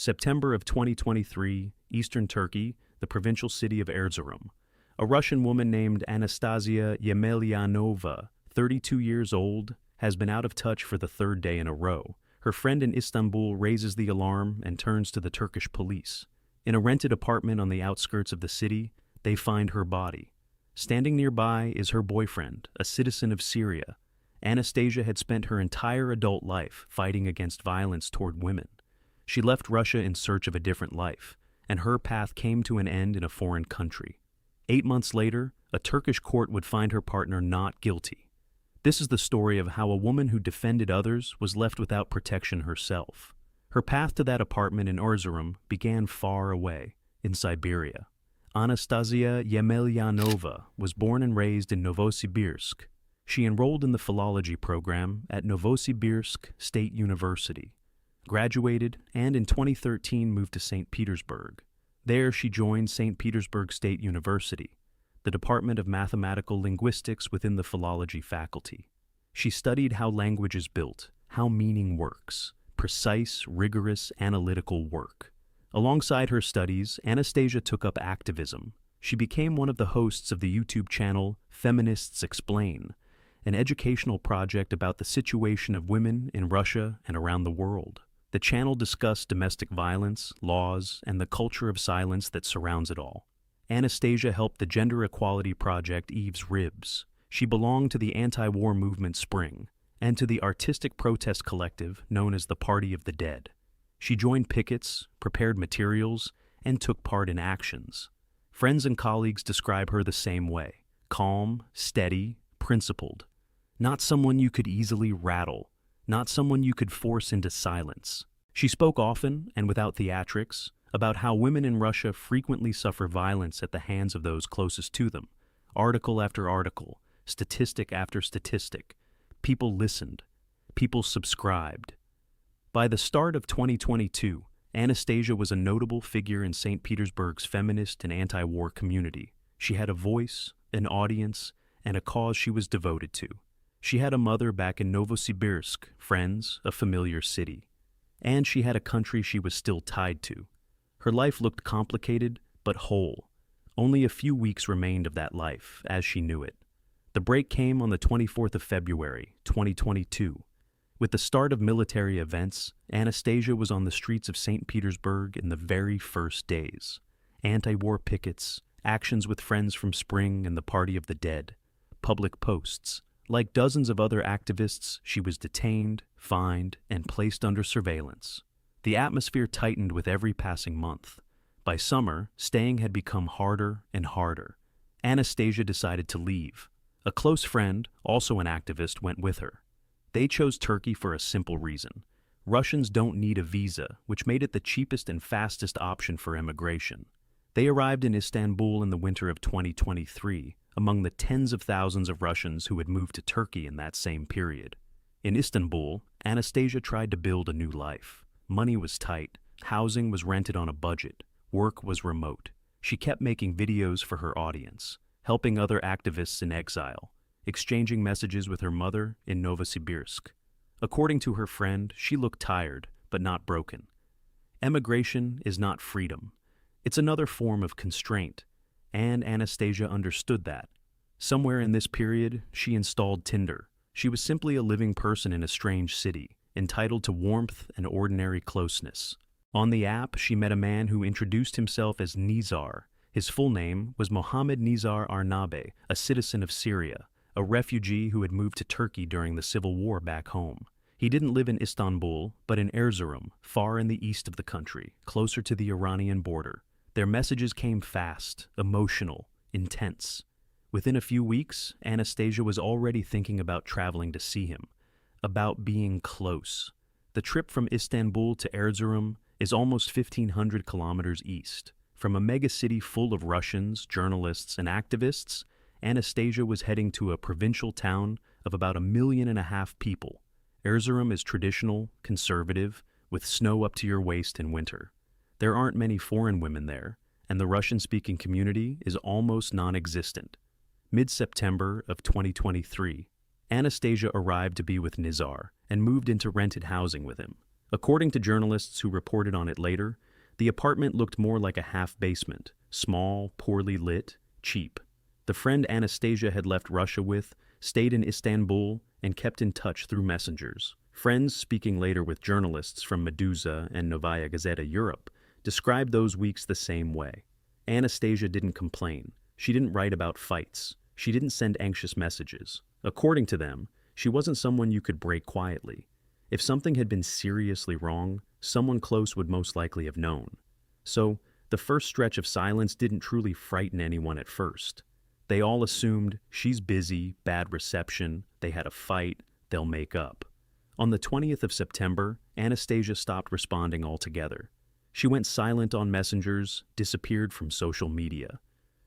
September of 2023, Eastern Turkey, the provincial city of Erzurum. A Russian woman named Anastasia Yemelyanova, 32 years old, has been out of touch for the third day in a row. Her friend in Istanbul raises the alarm and turns to the Turkish police. In a rented apartment on the outskirts of the city, they find her body. Standing nearby is her boyfriend, a citizen of Syria. Anastasia had spent her entire adult life fighting against violence toward women. She left Russia in search of a different life, and her path came to an end in a foreign country. 8 months later, a Turkish court would find her partner not guilty. This is the story of how a woman who defended others was left without protection herself. Her path to that apartment in Erzurum began far away, in Siberia. Anastasia Yemelyanova was born and raised in Novosibirsk. She enrolled in the philology program at Novosibirsk State University, graduated, and in 2013 moved to Saint Petersburg. There she joined Saint Petersburg State University, the Department of Mathematical Linguistics within the philology faculty. She studied how language is built, how meaning works, precise, rigorous, analytical work. Alongside her studies, Anastasia took up activism. She became one of the hosts of the YouTube channel Feminists Explain, an educational project about the situation of women in Russia and around the world. The channel discussed domestic violence, laws, and the culture of silence that surrounds it all. Anastasia helped the gender equality project Eve's Ribs. She belonged to the anti-war movement Spring, and to the artistic protest collective known as the Party of the Dead. She joined pickets, prepared materials, and took part in actions. Friends and colleagues describe her the same way: calm, steady, principled. Not someone you could easily rattle, not someone you could force into silence. She spoke often, and without theatrics, about how women in Russia frequently suffer violence at the hands of those closest to them. Article after article, statistic after statistic. People listened. People subscribed. By the start of 2022, Anastasia was a notable figure in St. Petersburg's feminist and anti-war community. She had a voice, an audience, and a cause she was devoted to. She had a mother back in Novosibirsk, friends, a familiar city. And she had a country she was still tied to. Her life looked complicated, but whole. Only a few weeks remained of that life, as she knew it. The break came on the 24th of February, 2022. With the start of military events, Anastasia was on the streets of St. Petersburg in the very first days. Anti-war pickets, actions with friends from Spring and the Party of the Dead, public posts. Like dozens of other activists, she was detained, fined, and placed under surveillance. The atmosphere tightened with every passing month. By summer, staying had become harder and harder. Anastasia decided to leave. A close friend, also an activist, went with her. They chose Turkey for a simple reason. Russians don't need a visa, which made it the cheapest and fastest option for immigration. They arrived in Istanbul in the winter of 2023, among the tens of thousands of Russians who had moved to Turkey in that same period. In Istanbul, Anastasia tried to build a new life. Money was tight, housing was rented on a budget, work was remote. She kept making videos for her audience, helping other activists in exile, exchanging messages with her mother in Novosibirsk. According to her friend, she looked tired, but not broken. Emigration is not freedom. It's another form of constraint, and Anastasia understood that. Somewhere in this period, she installed Tinder. She was simply a living person in a strange city, entitled to warmth and ordinary closeness. On the app, she met a man who introduced himself as Nizar. His full name was Mohammed Nizar Arnabe, a citizen of Syria, a refugee who had moved to Turkey during the civil war back home. He didn't live in Istanbul, but in Erzurum, far in the east of the country, closer to the Iranian border. Their messages came fast, emotional, intense. Within a few weeks, Anastasia was already thinking about traveling to see him, about being close. The trip from Istanbul to Erzurum is almost 1,500 kilometers east. From a megacity full of Russians, journalists, and activists, Anastasia was heading to a provincial town of about 1.5 million people. Erzurum is traditional, conservative, with snow up to your waist in winter. There aren't many foreign women there, and the Russian-speaking community is almost non-existent. Mid-September of 2023, Anastasia arrived to be with Nizar and moved into rented housing with him. According to journalists who reported on it later, the apartment looked more like a half-basement, small, poorly lit, cheap. The friend Anastasia had left Russia with stayed in Istanbul and kept in touch through messengers. Friends speaking later with journalists from Meduza and Novaya Gazeta Europe described those weeks the same way. Anastasia didn't complain. She didn't write about fights. She didn't send anxious messages. According to them, she wasn't someone you could break quietly. If something had been seriously wrong, someone close would most likely have known. So, the first stretch of silence didn't truly frighten anyone at first. They all assumed, she's busy, bad reception, they had a fight, they'll make up. On the 20th of September, Anastasia stopped responding altogether. She went silent on messengers, disappeared from social media.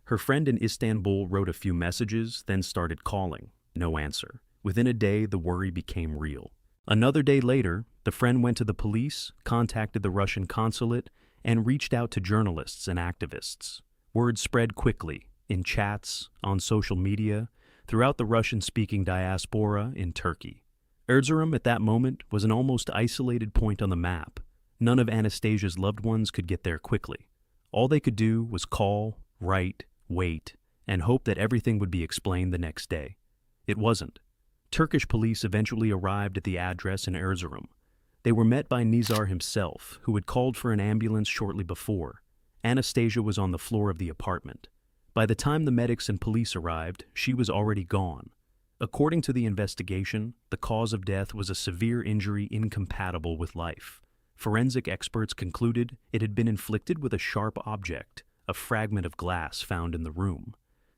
Her friend in Istanbul wrote a few messages, then started calling. No answer. Within a day, the worry became real. Another day later, the friend went to the police, contacted the Russian consulate, and reached out to journalists and activists. Word spread quickly, in chats, on social media, throughout the Russian-speaking diaspora in Turkey. Erzurum at that moment was an almost isolated point on the map. None of Anastasia's loved ones could get there quickly. All they could do was call, write, wait, and hope that everything would be explained the next day. It wasn't. Turkish police eventually arrived at the address in Erzurum. They were met by Nizar himself, who had called for an ambulance shortly before. Anastasia was on the floor of the apartment. By the time the medics and police arrived, she was already gone. According to the investigation, the cause of death was a severe injury incompatible with life. Forensic experts concluded it had been inflicted with a sharp object, a fragment of glass found in the room.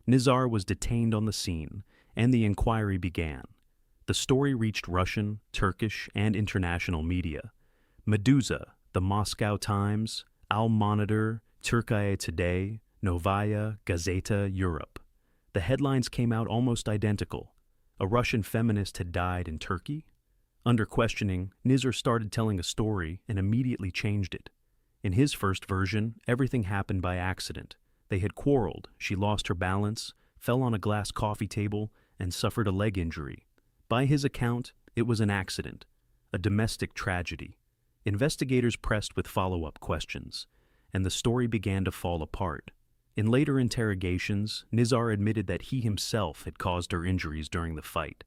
Nizar was detained on the scene, and the inquiry began. The story reached Russian, Turkish, and international media. Meduza, the Moscow Times, Al Monitor, Turkey Today, Novaya Gazeta Europe. The headlines came out almost identical. A Russian feminist had died in Turkey? Under questioning, Nizar started telling a story and immediately changed it. In his first version, everything happened by accident. They had quarreled, she lost her balance, fell on a glass coffee table, and suffered a leg injury. By his account, it was an accident, a domestic tragedy. Investigators pressed with follow-up questions, and the story began to fall apart. In later interrogations, Nizar admitted that he himself had caused her injuries during the fight,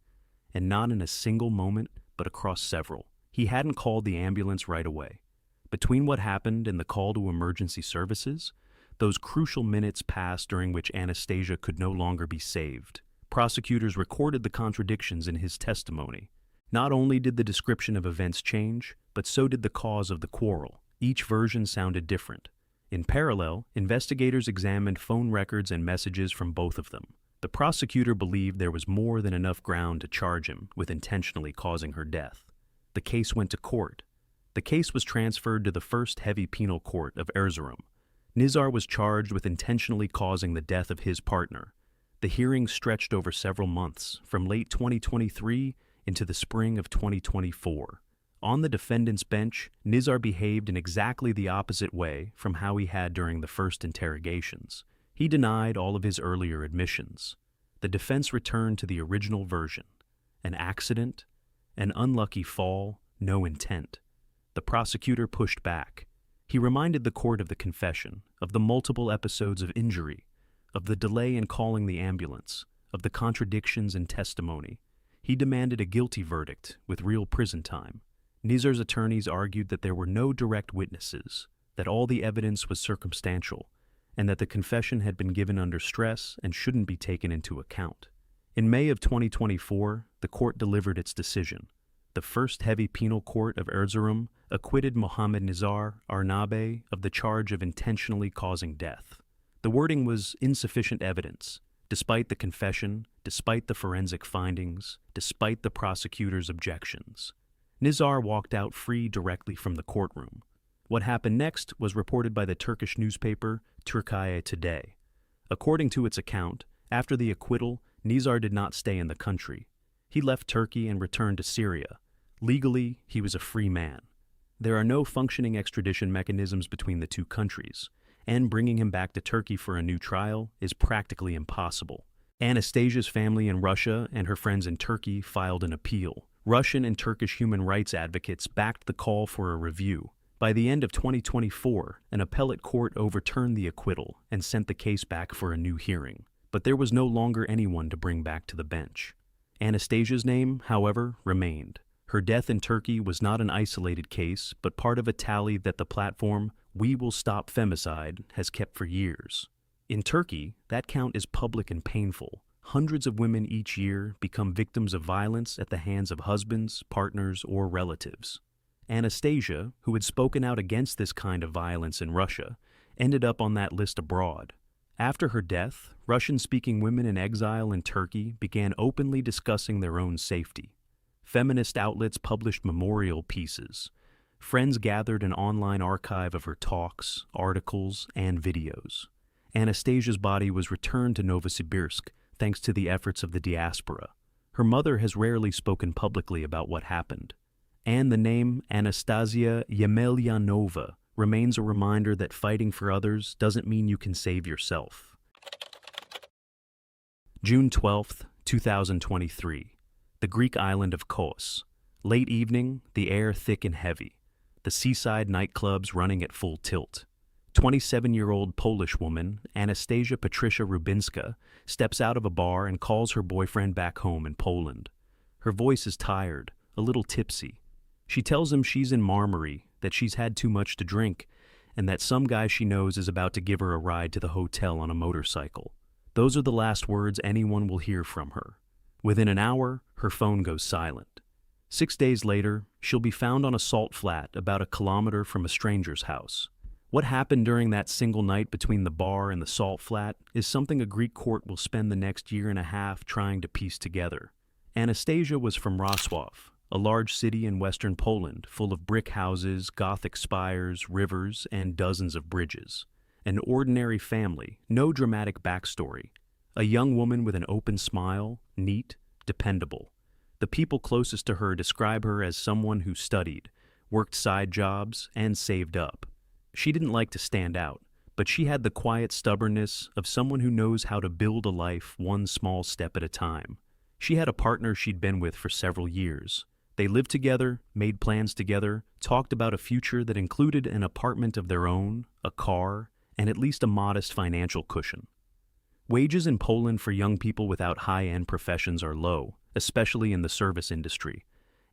and not in a single moment, but across several. He hadn't called the ambulance right away. Between what happened and the call to emergency services, those crucial minutes passed during which Anastasia could no longer be saved. Prosecutors recorded the contradictions in his testimony. Not only did the description of events change, but so did the cause of the quarrel. Each version sounded different. In parallel, investigators examined phone records and messages from both of them. The prosecutor believed there was more than enough ground to charge him with intentionally causing her death. The case went to court. The case was transferred to the First Heavy Penal Court of Erzurum. Nizar was charged with intentionally causing the death of his partner. The hearing stretched over several months, from late 2023 into the spring of 2024. On the defendant's bench, Nizar behaved in exactly the opposite way from how he had during the first interrogations. He denied all of his earlier admissions. The defense returned to the original version. An accident, an unlucky fall, no intent. The prosecutor pushed back. He reminded the court of the confession, of the multiple episodes of injury, of the delay in calling the ambulance, of the contradictions in testimony. He demanded a guilty verdict with real prison time. Nizar's attorneys argued that there were no direct witnesses, that all the evidence was circumstantial, and that the confession had been given under stress and shouldn't be taken into account. In May of 2024, the court delivered its decision. The First Heavy Penal Court of Erzurum acquitted Mohammed Nizar Arnabe of the charge of intentionally causing death. The wording was insufficient evidence, despite the confession, despite the forensic findings, despite the prosecutor's objections. Nizar walked out free directly from the courtroom. What happened next was reported by the Turkish newspaper Turkey Today. According to its account, after the acquittal, Nizar did not stay in the country. He left Turkey and returned to Syria. Legally, he was a free man. There are no functioning extradition mechanisms between the two countries, and bringing him back to Turkey for a new trial is practically impossible. Anastasia's family in Russia and her friends in Turkey filed an appeal. Russian and Turkish human rights advocates backed the call for a review. By the end of 2024, an appellate court overturned the acquittal and sent the case back for a new hearing. But there was no longer anyone to bring back to the bench. Anastasia's name, however, remained. Her death in Turkey was not an isolated case, but part of a tally that the platform We Will Stop Femicide has kept for years. In Turkey, that count is public and painful. Hundreds of women each year become victims of violence at the hands of husbands, partners, or relatives. Anastasia, who had spoken out against this kind of violence in Russia, ended up on that list abroad. After her death, Russian-speaking women in exile in Turkey began openly discussing their own safety. Feminist outlets published memorial pieces. Friends gathered an online archive of her talks, articles, and videos. Anastasia's body was returned to Novosibirsk thanks to the efforts of the diaspora. Her mother has rarely spoken publicly about what happened. And the name Anastasia Yemelyanova remains a reminder that fighting for others doesn't mean you can save yourself. June 12, 2023. The Greek island of Kos. Late evening, the air thick and heavy. The seaside nightclubs running at full tilt. 27-year-old Polish woman, Anastasia Patricia Rubinska, steps out of a bar and calls her boyfriend back home in Poland. Her voice is tired, a little tipsy. She tells him she's in Marmary, that she's had too much to drink, and that some guy she knows is about to give her a ride to the hotel on a motorcycle. Those are the last words anyone will hear from her. Within an hour, her phone goes silent. 6 days later, she'll be found on a salt flat about a kilometer from a stranger's house. What happened during that single night between the bar and the salt flat is something a Greek court will spend the next year and a half trying to piece together. Anastasia was from Wroclaw, a large city in western Poland full of brick houses, Gothic spires, rivers, and dozens of bridges. An ordinary family, no dramatic backstory. A young woman with an open smile, neat, dependable. The people closest to her describe her as someone who studied, worked side jobs, and saved up. She didn't like to stand out, but she had the quiet stubbornness of someone who knows how to build a life one small step at a time. She had a partner she'd been with for several years. They lived together, made plans together, talked about a future that included an apartment of their own, a car, and at least a modest financial cushion. Wages in Poland for young people without high-end professions are low, especially in the service industry.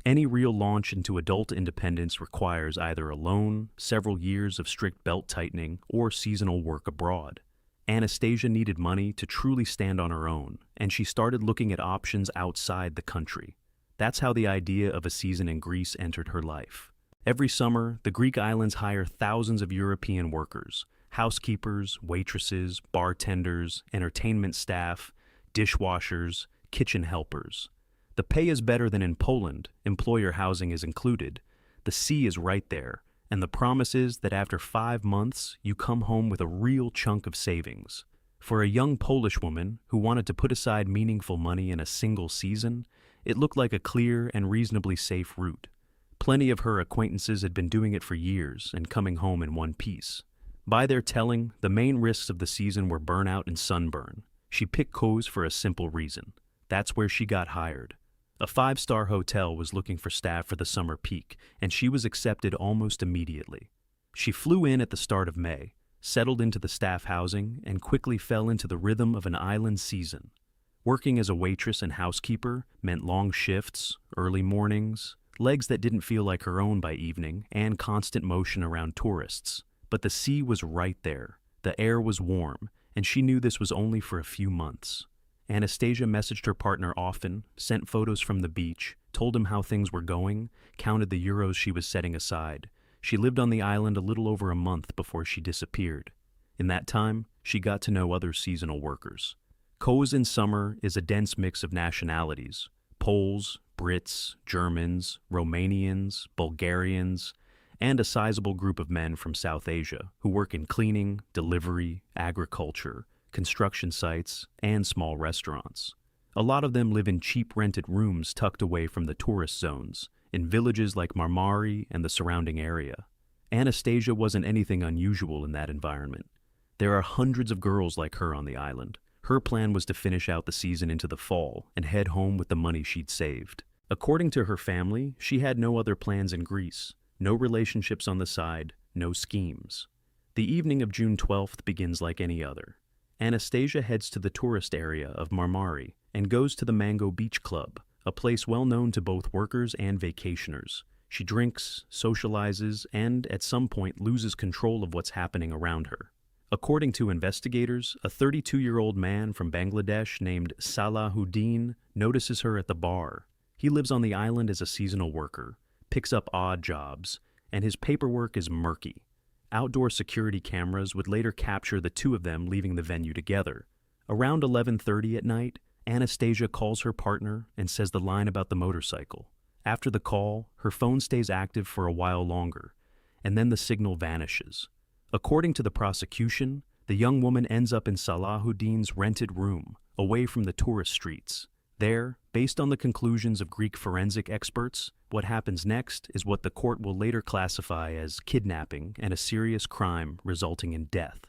Any real launch into adult independence requires either a loan, several years of strict belt-tightening, or seasonal work abroad. Anastasia needed money to truly stand on her own, and she started looking at options outside the country. That's how the idea of a season in Greece entered her life. Every summer, the Greek islands hire thousands of European workers, housekeepers, waitresses, bartenders, entertainment staff, dishwashers, kitchen helpers. The pay is better than in Poland, employer housing is included. The sea is right there, and the promise is that after 5 months, you come home with a real chunk of savings. For a young Polish woman who wanted to put aside meaningful money in a single season, it looked like a clear and reasonably safe route. Plenty of her acquaintances had been doing it for years and coming home in one piece. By their telling, the main risks of the season were burnout and sunburn. She picked Kos for a simple reason. That's where she got hired. A 5-star hotel was looking for staff for the summer peak, and she was accepted almost immediately. She flew in at the start of May, settled into the staff housing, and quickly fell into the rhythm of an island season. Working as a waitress and housekeeper meant long shifts, early mornings, legs that didn't feel like her own by evening, and constant motion around tourists. But the sea was right there, the air was warm, and she knew this was only for a few months. Anastasia messaged her partner often, sent photos from the beach, told him how things were going, counted the euros she was setting aside. She lived on the island a little over a month before she disappeared. In that time, she got to know other seasonal workers. Kos in summer is a dense mix of nationalities: Poles, Brits, Germans, Romanians, Bulgarians, and a sizable group of men from South Asia who work in cleaning, delivery, agriculture, construction sites, and small restaurants. A lot of them live in cheap rented rooms tucked away from the tourist zones, in villages like Marmari and the surrounding area. Anastasia wasn't anything unusual in that environment. There are hundreds of girls like her on the island. Her plan was to finish out the season into the fall and head home with the money she'd saved. According to her family, she had no other plans in Greece, no relationships on the side, no schemes. The evening of June 12th begins like any other. Anastasia heads to the tourist area of Marmari and goes to the Mango Beach Club, a place well known to both workers and vacationers. She drinks, socializes, and at some point loses control of what's happening around her. According to investigators, a 32-year-old man from Bangladesh named Salahuddin notices her at the bar. He lives on the island as a seasonal worker, picks up odd jobs, and his paperwork is murky. Outdoor security cameras would later capture the two of them leaving the venue together. Around 11:30 at night, Anastasia calls her partner and says the line about the motorcycle. After the call, her phone stays active for a while longer, and then the signal vanishes. According to the prosecution, the young woman ends up in Salahuddin's rented room, away from the tourist streets. There, based on the conclusions of Greek forensic experts, what happens next is what the court will later classify as kidnapping and a serious crime resulting in death.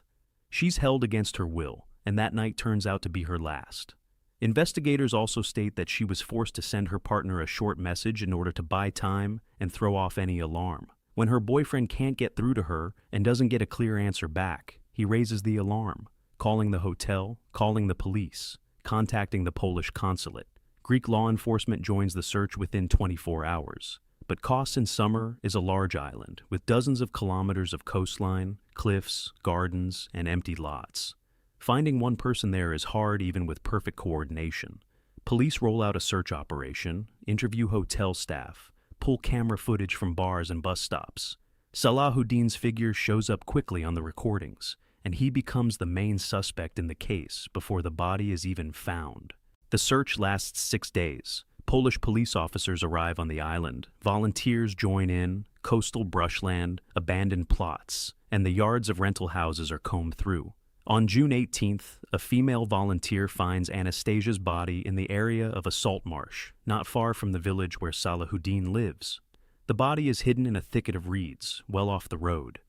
She's held against her will, and that night turns out to be her last. Investigators also state that she was forced to send her partner a short message in order to buy time and throw off any alarm. When her boyfriend can't get through to her and doesn't get a clear answer back, he raises the alarm, calling the hotel, calling the police, contacting the Polish consulate. Greek law enforcement joins the search within 24 hours. But Kos in summer is a large island with dozens of kilometers of coastline, cliffs, gardens, and empty lots. Finding one person there is hard even with perfect coordination. Police roll out a search operation, interview hotel staff, pull camera footage from bars and bus stops. Salahuddin's figure shows up quickly on the recordings, and he becomes the main suspect in the case before the body is even found. The search lasts 6 days. Polish police officers arrive on the island, volunteers join in, coastal brushland, abandoned plots, and the yards of rental houses are combed through. On June 18th, a female volunteer finds Anastasia's body in the area of a salt marsh, not far from the village where Salahuddin lives. The body is hidden in a thicket of reeds, well off the road.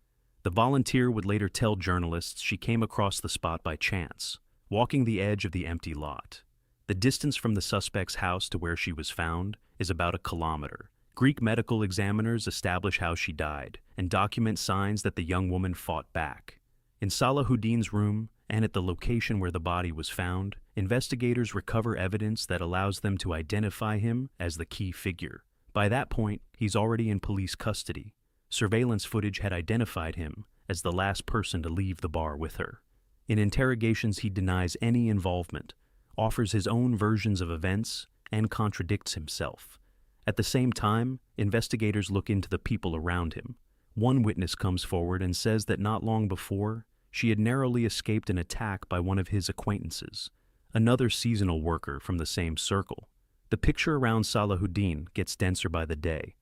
The volunteer would later tell journalists she came across the spot by chance, walking the edge of the empty lot. The distance from the suspect's house to where she was found is about a kilometer. Greek medical examiners establish how she died and document signs that the young woman fought back. In Salahuddin's room and at the location where the body was found, investigators recover evidence that allows them to identify him as the key figure. By that point, he's already in police custody. Surveillance footage had identified him as the last person to leave the bar with her. In interrogations, he denies any involvement, offers his own versions of events, and contradicts himself. At the same time, investigators look into the people around him. One witness comes forward and says that not long before, she had narrowly escaped an attack by one of his acquaintances, another seasonal worker from the same circle. The picture around Salahuddin gets denser by the day,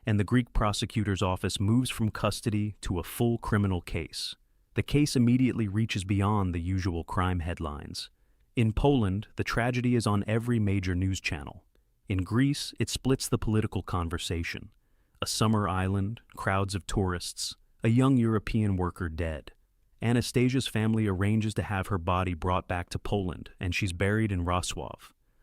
and the Greek prosecutor's office moves from custody to a full criminal case. The case immediately reaches beyond the usual crime headlines. In Poland, the tragedy is on every major news channel. In Greece, it splits the political conversation. A summer island, crowds of tourists, a young European worker dead. Anastasia's family arranges to have her body brought back to Poland, and she's buried in Wrocław.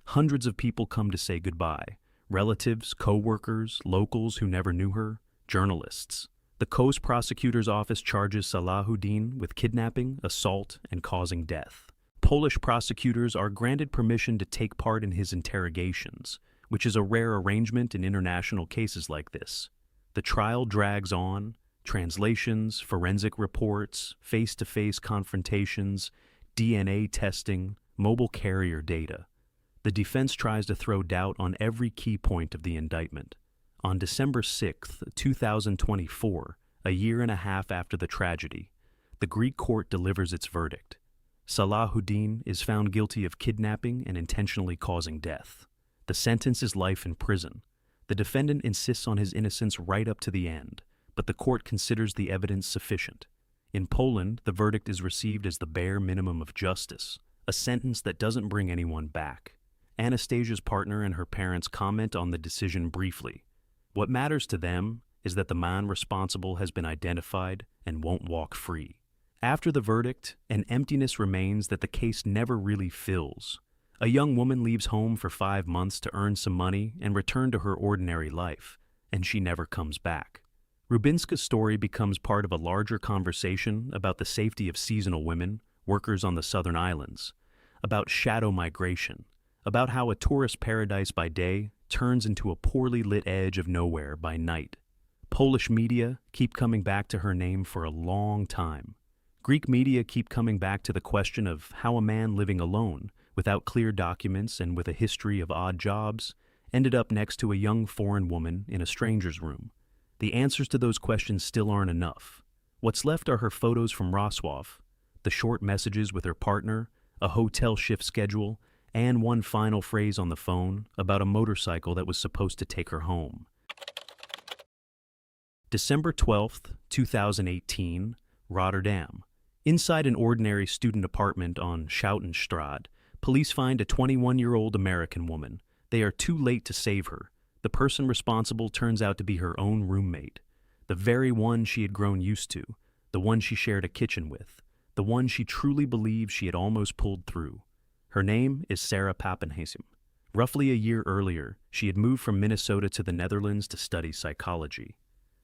Hundreds of people come to say goodbye. Relatives, co-workers, locals who never knew her, journalists. The Kos prosecutor's office charges Salahuddin with kidnapping, assault, and causing death. Polish prosecutors are granted permission to take part in his interrogations, which is a rare arrangement in international cases like this. The trial drags on. Translations, forensic reports, face-to-face confrontations, DNA testing, mobile carrier data. The defense tries to throw doubt on every key point of the indictment. On December 6, 2024, a year and a half after the tragedy, the Greek court delivers its verdict. Salahuddin is found guilty of kidnapping and intentionally causing death. The sentence is life in prison. The defendant insists on his innocence right up to the end, but the court considers the evidence sufficient. In Poland, the verdict is received as the bare minimum of justice, a sentence that doesn't bring anyone back. Anastasia's partner and her parents comment on the decision briefly. What matters to them is that the man responsible has been identified and won't walk free. After the verdict, an emptiness remains that the case never really fills. A young woman leaves home for 5 months to earn some money and return to her ordinary life, and she never comes back. Rubinska's story becomes part of a larger conversation about the safety of seasonal women, workers on the southern islands, about shadow migration, about how a tourist paradise by day turns into a poorly lit edge of nowhere by night. Polish media keep coming back to her name for a long time. Greek media keep coming back to the question of how a man living alone, without clear documents and with a history of odd jobs, ended up next to a young foreign woman in a stranger's room. The answers to those questions still aren't enough. What's left are her photos from Wroclaw, the short messages with her partner, a hotel shift schedule, and one final phrase on the phone about a motorcycle that was supposed to take her home. December 12th, 2018, Rotterdam. Inside an ordinary student apartment on Schoutenstraat, police find a 21-year-old American woman. They are too late to save her. The person responsible turns out to be her own roommate, the very one she had grown used to, the one she shared a kitchen with, the one she truly believed she had almost pulled through. Her name is Sarah Papenheim. Roughly a year earlier, she had moved from Minnesota to the Netherlands to study psychology.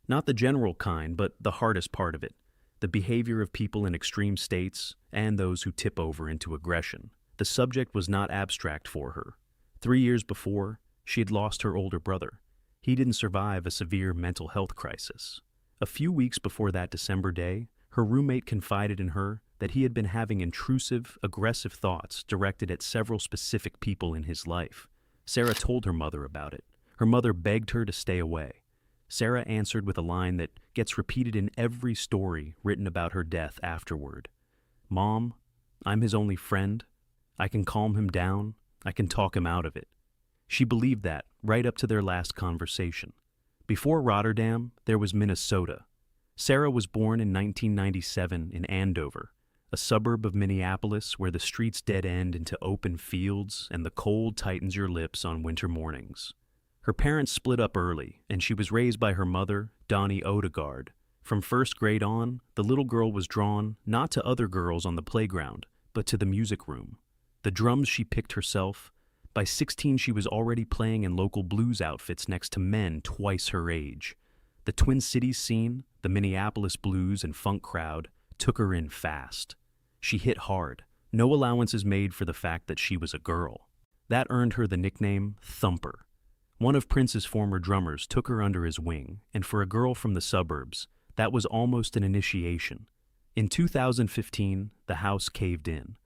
Not the general kind, but the hardest part of it, the behavior of people in extreme states and those who tip over into aggression. The subject was not abstract for her. 3 years before, she had lost her older brother. He didn't survive a severe mental health crisis. A few weeks before that December day, her roommate confided in her that he had been having intrusive, aggressive thoughts directed at several specific people in his life. Sarah told her mother about it. Her mother begged her to stay away. Sarah answered with a line that gets repeated in every story written about her death afterward. "Mom, I'm his only friend. I can calm him down. I can talk him out of it." She believed that right up to their last conversation. Before Rotterdam, there was Minnesota. Sarah was born in 1997 in Andover, a suburb of Minneapolis where the streets dead end into open fields and the cold tightens your lips on winter mornings. Her parents split up early, and she was raised by her mother, Donnie Odegaard. From first grade on, the little girl was drawn not to other girls on the playground, but to the music room. The drums she picked herself. By 16, she was already playing in local blues outfits next to men twice her age. The Twin Cities scene, the Minneapolis blues and funk crowd, took her in fast. She hit hard. No allowances made for the fact that she was a girl. That earned her the nickname Thumper. One of Prince's former drummers took her under his wing, and for a girl from the suburbs, that was almost an initiation. In 2015, the house caved in.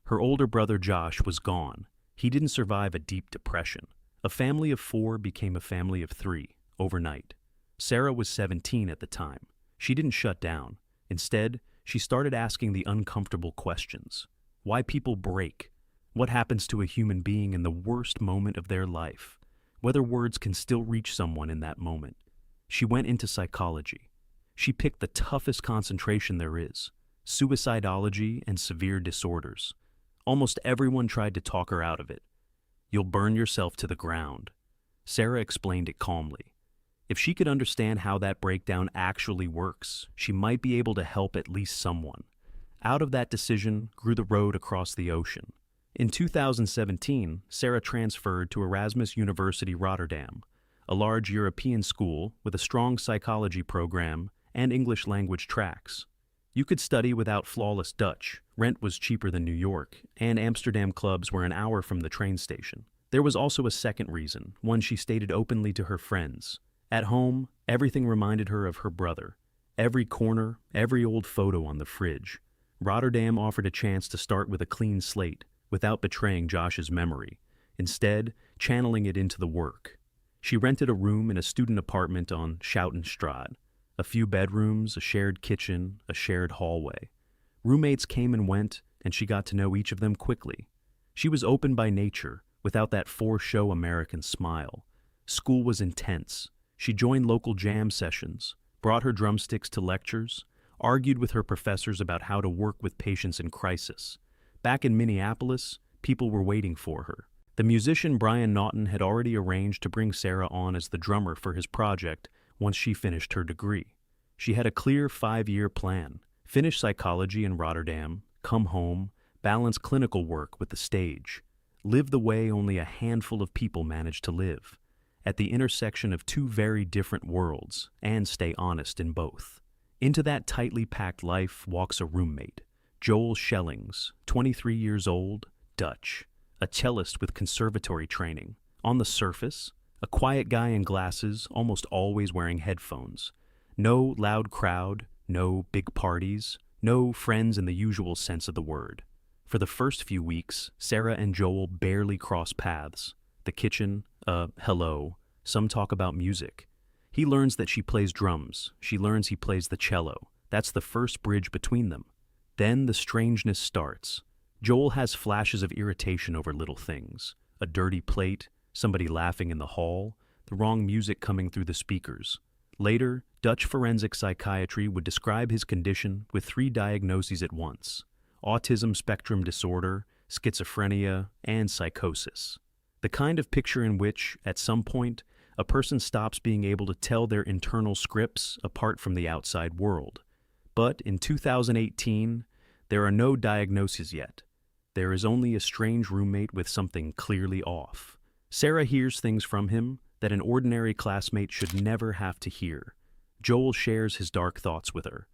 Her older brother Josh was gone. He didn't survive a deep depression. A family of 4 became a family of 3, overnight. Sarah was 17 at the time. She didn't shut down. Instead, she started asking the uncomfortable questions. Why people break? What happens to a human being in the worst moment of their life? Whether words can still reach someone in that moment. She went into psychology. She picked the toughest concentration there is, suicidology and severe disorders. Almost everyone tried to talk her out of it. You'll burn yourself to the ground. Sarah explained it calmly. If she could understand how that breakdown actually works, she might be able to help at least someone. Out of that decision grew the road across the ocean. In 2017, Sarah transferred to Erasmus University Rotterdam, a large European school with a strong psychology program and English language tracks. You could study without flawless Dutch, rent was cheaper than New York, and Amsterdam clubs were an hour from the train station. There was also a second reason, one she stated openly to her friends. At home, everything reminded her of her brother. Every corner, every old photo on the fridge. Rotterdam offered a chance to start with a clean slate, without betraying Josh's memory, instead channeling it into the work. She rented a room in a student apartment on Schoutenstraat. A few bedrooms, a shared kitchen, a shared hallway. Roommates came and went, and she got to know each of them quickly. She was open by nature, without that for-show American smile. School was intense. She joined local jam sessions, brought her drumsticks to lectures, argued with her professors about how to work with patients in crisis. Back in Minneapolis, people were waiting for her. The musician Brian Naughton had already arranged to bring Sarah on as the drummer for his project once she finished her degree. She had a clear 5-year plan: finish psychology in Rotterdam, come home, balance clinical work with the stage. live the way only a handful of people manage to live, at the intersection of two very different worlds, and stay honest in both. Into that tightly packed life walks a roommate, Joel Schellings, 23 years old, Dutch, a cellist with conservatory training. On the surface, a quiet guy in glasses, almost always wearing headphones. No loud crowd, no big parties, no friends in the usual sense of the word. For the first few weeks, Sarah and Joel barely cross paths. The kitchen, hello. Some talk about music. He learns that she plays drums. She learns he plays the cello. That's the first bridge between them. Then the strangeness starts. Joel has flashes of irritation over little things. A dirty plate, somebody laughing in the hall, the wrong music coming through the speakers. Later, Dutch forensic psychiatry would describe his condition with 3 diagnoses at once: autism spectrum disorder, schizophrenia, and psychosis. The kind of picture in which, at some point, a person stops being able to tell their internal scripts apart from the outside world. But in 2018, there are no diagnoses yet. There is only a strange roommate with something clearly off. Sarah hears things from him that an ordinary classmate should never have to hear. Joel shares his dark thoughts with her.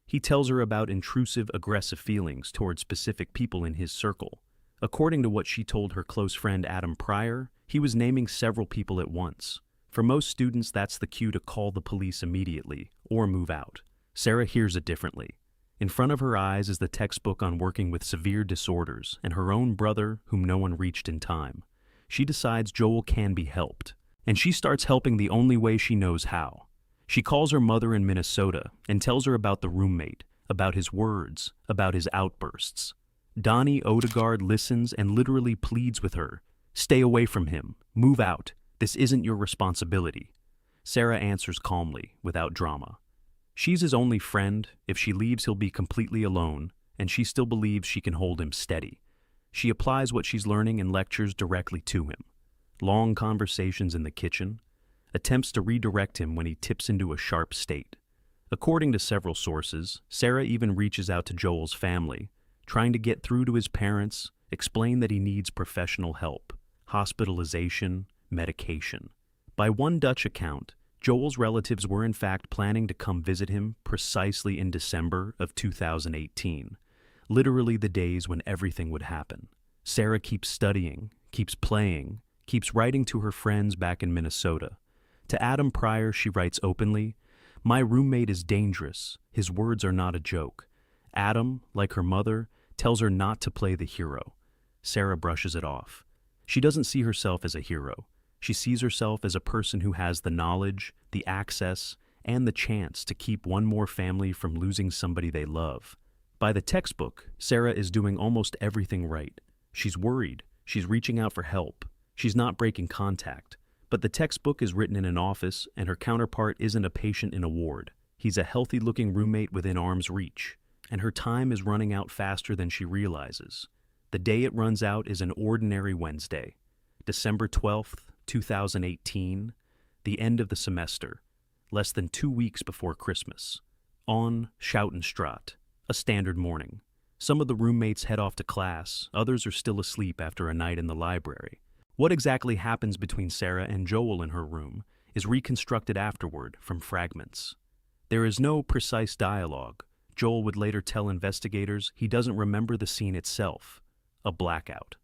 He tells her about intrusive, aggressive feelings toward specific people in his circle. According to what she told her close friend Adam Pryor, he was naming several people at once. For most students, that's the cue to call the police immediately or move out. Sarah hears it differently. In front of her eyes is the textbook on working with severe disorders and her own brother whom no one reached in time. She decides Joel can be helped, and she starts helping the only way she knows how. She calls her mother in Minnesota and tells her about the roommate, about his words, about his outbursts. Donnie Odegaard listens and literally pleads with her. Stay away from him. Move out. This isn't your responsibility. Sarah answers calmly, without drama. She's his only friend. If she leaves, he'll be completely alone, and she still believes she can hold him steady. She applies what she's learning in lectures directly to him. Long conversations in the kitchen, attempts to redirect him when he tips into a sharp state. According to several sources, Sarah even reaches out to Joel's family, trying to get through to his parents, explain that he needs professional help, hospitalization, medication. By one Dutch account, Joel's relatives were in fact planning to come visit him precisely in December of 2018, literally the days when everything would happen. Sarah keeps studying, keeps playing, keeps writing to her friends back in Minnesota. To Adam Pryor, she writes openly, "My roommate is dangerous. His words are not a joke." Adam, like her mother, tells her not to play the hero. Sarah brushes it off. She doesn't see herself as a hero. She sees herself as a person who has the knowledge, the access, and the chance to keep one more family from losing somebody they love. By the textbook, Sarah is doing almost everything right. She's worried. She's reaching out for help. She's not breaking contact. But the textbook is written in an office, and her counterpart isn't a patient in a ward. He's a healthy-looking roommate within arm's reach, and her time is running out faster than she realizes. The day it runs out is an ordinary Wednesday, December 12th, 2018, the end of the semester, less than 2 weeks before Christmas. On Schoutenstraat, a standard morning. Some of the roommates head off to class, others are still asleep after a night in the library. What exactly happens between Sarah and Joel in her room is reconstructed afterward from fragments. There is no precise dialogue. Joel would later tell investigators he doesn't remember the scene itself, a blackout.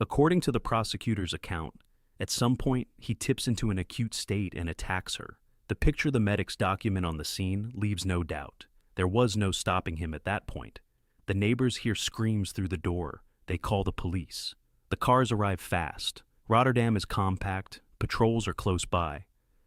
According to the prosecutor's account, at some point he tips into an acute state and attacks her. The picture the medics document on the scene leaves no doubt. There was no stopping him at that point. The neighbors hear screams through the door. They call the police. The cars arrive fast. Rotterdam is compact. Patrols are close by.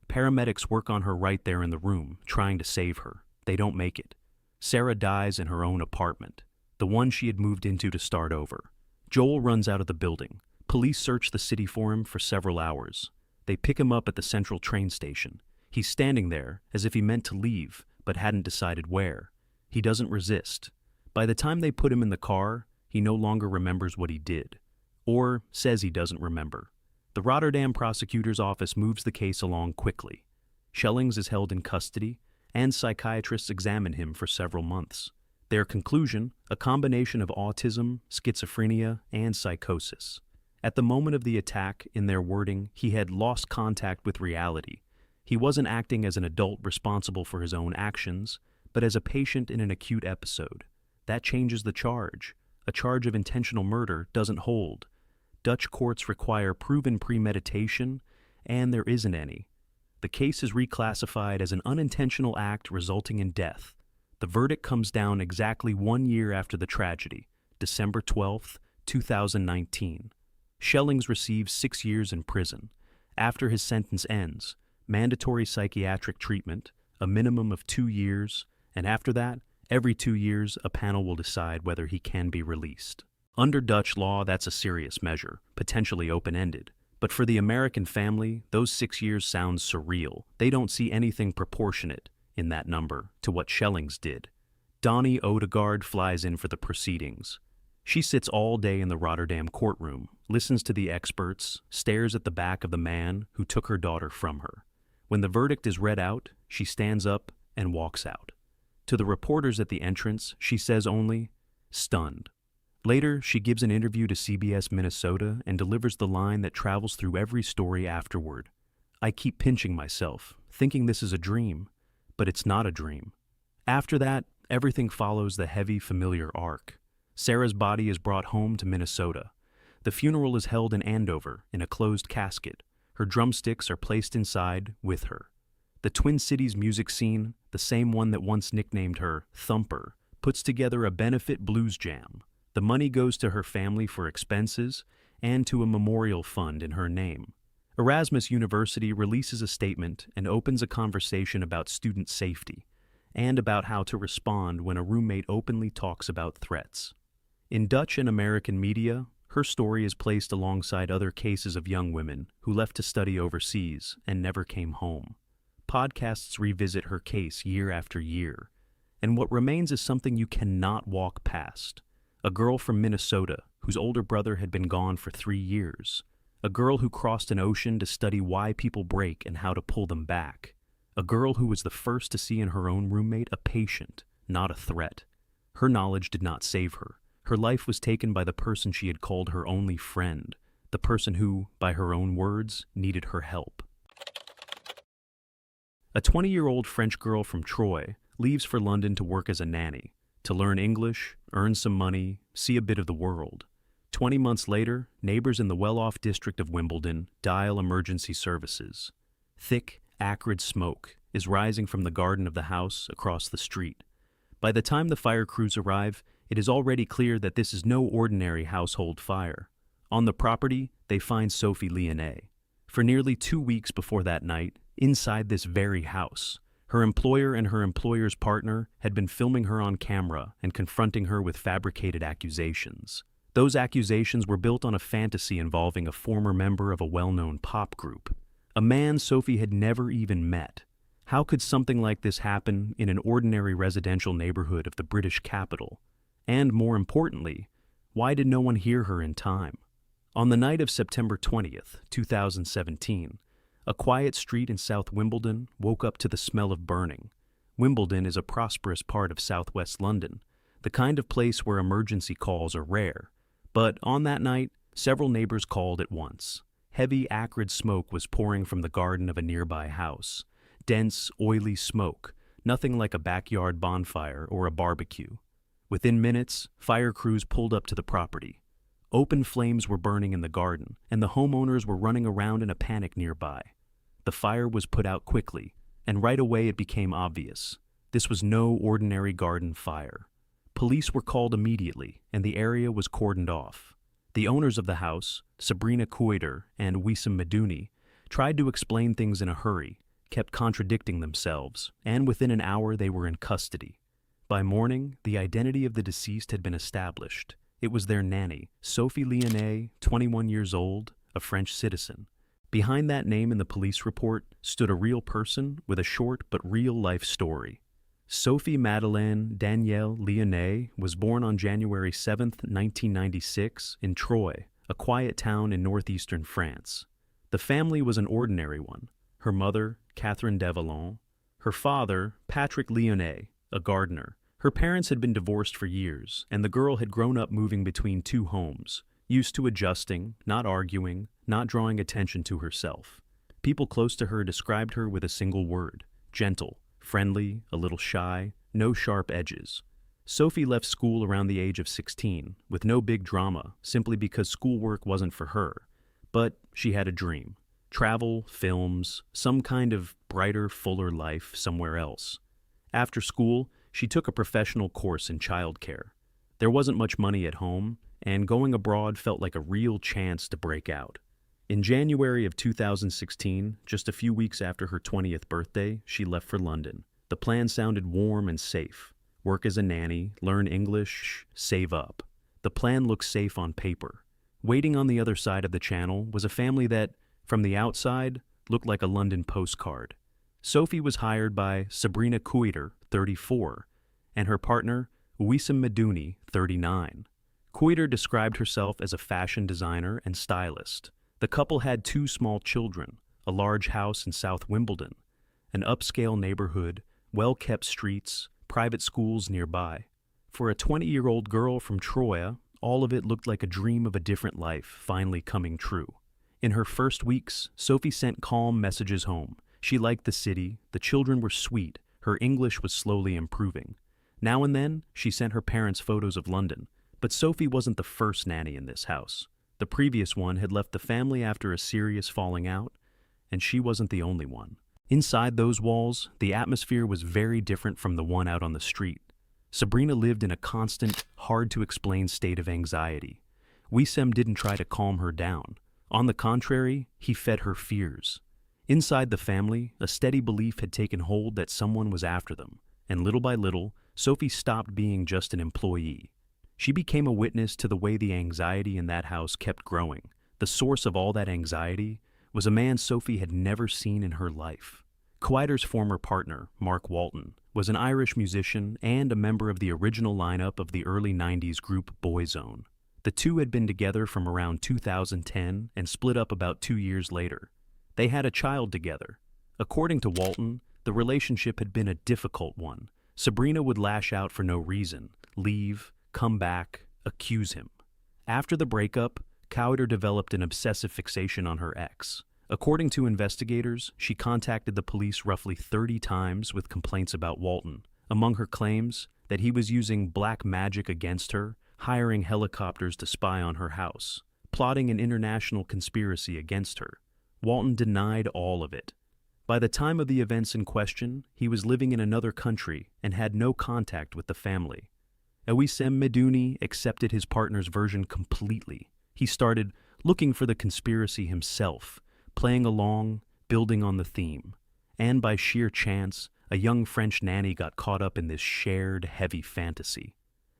Paramedics work on her right there in the room, trying to save her. They don't make it. Sarah dies in her own apartment, the one she had moved into to start over. Joel runs out of the building. Police search the city for him for several hours. They pick him up at the central train station. He's standing there as if he meant to leave, but hadn't decided where. He doesn't resist. By the time they put him in the car, he no longer remembers what he did. Or says he doesn't remember. The Rotterdam prosecutor's office moves the case along quickly. Schellings is held in custody, and psychiatrists examine him for several months. Their conclusion, a combination of autism, schizophrenia, and psychosis. At the moment of the attack, in their wording, he had lost contact with reality. He wasn't acting as an adult responsible for his own actions, but as a patient in an acute episode. That changes the charge. A charge of intentional murder doesn't hold. Dutch courts require proven premeditation, and there isn't any. The case is reclassified as an unintentional act resulting in death. The verdict comes down exactly 1 year after the tragedy, December 12, 2019. Schellings receives 6 years in prison. After his sentence ends, mandatory psychiatric treatment, a minimum of 2 years, and after that, every 2 years, a panel will decide whether he can be released. Under Dutch law, that's a serious measure, potentially open-ended. But for the American family, those 6 years sound surreal. They don't see anything proportionate in that number to what Schellings did. Donnie Odegaard flies in for the proceedings. She sits all day in the Rotterdam courtroom, listens to the experts, stares at the back of the man who took her daughter from her. When the verdict is read out, she stands up and walks out. To the reporters at the entrance, she says only, "Stunned." Later, she gives an interview to CBS Minnesota and delivers the line that travels through every story afterward. "I keep pinching myself, thinking this is a dream, but it's not a dream." After that, everything follows the heavy, familiar arc. Sarah's body is brought home to Minnesota. The funeral is held in Andover in a closed casket. Her drumsticks are placed inside with her. The Twin Cities music scene, the same one that once nicknamed her Thumper, puts together a benefit blues jam. The money goes to her family for expenses and to a memorial fund in her name. Erasmus University releases a statement and opens a conversation about student safety and about how to respond when a roommate openly talks about threats. In Dutch and American media, her story is placed alongside other cases of young women who left to study overseas and never came home. Podcasts revisit her case year after year, and what remains is something you cannot walk past. A girl from Minnesota whose older brother had been gone for 3 years. A girl who crossed an ocean to study why people break and how to pull them back. A girl who was the first to see in her own roommate a patient, not a threat. Her knowledge did not save her. Her life was taken by the person she had called her only friend, the person who, by her own words, needed her help. A 20-year-old French girl from Troyes leaves for London to work as a nanny, to learn English, earn some money, see a bit of the world. 20 months later, neighbors in the well-off district of Wimbledon dial emergency services. Thick, acrid smoke is rising from the garden of the house across the street. By the time the fire crews arrive, it is already clear that this is no ordinary household fire. On the property, they find Sophie Lionnet. For nearly 2 weeks before that night, inside this very house, her employer and her employer's partner had been filming her on camera and confronting her with fabricated accusations. Those accusations were built on a fantasy involving a former member of a well-known pop group, a man Sophie had never even met. How could something like this happen in an ordinary residential neighborhood of the British capital? And more importantly, why did no one hear her in time? On the night of September 20th, 2017, a quiet street in South Wimbledon woke up to the smell of burning. Wimbledon is a prosperous part of southwest London, the kind of place where emergency calls are rare. But on that night, several neighbors called at once. Heavy, acrid smoke was pouring from the garden of a nearby house. Dense, oily smoke, nothing like a backyard bonfire or a barbecue. Within minutes, fire crews pulled up to the property. Open flames were burning in the garden, and the homeowners were running around in a panic nearby. The fire was put out quickly, and right away it became obvious. This was no ordinary garden fire. Police were called immediately, and the area was cordoned off. The owners of the house, Sabrina Koider and Wissam Medouni, tried to explain things in a hurry, kept contradicting themselves, and within an hour they were in custody. By morning, the identity of the deceased had been established. It was their nanny, Sophie Lionnet, 21 years old, a French citizen. Behind that name in the police report stood a real person with a short but real-life story. Sophie Madeleine Danielle Lionnet was born on January 7, 1996, in Troyes, a quiet town in northeastern France. The family was an ordinary one. Her mother, Catherine Devallon, her father, Patrick Lionnet, a gardener. Her parents had been divorced for years, and the girl had grown up moving between 2 homes, used to adjusting, not arguing, not drawing attention to herself. People close to her described her with a single word: gentle, friendly, a little shy, no sharp edges. Sophie left school around the age of 16, with no big drama, simply because schoolwork wasn't for her. But she had a dream: travel, films, some kind of brighter, fuller life somewhere else. After school, she took a professional course in childcare. There wasn't much money at home, and going abroad felt like a real chance to break out. In January of 2016, just a few weeks after her 20th birthday, she left for London. The plan sounded warm and safe: work as a nanny, learn English, save up. The plan looked safe on paper. Waiting on the other side of the channel was a family that, from the outside, looked like a London postcard. Sophie was hired by Sabrina Kuiter, 34, and her partner, Wissam Medouni, 39. Kuiter described herself as a fashion designer and stylist. The couple had 2 small children, a large house in South Wimbledon, an upscale neighborhood, well-kept streets, private schools nearby. For a 20-year-old girl from Troya, all of it looked like a dream of a different life finally coming true. In her first weeks, Sophie sent calm messages home. She liked the city, the children were sweet, her English was slowly improving. Now and then, she sent her parents photos of London, but Sophie wasn't the first nanny in this house. The previous one had left the family after a serious falling out, and she wasn't the only one. Inside those walls, the atmosphere was very different from the one out on the street. Sabrina lived in a constant, hard-to-explain state of anxiety. Wissam didn't try to calm her down. On the contrary, he fed her fears. Inside the family, a steady belief had taken hold that someone was after them, and little by little, Sophie stopped being just an employee. She became a witness to the way the anxiety in that house kept growing. The source of all that anxiety was a man Sophie had never seen in her life. Kuiter's former partner, Mark Walton, was an Irish musician and a member of the original lineup of the early 90s group Boyzone. The two had been together from around 2010 and split up about 2 years later. They had a child together. According to Walton, the relationship had been a difficult one. Sabrina would lash out for no reason, leave, come back, accuse him. After the breakup, Kuiter developed an obsessive fixation on her ex. According to investigators, she contacted the police roughly 30 times with complaints about Walton. Among her claims, that he was using black magic against her, hiring helicopters to spy on her house, plotting an international conspiracy against her. Walton denied all of it. By the time of the events in question, he was living in another country and had no contact with the family. Wissam Medouni accepted his partner's version completely. He started looking for the conspiracy himself, playing along, building on the theme. And by sheer chance, a young French nanny got caught up in this shared, heavy fantasy.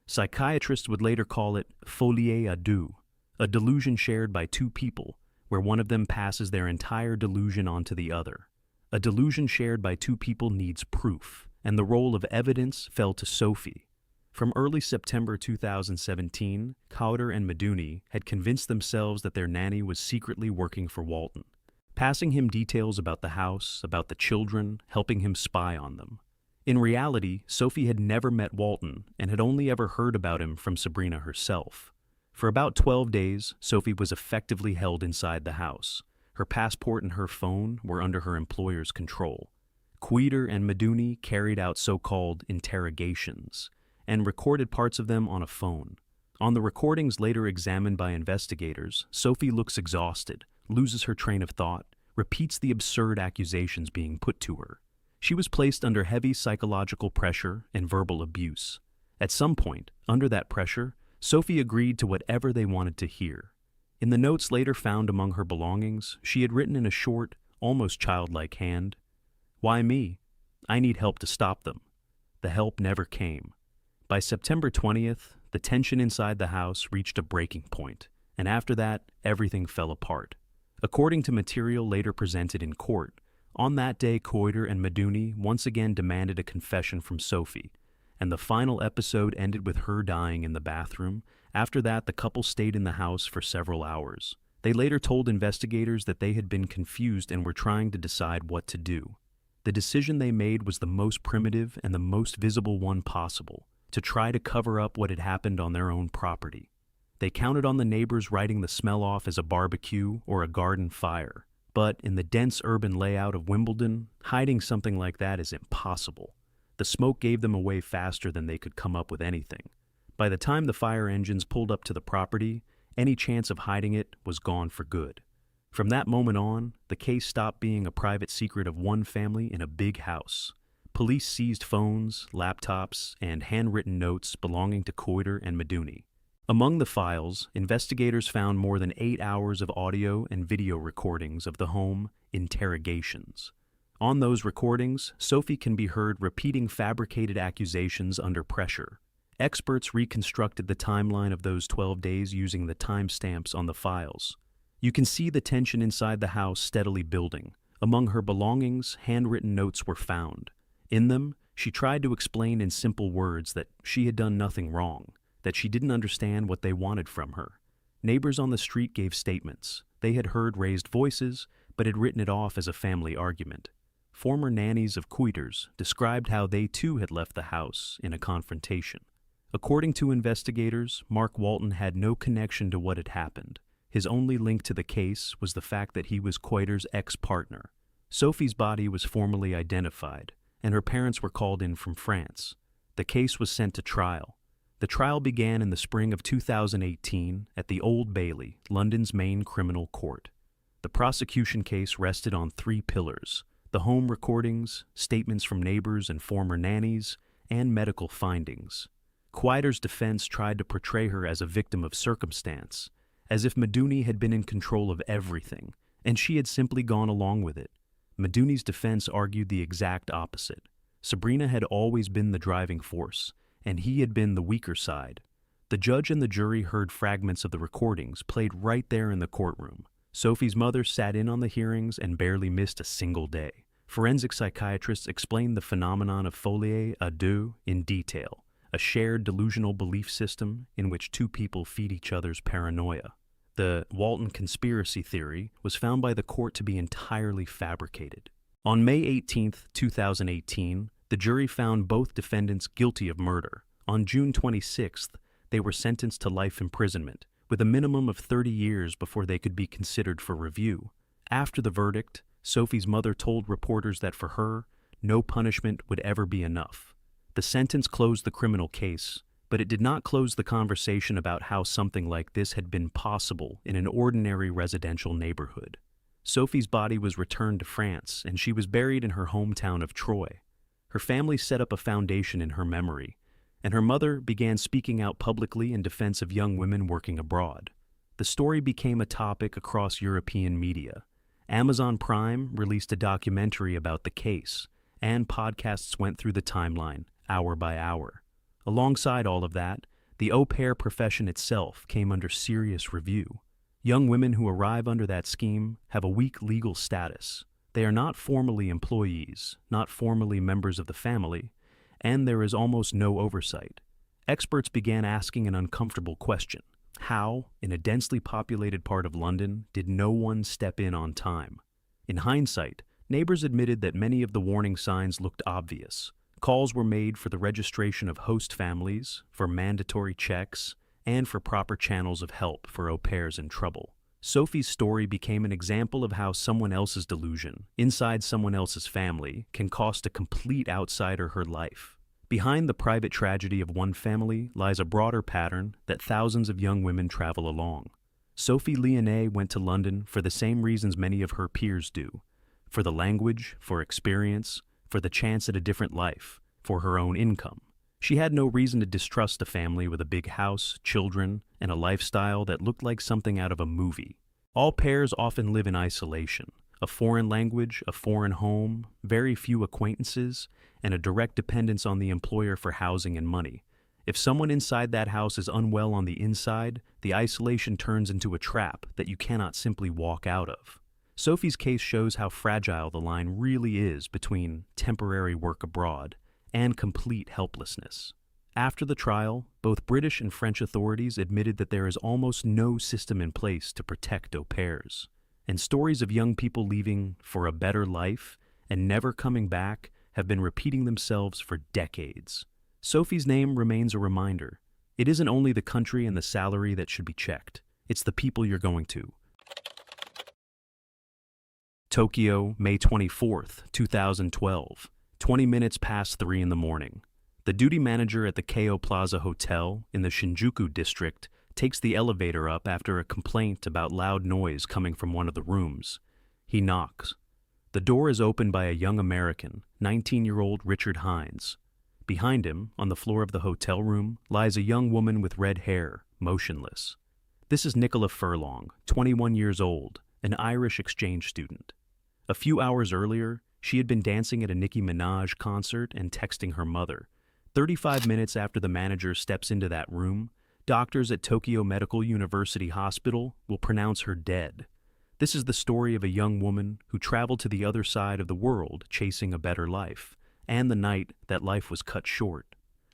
Psychiatrists would later call it folie à deux, a delusion shared by 2 people, where one of them passes their entire delusion onto the other. A delusion shared by 2 people needs proof, and the role of evidence fell to Sophie. From early September 2017, Kuiter and Medouni had convinced themselves that their nanny was secretly working for Walton, passing him details about the house, about the children, helping him spy on them. In reality, Sophie had never met Walton and had only ever heard about him from Sabrina herself. For about 12 days, Sophie was effectively held inside the house. Her passport and her phone were under her employer's control. Kuiter and Medouni carried out so-called interrogations and recorded parts of them on a phone. On the recordings later examined by investigators, Sophie looks exhausted, loses her train of thought, repeats the absurd accusations being put to her. She was placed under heavy psychological pressure and verbal abuse. At some point, under that pressure, Sophie agreed to whatever they wanted to hear. In the notes later found among her belongings, she had written in a short, almost childlike hand, "Why me? I need help to stop them." The help never came. By September 20th, the tension inside the house reached a breaking point, and after that, everything fell apart. According to material later presented in court, on that day Kuiter and Medouni once again demanded a confession from Sophie, and the final episode ended with her dying in the bathroom. After that, the couple stayed in the house for several hours. They later told investigators that they had been confused and were trying to decide what to do. The decision they made was the most primitive and the most visible one possible, to try to cover up what had happened on their own property. They counted on the neighbors writing the smell off as a barbecue or a garden fire. But in the dense urban layout of Wimbledon, hiding something like that is impossible. The smoke gave them away faster than they could come up with anything. By the time the fire engines pulled up to the property, any chance of hiding it was gone for good. From that moment on, the case stopped being a private secret of one family in a big house. Police seized phones, laptops, and handwritten notes belonging to Keio and Meduni. Among the files, investigators found more than 8 hours of audio and video recordings of the home interrogations. On those recordings, Sophie can be heard repeating fabricated accusations under pressure. Experts reconstructed the timeline of those 12 days using the timestamps on the files. You can see the tension inside the house steadily building. Among her belongings, handwritten notes were found. In them, she tried to explain in simple words that she had done nothing wrong, that she didn't understand what they wanted from her. Neighbors on the street gave statements. They had heard raised voices, but had written it off as a family argument. Former nannies of Keio's described how they too had left the house in a confrontation. According to investigators, Mark Walton had no connection to what had happened. His only link to the case was the fact that he was Keio's ex-partner. Sophie's body was formally identified, and her parents were called in from France. The case was sent to trial. The trial began in the spring of 2018 at the Old Bailey, London's main criminal court. The prosecution case rested on 3 pillars: the home recordings, statements from neighbors and former nannies, and medical findings. Keio's defense tried to portray her as a victim of circumstance, as if Meduni had been in control of everything, and she had simply gone along with it. Meduni's defense argued the exact opposite. Sabrina had always been the driving force, and he had been the weaker side. The judge and the jury heard fragments of the recordings played right there in the courtroom. Sophie's mother sat in on the hearings and barely missed a single day. Forensic psychiatrists explained the phenomenon of folie à deux in detail, a shared delusional belief system in which 2 people feed each other's paranoia. The Walton conspiracy theory was found by the court to be entirely fabricated. On May 18, 2018, the jury found both defendants guilty of murder. On June 26th, they were sentenced to life imprisonment, with a minimum of 30 years before they could be considered for review. After the verdict, Sophie's mother told reporters that for her, no punishment would ever be enough. The sentence closed the criminal case, but it did not close the conversation about how something like this had been possible in an ordinary residential neighborhood. Sophie's body was returned to France, and she was buried in her hometown of Troyes. Her family set up a foundation in her memory, and her mother began speaking out publicly in defense of young women working abroad. The story became a topic across European media. Amazon Prime released a documentary about the case, and podcasts went through the timeline, hour by hour. Alongside all of that, the au pair profession itself came under serious review. Young women who arrive under that scheme have a weak legal status. They are not formally employees, not formally members of the family, and there is almost no oversight. Experts began asking an uncomfortable question. How, in a densely populated part of London, did no one step in on time? In hindsight, neighbors admitted that many of the warning signs looked obvious. Calls were made for the registration of host families, for mandatory checks, and for proper channels of help for au pairs in trouble. Sophie's story became an example of how someone else's delusion, inside someone else's family, can cost a complete outsider her life. Behind the private tragedy of one family lies a broader pattern that thousands of young women travel along. Sophie Lionnet went to London for the same reasons many of her peers do: for the language, for experience, for the chance at a different life, for her own income. She had no reason to distrust a family with a big house, children, and a lifestyle that looked like something out of a movie. All pairs often live in isolation: a foreign language, a foreign home, very few acquaintances, and a direct dependence on the employer for housing and money. If someone inside that house is unwell on the inside, the isolation turns into a trap that you cannot simply walk out of. Sophie's case shows how fragile the line really is between temporary work abroad and complete helplessness. After the trial, both British and French authorities admitted that there is almost no system in place to protect au pairs, and stories of young people leaving for a better life and never coming back have been repeating themselves for decades. Sophie's name remains a reminder. It isn't only the country and the salary that should be checked, it's the people you're going to. Tokyo, May 24th, 2012, 20 minutes past 3 in the morning. The duty manager at the Keio Plaza Hotel in the Shinjuku district takes the elevator up after a complaint about loud noise coming from one of the rooms. He knocks. The door is opened by a young American, 19-year-old Richard Hines. Behind him, on the floor of the hotel room, lies a young woman with red hair, motionless. This is Nicola Furlong, 21 years old, an Irish exchange student. A few hours earlier, she had been dancing at a Nicki Minaj concert and texting her mother. 35 minutes after the manager steps into that room, doctors at Tokyo Medical University Hospital will pronounce her dead. This is the story of a young woman who traveled to the other side of the world chasing a better life, and the night that life was cut short.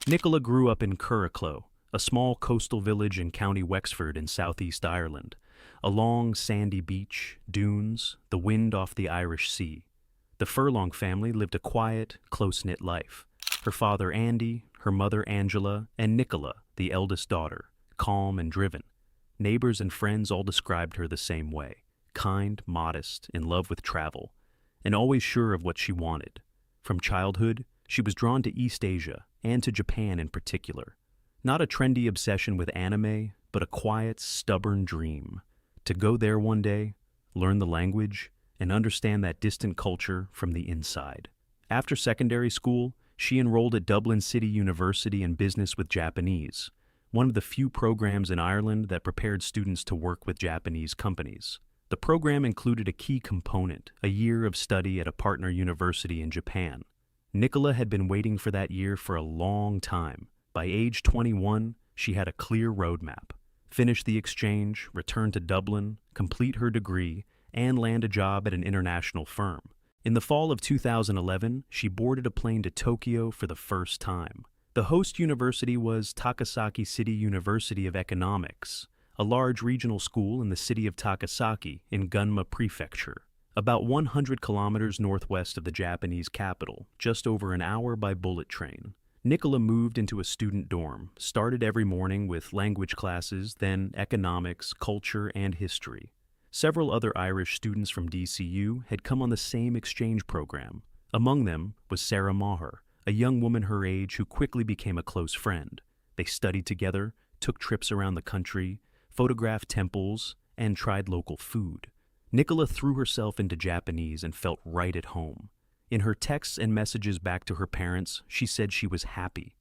Nicola grew up in Wroclaw, a small coastal village in County Wexford in southeast Ireland. A long, sandy beach, dunes, the wind off the Irish Sea. The Furlong family lived a quiet, close-knit life. Her father Andy, her mother Angela, and Nicola, the eldest daughter, calm and driven. Neighbors and friends all described her the same way, kind, modest, in love with travel, and always sure of what she wanted. From childhood, she was drawn to East Asia, and to Japan in particular. Not a trendy obsession with anime, but a quiet, stubborn dream. To go there one day, learn the language, and understand that distant culture from the inside. After secondary school, she enrolled at Dublin City University in Business with Japanese, one of the few programs in Ireland that prepared students to work with Japanese companies. The program included a key component, a year of study at a partner university in Japan. Nicola had been waiting for that year for a long time. By age 21, she had a clear roadmap. Finish the exchange, return to Dublin, complete her degree, and land a job at an international firm. In the fall of 2011, she boarded a plane to Tokyo for the first time. The host university was Takasaki City University of Economics, a large regional school in the city of Takasaki in Gunma Prefecture, about 100 kilometers northwest of the Japanese capital, just over an hour by bullet train. Nicola moved into a student dorm, started every morning with language classes, then economics, culture, and history. Several other Irish students from DCU had come on the same exchange program. Among them was Sarah Maher, a young woman her age who quickly became a close friend. They studied together, took trips around the country, photographed temples, and tried local food. Nicola threw herself into Japanese and felt right at home. In her texts and messages back to her parents, she said she was happy.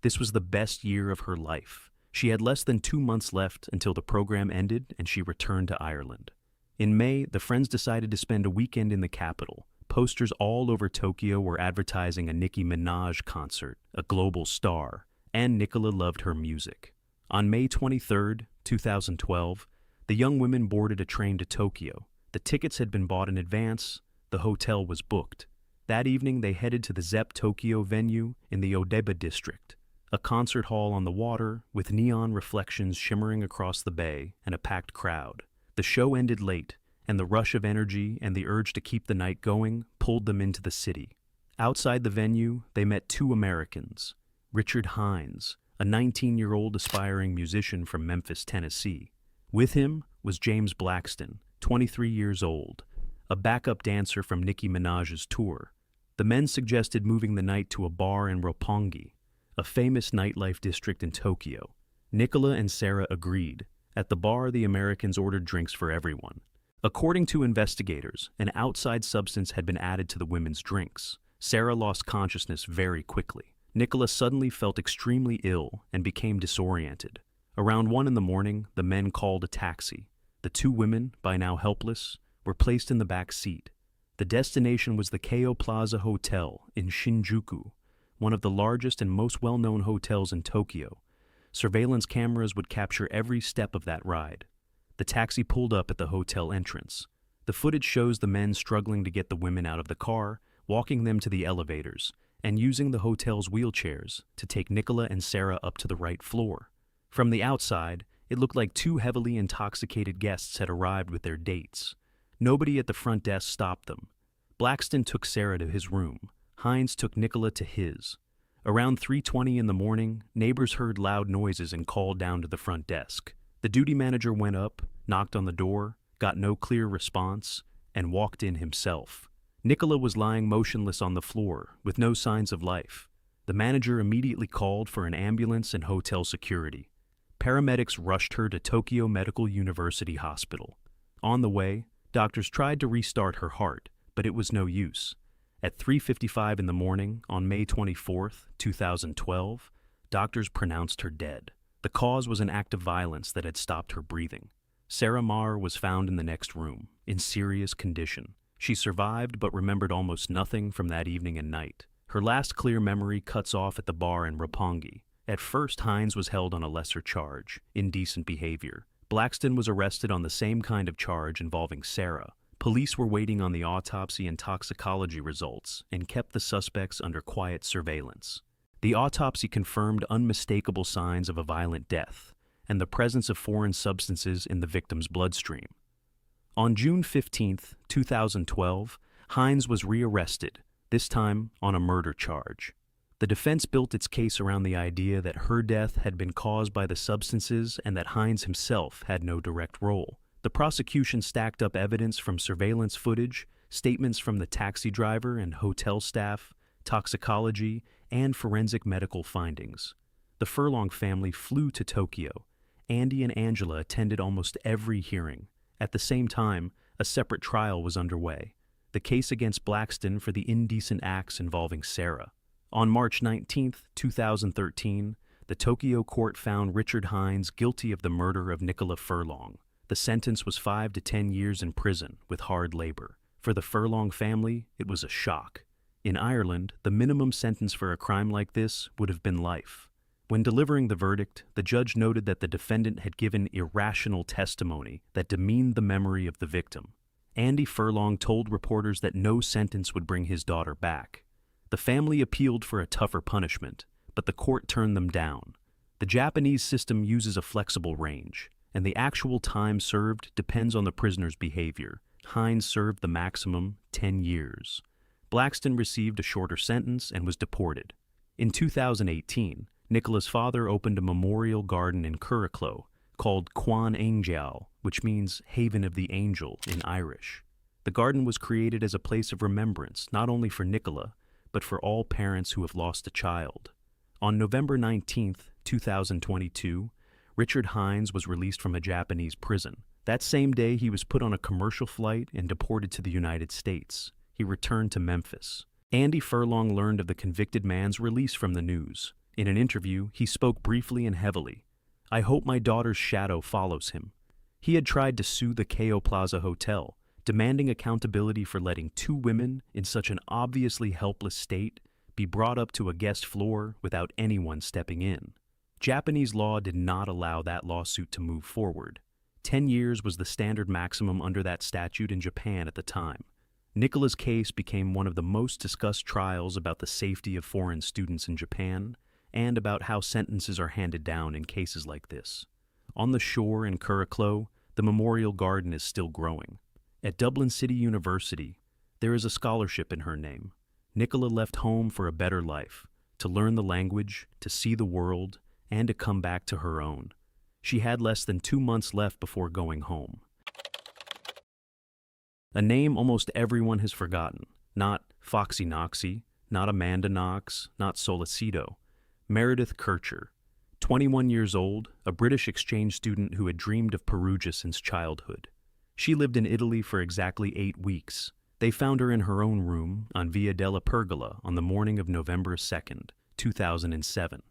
This was the best year of her life. She had less than 2 months left until the program ended and she returned to Ireland. In May, the friends decided to spend a weekend in the capital. Posters all over Tokyo were advertising a Nicki Minaj concert, a global star, and Nicola loved her music. On May 23, 2012, the young women boarded a train to Tokyo. The tickets had been bought in advance, the hotel was booked. That evening, they headed to the Zepp Tokyo venue in the Odaiba district, a concert hall on the water with neon reflections shimmering across the bay and a packed crowd. The show ended late, and the rush of energy and the urge to keep the night going pulled them into the city. Outside the venue, they met 2 Americans, Richard Hines, a 19-year-old aspiring musician from Memphis, Tennessee. With him was James Blackston, 23 years old, a backup dancer from Nicki Minaj's tour. The men suggested moving the night to a bar in Roppongi, a famous nightlife district in Tokyo. Nicola and Sarah agreed. At the bar, the Americans ordered drinks for everyone. According to investigators, an outside substance had been added to the women's drinks. Sarah lost consciousness very quickly. Nicola suddenly felt extremely ill and became disoriented. Around 1 in the morning, the men called a taxi. The 2 women, by now helpless, were placed in the back seat. The destination was the Keio Plaza Hotel in Shinjuku, one of the largest and most well-known hotels in Tokyo. Surveillance cameras would capture every step of that ride. The taxi pulled up at the hotel entrance. The footage shows the men struggling to get the women out of the car, walking them to the elevators, and using the hotel's wheelchairs to take Nicola and Sarah up to the right floor. From the outside, it looked like 2 heavily intoxicated guests had arrived with their dates. Nobody at the front desk stopped them. Blackston took Sarah to his room. Hines took Nicola to his. Around 3:20 in the morning, neighbors heard loud noises and called down to the front desk. The duty manager went up, knocked on the door, got no clear response, and walked in himself. Nicola was lying motionless on the floor, with no signs of life. The manager immediately called for an ambulance and hotel security. Paramedics rushed her to Tokyo Medical University Hospital. On the way, doctors tried to restart her heart, but it was no use. At 3:55 in the morning on May 24, 2012, doctors pronounced her dead. The cause was an act of violence that had stopped her breathing. Sarah Marr was found in the next room, in serious condition. She survived but remembered almost nothing from that evening and night. Her last clear memory cuts off at the bar in Roppongi. At first, Hines was held on a lesser charge, indecent behavior. Blackston was arrested on the same kind of charge involving Sarah. Police were waiting on the autopsy and toxicology results and kept the suspects under quiet surveillance. The autopsy confirmed unmistakable signs of a violent death and the presence of foreign substances in the victim's bloodstream. On June 15, 2012, Hines was rearrested, this time on a murder charge. The defense built its case around the idea that her death had been caused by the substances and that Hines himself had no direct role. The prosecution stacked up evidence from surveillance footage, statements from the taxi driver and hotel staff, toxicology, and forensic medical findings. The Furlong family flew to Tokyo. Andy and Angela attended almost every hearing. At the same time, a separate trial was underway, the case against Blackston for the indecent acts involving Sarah. On March 19, 2013, the Tokyo court found Richard Hines guilty of the murder of Nicola Furlong. The sentence was 5 to 10 years in prison with hard labor. For the Furlong family, it was a shock. In Ireland, the minimum sentence for a crime like this would have been life. When delivering the verdict, the judge noted that the defendant had given irrational testimony that demeaned the memory of the victim. Andy Furlong told reporters that no sentence would bring his daughter back. The family appealed for a tougher punishment, but the court turned them down. The Japanese system uses a flexible range, and the actual time served depends on the prisoner's behavior. Hines served the maximum 10 years. Blackston received a shorter sentence and was deported. In 2018, Nicola's father opened a memorial garden in Wroclaw called Kwan Angel, which means Haven of the Angel in Irish. The garden was created as a place of remembrance not only for Nicola, but for all parents who have lost a child. On November 19, 2022, Richard Hines was released from a Japanese prison. That same day, he was put on a commercial flight and deported to the United States. He returned to Memphis. Andy Furlong learned of the convicted man's release from the news. In an interview, he spoke briefly and heavily. "I hope my daughter's shadow follows him." He had tried to sue the Keio Plaza Hotel, demanding accountability for letting 2 women in such an obviously helpless state be brought up to a guest floor without anyone stepping in. Japanese law did not allow that lawsuit to move forward. 10 years was the standard maximum under that statute in Japan at the time. Nicola's case became one of the most discussed trials about the safety of foreign students in Japan and about how sentences are handed down in cases like this. On the shore in Wroclaw, the memorial garden is still growing. At Dublin City University, there is a scholarship in her name. Nicola left home for a better life, to learn the language, to see the world, and to come back to her own. She had less than 2 months left before going home. A name almost everyone has forgotten. Not Foxy Knoxy, not Amanda Knox, not Solicito. Meredith Kercher, 21 years old, a British exchange student who had dreamed of Perugia since childhood. She lived in Italy for exactly 8 weeks. They found her in her own room on Via della Pergola on the morning of November 2nd, 2007.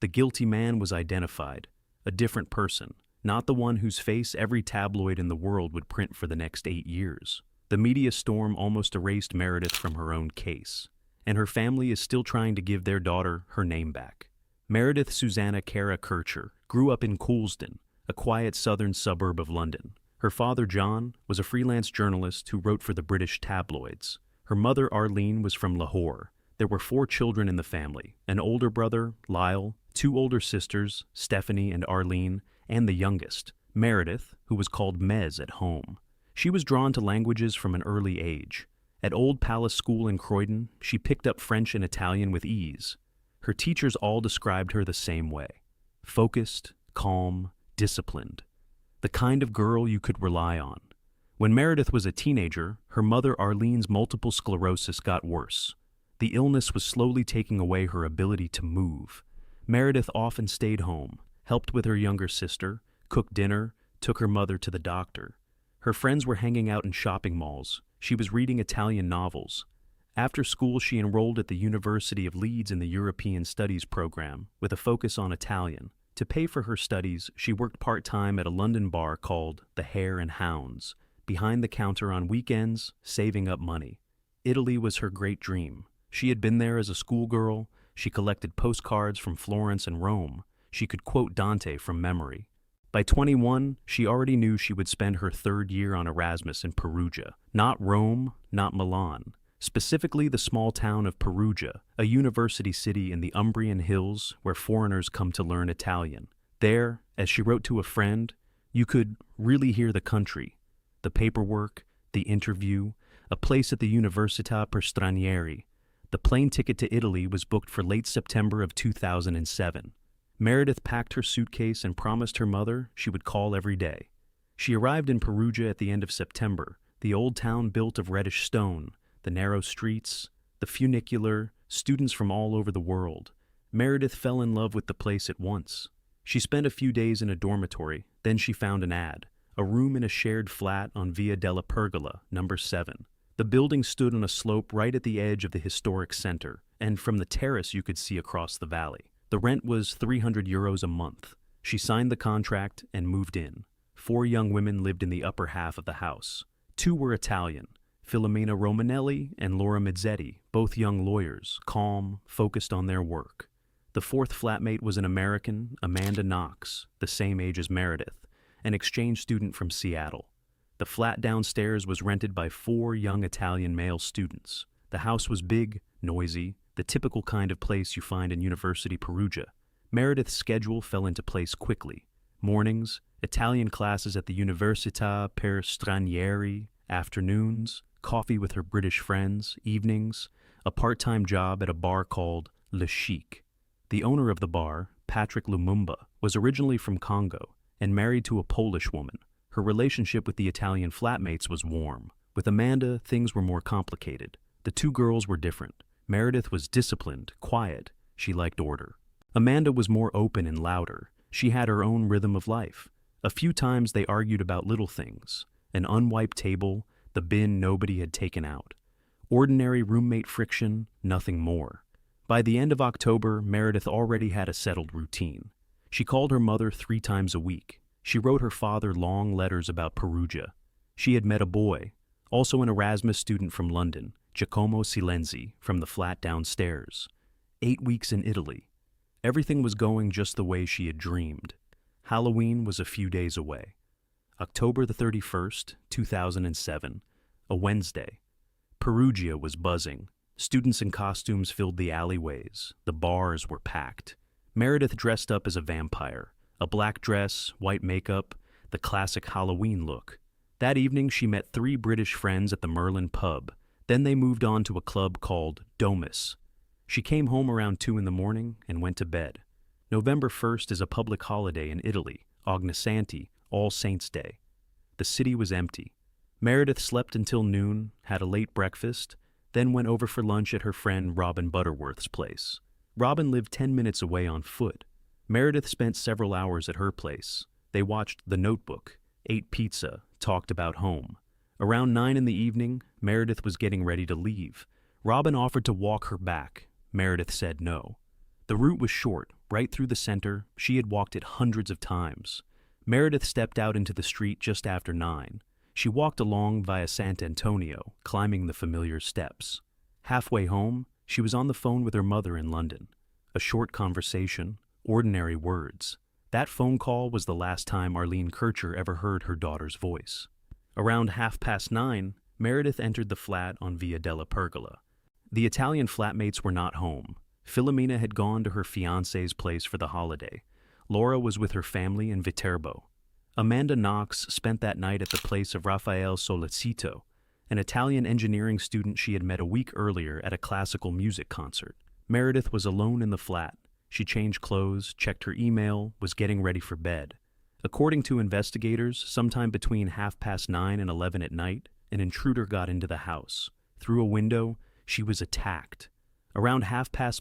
The guilty man was identified, a different person, not the one whose face every tabloid in the world would print for the next 8 years. The media storm almost erased Meredith from her own case, and her family is still trying to give their daughter her name back. Meredith Susanna Cara Kercher grew up in Coulsdon, a quiet southern suburb of London. Her father, John, was a freelance journalist who wrote for the British tabloids. Her mother, Arlene, was from Lahore. There were 4 children in the family, an older brother, Lyle, 2 older sisters, Stephanie and Arlene, and the youngest, Meredith, who was called Mez at home. She was drawn to languages from an early age. At Old Palace School in Croydon, she picked up French and Italian with ease. Her teachers all described her the same way: focused, calm, disciplined. The kind of girl you could rely on. When Meredith was a teenager, her mother Arlene's multiple sclerosis got worse. The illness was slowly taking away her ability to move. Meredith often stayed home, helped with her younger sister, cooked dinner, took her mother to the doctor. Her friends were hanging out in shopping malls. She was reading Italian novels. After school, she enrolled at the University of Leeds in the European Studies program, with a focus on Italian. To pay for her studies, she worked part-time at a London bar called the Hare and Hounds, behind the counter on weekends, saving up money. Italy was her great dream. She had been there as a schoolgirl. She collected postcards from Florence and Rome. She could quote Dante from memory. By 21, she already knew she would spend her third year on Erasmus in Perugia. Not Rome, not Milan. Specifically the small town of Perugia, a university city in the Umbrian Hills where foreigners come to learn Italian. There, as she wrote to a friend, you could really hear the country, the paperwork, the interview, a place at the Università per Stranieri. The plane ticket to Italy was booked for late September of 2007. Meredith packed her suitcase and promised her mother she would call every day. She arrived in Perugia at the end of September, the old town built of reddish stone, the narrow streets, the funicular, students from all over the world. Meredith fell in love with the place at once. She spent a few days in a dormitory, then she found an ad, a room in a shared flat on Via della Pergola, number 7. The building stood on a slope right at the edge of the historic center, and from the terrace you could see across the valley. The rent was €300 a month. She signed the contract and moved in. 4 young women lived in the upper half of the house. 2 were Italian, Filomena Romanelli and Laura Mizzetti, both young lawyers, calm, focused on their work. The 4th flatmate was an American, Amanda Knox, the same age as Meredith, an exchange student from Seattle. The flat downstairs was rented by 4 young Italian male students. The house was big, noisy, the typical kind of place you find in University Perugia. Meredith's schedule fell into place quickly. Mornings, Italian classes at the Università per Stranieri, afternoons, coffee with her British friends, evenings, a part-time job at a bar called Le Chic. The owner of the bar, Patrick Lumumba, was originally from Congo and married to a Polish woman. Her relationship with the Italian flatmates was warm. With Amanda, things were more complicated. The 2 girls were different. Meredith was disciplined, quiet. She liked order. Amanda was more open and louder. She had her own rhythm of life. A few times they argued about little things. An unwiped table, the bin nobody had taken out. Ordinary roommate friction, nothing more. By the end of October, Meredith already had a settled routine. She called her mother 3 times a week. She wrote her father long letters about Perugia. She had met a boy, also an Erasmus student from London, Giacomo Silenzi, from the flat downstairs. 8 weeks in Italy. Everything was going just the way she had dreamed. Halloween was a few days away. October the 31st, 2007, a Wednesday. Perugia was buzzing. Students in costumes filled the alleyways. The bars were packed. Meredith dressed up as a vampire. A black dress, white makeup, the classic Halloween look. That evening she met 3 British friends at the Merlin pub. Then they moved on to a club called Domus. She came home around 2 in the morning and went to bed. November 1st is a public holiday in Italy, Ognissanti, All Saints' Day. The city was empty. Meredith slept until noon, had a late breakfast, then went over for lunch at her friend Robin Butterworth's place. Robin lived 10 minutes away on foot. Meredith spent several hours at her place. They watched The Notebook, ate pizza, talked about home. Around 9 in the evening, Meredith was getting ready to leave. Robin offered to walk her back. Meredith said no. The route was short, right through the center. She had walked it hundreds of times. Meredith stepped out into the street just after 9. She walked along via Sant Antonio, climbing the familiar steps. Halfway home, she was on the phone with her mother in London. A short conversation, ordinary words. That phone call was the last time Arlene Kercher ever heard her daughter's voice. Around 9:30, Meredith entered the flat on Via della Pergola. The Italian flatmates were not home. Filomena had gone to her fiancé's place for the holiday. Laura was with her family in Viterbo. Amanda Knox spent that night at the place of Raffaele Sollecito, an Italian engineering student she had met a week earlier at a classical music concert. Meredith was alone in the flat. She changed clothes, checked her email, was getting ready for bed. According to investigators, sometime between 9:30 and 11 at night, an intruder got into the house. Through a window, she was attacked. Around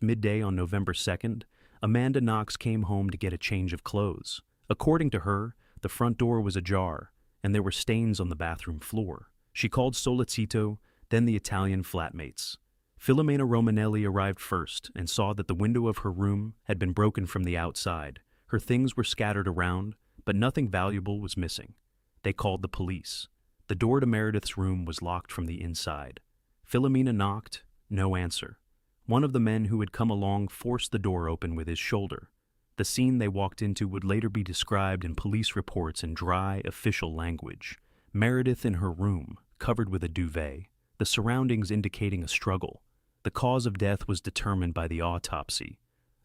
midday on November 2nd, Amanda Knox came home to get a change of clothes. According to her, the front door was ajar, and there were stains on the bathroom floor. She called Solicito, then the Italian flatmates. Filomena Romanelli arrived first and saw that the window of her room had been broken from the outside. Her things were scattered around, but nothing valuable was missing. They called the police. The door to Meredith's room was locked from the inside. Filomena knocked, no answer. One of the men who had come along forced the door open with his shoulder. The scene they walked into would later be described in police reports in dry, official language. Meredith in her room, covered with a duvet, the surroundings indicating a struggle. The cause of death was determined by the autopsy,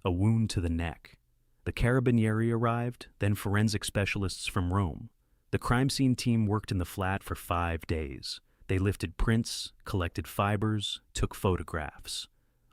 a wound to the neck. The Carabinieri arrived, then forensic specialists from Rome. The crime scene team worked in the flat for 5 days. They lifted prints, collected fibers, took photographs.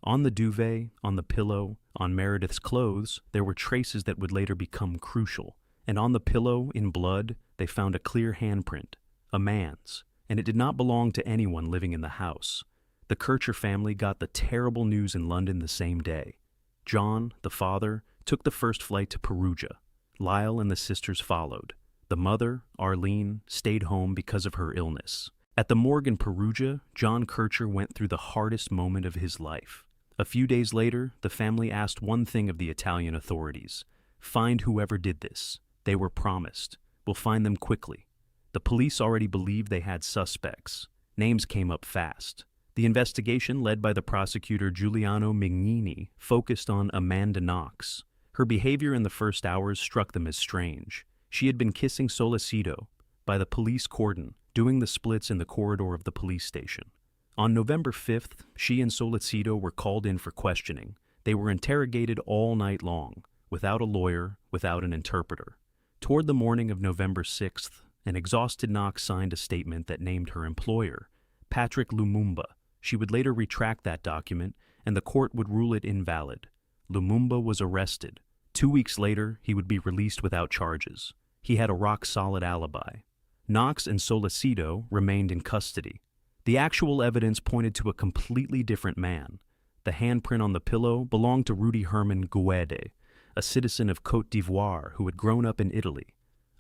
On the duvet, on the pillow, on Meredith's clothes, there were traces that would later become crucial. And on the pillow, in blood, they found a clear handprint, a man's, and it did not belong to anyone living in the house. The Kercher family got the terrible news in London the same day. John, the father, took the first flight to Perugia. Lyle and the sisters followed. The mother, Arlene, stayed home because of her illness. At the morgue in Perugia, John Kercher went through the hardest moment of his life. A few days later, the family asked one thing of the Italian authorities: find whoever did this. They were promised. We'll find them quickly. The police already believed they had suspects. Names came up fast. The investigation, led by the prosecutor Giuliano Mignini, focused on Amanda Knox. Her behavior in the first hours struck them as strange. She had been kissing Solicito by the police cordon, doing the splits in the corridor of the police station. On November 5th, she and Solicito were called in for questioning. They were interrogated all night long, without a lawyer, without an interpreter. Toward the morning of November 6th, an exhausted Knox signed a statement that named her employer, Patrick Lumumba. She would later retract that document, and the court would rule it invalid. Lumumba was arrested. 2 weeks later, he would be released without charges. He had a rock-solid alibi. Knox and Solicito remained in custody. The actual evidence pointed to a completely different man. The handprint on the pillow belonged to Rudy Herman Guede, a citizen of Côte d'Ivoire who had grown up in Italy,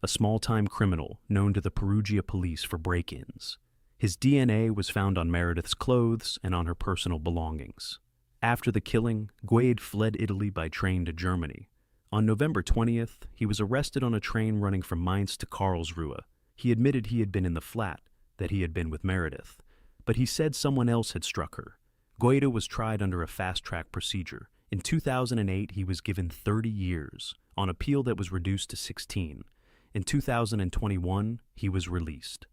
a small-time criminal known to the Perugia police for break-ins. His DNA was found on Meredith's clothes and on her personal belongings. After the killing, Guede fled Italy by train to Germany. On November 20th, he was arrested on a train running from Mainz to Karlsruhe. He admitted he had been in the flat, that he had been with Meredith, but he said someone else had struck her. Guede was tried under a fast-track procedure. In 2008, he was given 30 years, on appeal that was reduced to 16. In 2021, he was released.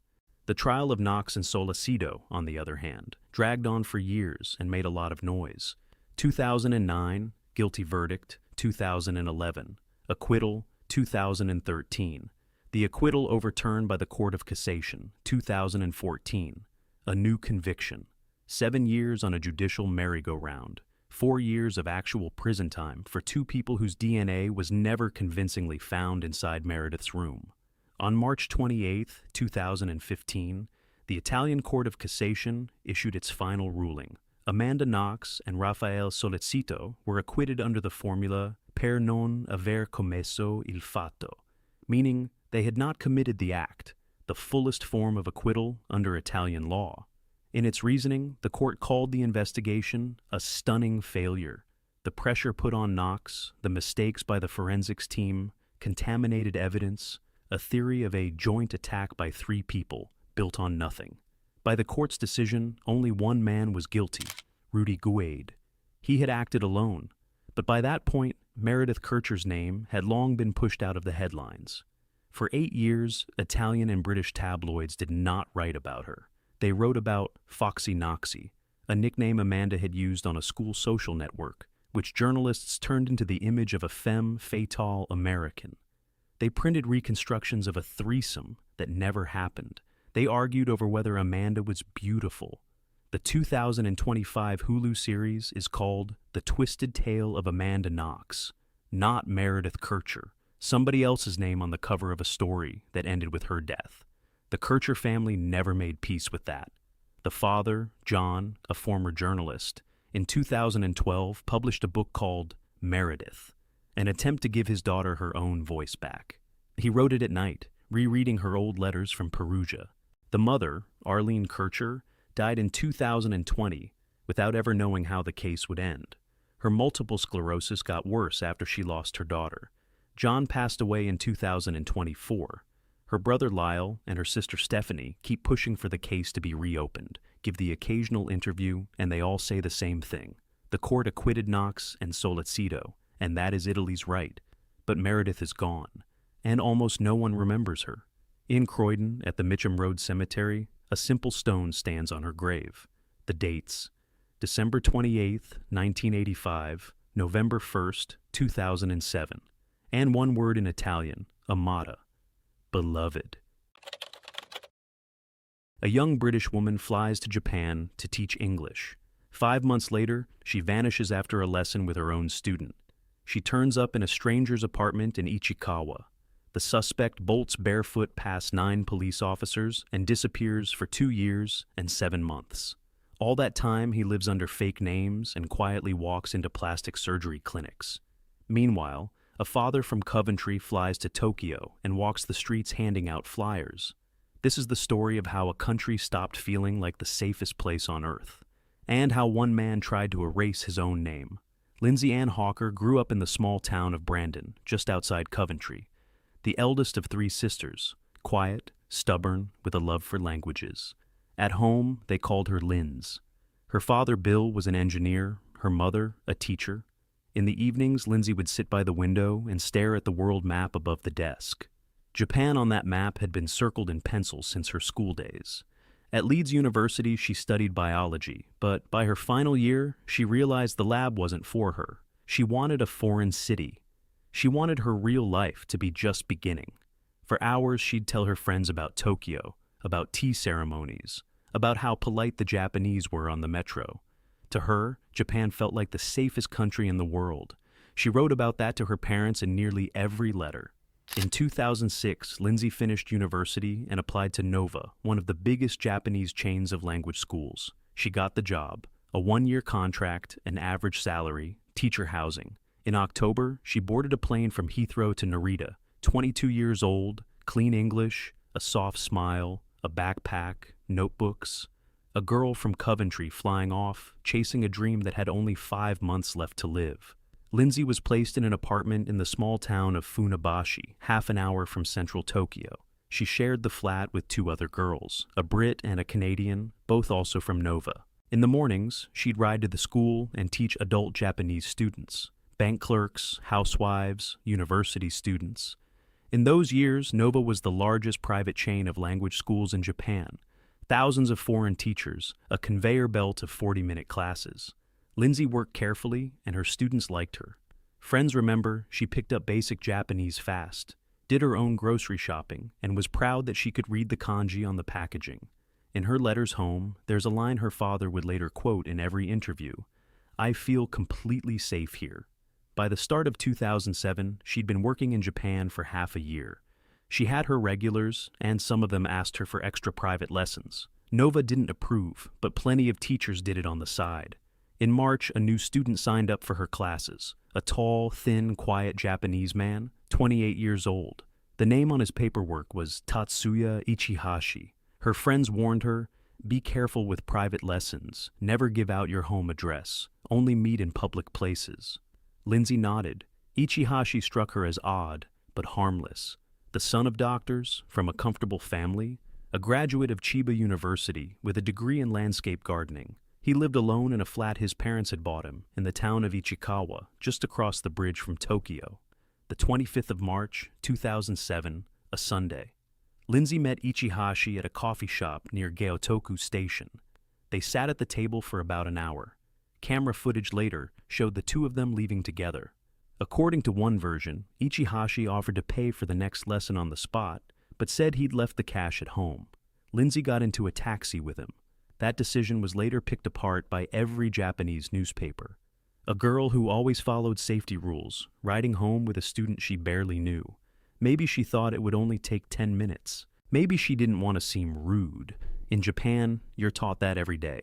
The trial of Knox and Solicito, on the other hand, dragged on for years and made a lot of noise. 2009, guilty verdict. 2011, acquittal. 2013. The acquittal overturned by the Court of Cassation. 2014. A new conviction. 7 years on a judicial merry-go-round. 4 years of actual prison time for two people whose DNA was never convincingly found inside Meredith's room. On March 28, 2015, the Italian Court of Cassation issued its final ruling. Amanda Knox and Rafael Solicito were acquitted under the formula per non aver commesso il fatto, meaning they had not committed the act, the fullest form of acquittal under Italian law. In its reasoning, the court called the investigation a stunning failure. The pressure put on Knox, the mistakes by the forensics team, contaminated evidence, a theory of a joint attack by 3 people built on nothing. By the court's decision, only one man was guilty, Rudy Guede. He had acted alone, but by that point, Meredith Kercher's name had long been pushed out of the headlines. For 8 years, Italian and British tabloids did not write about her. They wrote about Foxy Knoxy, a nickname Amanda had used on a school social network, which journalists turned into the image of a femme fatale American. They printed reconstructions of a threesome that never happened. They argued over whether Amanda was beautiful. The 2025 Hulu series is called The Twisted Tale of Amanda Knox, not Meredith Kercher, somebody else's name on the cover of a story that ended with her death. The Kercher family never made peace with that. The father, John, a former journalist, in 2012 published a book called Meredith, an attempt to give his daughter her own voice back. He wrote it at night, rereading her old letters from Perugia. The mother, Arlene Kercher, died in 2020 without ever knowing how the case would end. Her multiple sclerosis got worse after she lost her daughter. John passed away in 2024. Her brother Lyle and her sister Stephanie keep pushing for the case to be reopened, give the occasional interview, and they all say the same thing. The court acquitted Knox and Sollecito, and that is Italy's right. But Meredith is gone, and almost no one remembers her. In Croydon, at the Mitcham Road Cemetery, a simple stone stands on her grave. The dates: December 28, 1985, November 1st, 2007. And one word in Italian, amata, beloved. A young British woman flies to Japan to teach English. 5 months later, she vanishes after a lesson with her own student. She turns up in a stranger's apartment in Ichikawa. The suspect bolts barefoot past 9 police officers and disappears for 2 years and 7 months. All that time, he lives under fake names and quietly walks into plastic surgery clinics. Meanwhile, a father from Coventry flies to Tokyo and walks the streets handing out flyers. This is the story of how a country stopped feeling like the safest place on earth, and how one man tried to erase his own name. Lindsay Hawker grew up in the small town of Brandon, just outside Coventry. The eldest of 3 sisters, quiet, stubborn, with a love for languages. At home, they called her Linz. Her father, Bill, was an engineer, her mother, a teacher. In the evenings, Lindsay would sit by the window and stare at the world map above the desk. Japan on that map had been circled in pencil since her school days. At Leeds University, she studied biology, but by her final year, she realized the lab wasn't for her. She wanted a foreign city. She wanted her real life to be just beginning. For hours, she'd tell her friends about Tokyo, about tea ceremonies, about how polite the Japanese were on the metro. To her, Japan felt like the safest country in the world. She wrote about that to her parents in nearly every letter. In 2006, Lindsay finished university and applied to Nova, one of the biggest Japanese chains of language schools. She got the job, a 1-year contract, an average salary, teacher housing. In October, she boarded a plane from Heathrow to Narita, 22 years old, clean English, a soft smile, a backpack, notebooks. A girl from Coventry flying off, chasing a dream that had only 5 months left to live. Lindsay was placed in an apartment in the small town of Funabashi, half an hour from central Tokyo. She shared the flat with 2 other girls, a Brit and a Canadian, both also from Nova. In the mornings, she'd ride to the school and teach adult Japanese students, bank clerks, housewives, university students. In those years, Nova was the largest private chain of language schools in Japan. Thousands of foreign teachers, a conveyor belt of 40-minute classes. Lindsay worked carefully, and her students liked her. Friends remember she picked up basic Japanese fast, did her own grocery shopping, and was proud that she could read the kanji on the packaging. In her letters home, there's a line her father would later quote in every interview: "I feel completely safe here." By the start of 2007, she'd been working in Japan for half a year. She had her regulars, and some of them asked her for extra private lessons. Nova didn't approve, but plenty of teachers did it on the side. In March, a new student signed up for her classes, a tall, thin, quiet Japanese man, 28 years old. The name on his paperwork was Tatsuya Ichihashi. Her friends warned her, "Be careful with private lessons, never give out your home address, only meet in public places." Lindsay nodded. Ichihashi struck her as odd, but harmless. The son of doctors, from a comfortable family, a graduate of Chiba University with a degree in landscape gardening. He lived alone in a flat his parents had bought him in the town of Ichikawa, just across the bridge from Tokyo. The 25th of March, 2007, a Sunday. Lindsay met Ichihashi at a coffee shop near Gyotoku Station. They sat at the table for about an hour. Camera footage later showed the 2 of them leaving together. According to one version, Ichihashi offered to pay for the next lesson on the spot, but said he'd left the cash at home. Lindsay got into a taxi with him. That decision was later picked apart by every Japanese newspaper. A girl who always followed safety rules, riding home with a student she barely knew. Maybe she thought it would only take 10 minutes. Maybe she didn't want to seem rude. In Japan, you're taught that every day.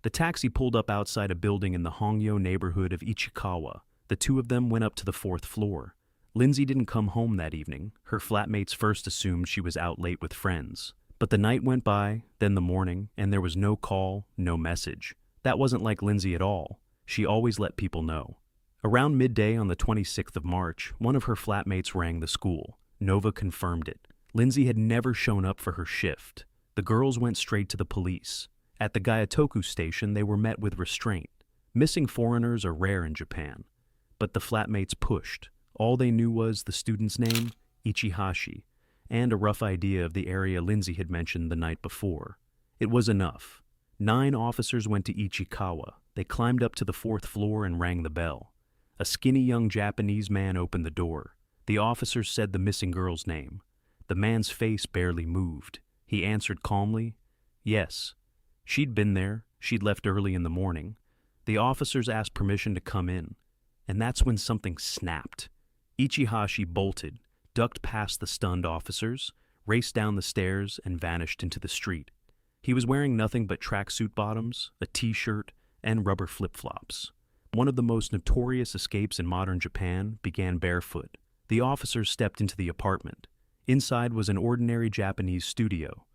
The taxi pulled up outside a building in the Hongyo neighborhood of Ichikawa. The two of them went up to the 4th floor. Lindsay didn't come home that evening. Her flatmates first assumed she was out late with friends. But the night went by, then the morning, and there was no call, no message. That wasn't like Lindsay at all. She always let people know. Around midday on the 26th of March, one of her flatmates rang the school. Nova confirmed it. Lindsay had never shown up for her shift. The girls went straight to the police. At the Gayatoku station, they were met with restraint. Missing foreigners are rare in Japan. But the flatmates pushed. All they knew was the student's name, Ichihashi, and a rough idea of the area Lindsay had mentioned the night before. It was enough. 9 officers went to Ichikawa. They climbed up to the 4th floor and rang the bell. A skinny young Japanese man opened the door. The officers said the missing girl's name. The man's face barely moved. He answered calmly, "Yes." She'd been there. She'd left early in the morning. The officers asked permission to come in. And that's when something snapped. Ichihashi bolted, ducked past the stunned officers, raced down the stairs, and vanished into the street. He was wearing nothing but tracksuit bottoms, a t-shirt, and rubber flip-flops. One of the most notorious escapes in modern Japan began barefoot. The officers stepped into the apartment. Inside was an ordinary Japanese studio.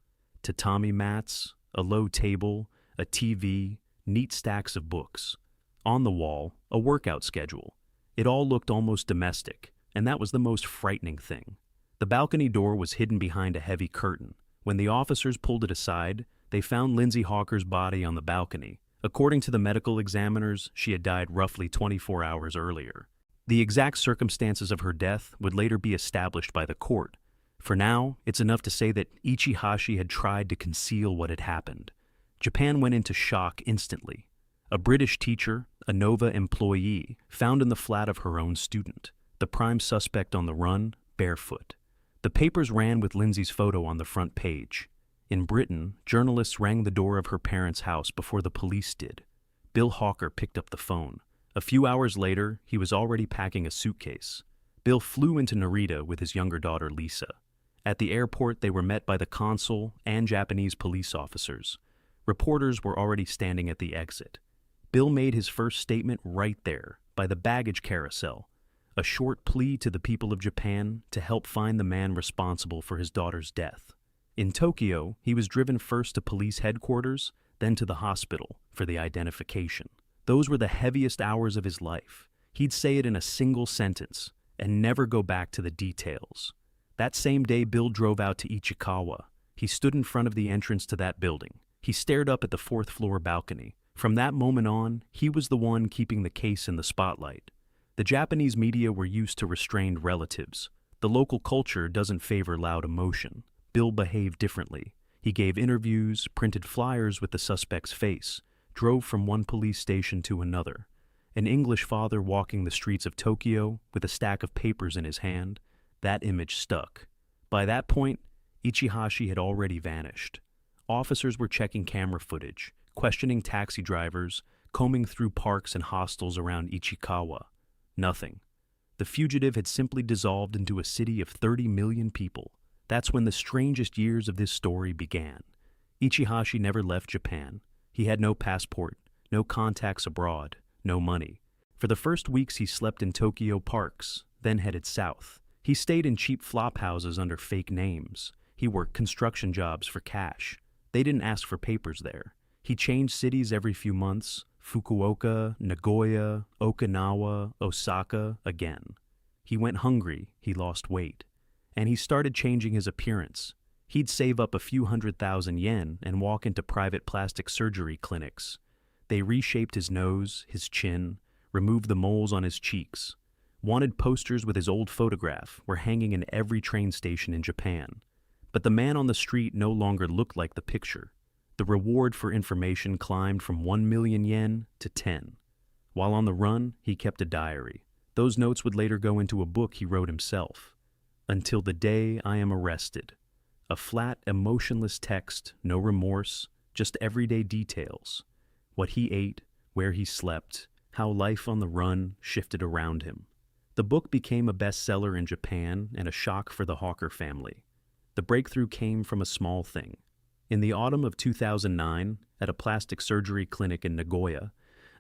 Tatami mats, a low table, a TV, neat stacks of books. On the wall, a workout schedule. It all looked almost domestic, and that was the most frightening thing. The balcony door was hidden behind a heavy curtain. When the officers pulled it aside, they found Lindsay Hawker's body on the balcony. According to the medical examiners, she had died roughly 24 hours earlier. The exact circumstances of her death would later be established by the court. For now, it's enough to say that Ichihashi had tried to conceal what had happened. Japan went into shock instantly. A British teacher, a Nova employee, found in the flat of her own student. The prime suspect on the run, barefoot. The papers ran with Lindsay's photo on the front page. In Britain, journalists rang the door of her parents' house before the police did. Bill Hawker picked up the phone. A few hours later, he was already packing a suitcase. Bill flew into Narita with his younger daughter Lisa. At the airport, they were met by the consul and Japanese police officers. Reporters were already standing at the exit. Bill made his first statement right there, by the baggage carousel, a short plea to the people of Japan to help find the man responsible for his daughter's death. In Tokyo, he was driven first to police headquarters, then to the hospital for the identification. Those were the heaviest hours of his life. He'd say it in a single sentence and never go back to the details. That same day, Bill drove out to Ichikawa. He stood in front of the entrance to that building. He stared up at the 4th floor balcony. From that moment on, he was the one keeping the case in the spotlight. The Japanese media were used to restrained relatives. The local culture doesn't favor loud emotion. Bill behaved differently. He gave interviews, printed flyers with the suspect's face, drove from one police station to another. An English father walking the streets of Tokyo with a stack of papers in his hand, that image stuck. By that point, Ichihashi had already vanished. Officers were checking camera footage, questioning taxi drivers, combing through parks and hostels around Ichikawa. Nothing. The fugitive had simply dissolved into a city of 30 million people. That's when the strangest years of this story began. Ichihashi never left Japan. He had no passport, no contacts abroad, no money. For the first weeks he slept in Tokyo parks, then headed south. He stayed in cheap flop houses under fake names. He worked construction jobs for cash. They didn't ask for papers there. He changed cities every few months, Fukuoka, Nagoya, Okinawa, Osaka, again. He went hungry, he lost weight. And he started changing his appearance. He'd save up a few 100,000 yen and walk into private plastic surgery clinics. They reshaped his nose, his chin, removed the moles on his cheeks. Wanted posters with his old photograph were hanging in every train station in Japan. But the man on the street no longer looked like the picture. The reward for information climbed from 1 million yen to 10. While on the run, he kept a diary. Those notes would later go into a book he wrote himself. Until the day I am arrested. A flat, emotionless text, no remorse, just everyday details. What he ate, where he slept, how life on the run shifted around him. The book became a bestseller in Japan and a shock for the Hawker family. The breakthrough came from a small thing. In the autumn of 2009, at a plastic surgery clinic in Nagoya,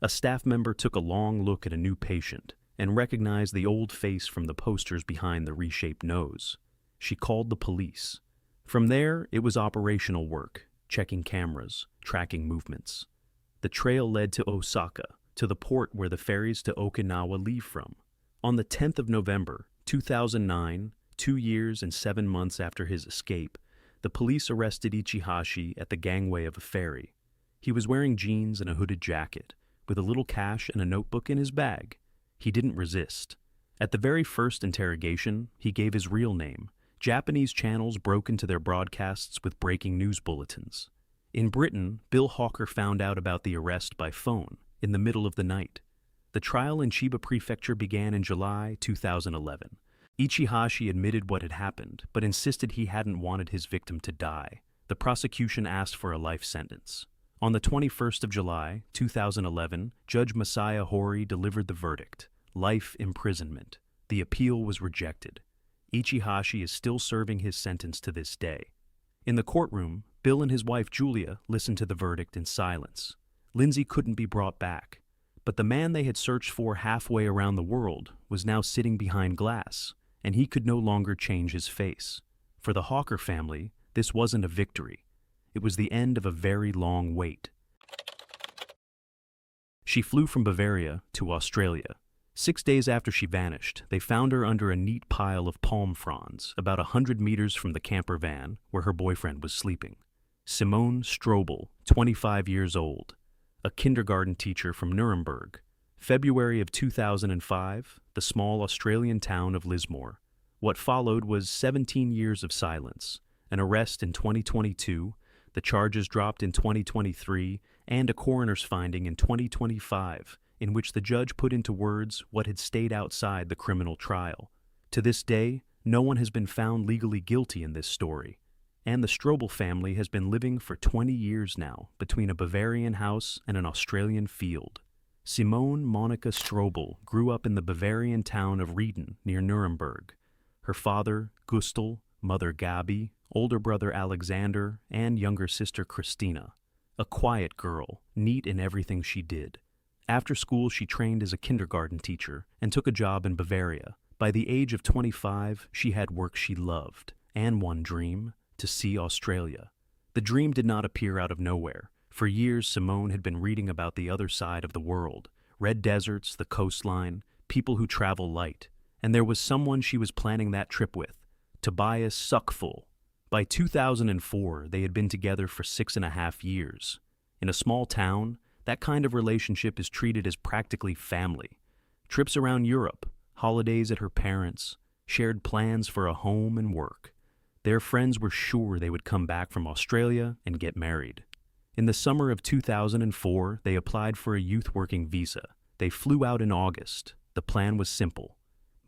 a staff member took a long look at a new patient and recognized the old face from the posters behind the reshaped nose. She called the police. From there, it was operational work, checking cameras, tracking movements. The trail led to Osaka, to the port where the ferries to Okinawa leave from. On the 10th of November, 2009, 2 years and 7 months after his escape, the police arrested Ichihashi at the gangway of a ferry. He was wearing jeans and a hooded jacket, with a little cash and a notebook in his bag. He didn't resist. At the very first interrogation, he gave his real name. Japanese channels broke into their broadcasts with breaking news bulletins. In Britain, Bill Hawker found out about the arrest by phone, in the middle of the night. The trial in Chiba Prefecture began in July 2011. Ichihashi admitted what had happened, but insisted he hadn't wanted his victim to die. The prosecution asked for a life sentence. On the 21st of July, 2011, Judge Masaya Hori delivered the verdict: life imprisonment. The appeal was rejected. Ichihashi is still serving his sentence to this day. In the courtroom, Bill and his wife Julia listened to the verdict in silence. Lindsay couldn't be brought back, but the man they had searched for halfway around the world was now sitting behind glass, and he could no longer change his face. For the Hawker family, this wasn't a victory. It was the end of a very long wait. She flew from Bavaria to Australia. 6 days after she vanished, they found her under a neat pile of palm fronds, about 100 meters from the camper van where her boyfriend was sleeping. Simone Strobel, 25 years old, a kindergarten teacher from Nuremberg. February of 2005, the small Australian town of Lismore. What followed was 17 years of silence, an arrest in 2022, the charges dropped in 2023, and a coroner's finding in 2025, in which the judge put into words what had stayed outside the criminal trial. To this day, no one has been found legally guilty in this story, and the Strobel family has been living for 20 years now between a Bavarian house and an Australian field. Simone Monika Strobel grew up in the Bavarian town of Rieden near Nuremberg. Her father, Gustl, mother Gabi, older brother Alexander, and younger sister Christina. A quiet girl, neat in everything she did. After school, she trained as a kindergarten teacher and took a job in Bavaria. By the age of 25, she had work she loved, and one dream: to see Australia. The dream did not appear out of nowhere. For years, Simone had been reading about the other side of the world: red deserts, the coastline, people who travel light. And there was someone she was planning that trip with: Tobias Suckfull. By 2004, they had been together for 6.5 years. In a small town, that kind of relationship is treated as practically family. Trips around Europe, holidays at her parents', shared plans for a home and work. Their friends were sure they would come back from Australia and get married. In the summer of 2004, they applied for a youth working visa. They flew out in August. The plan was simple: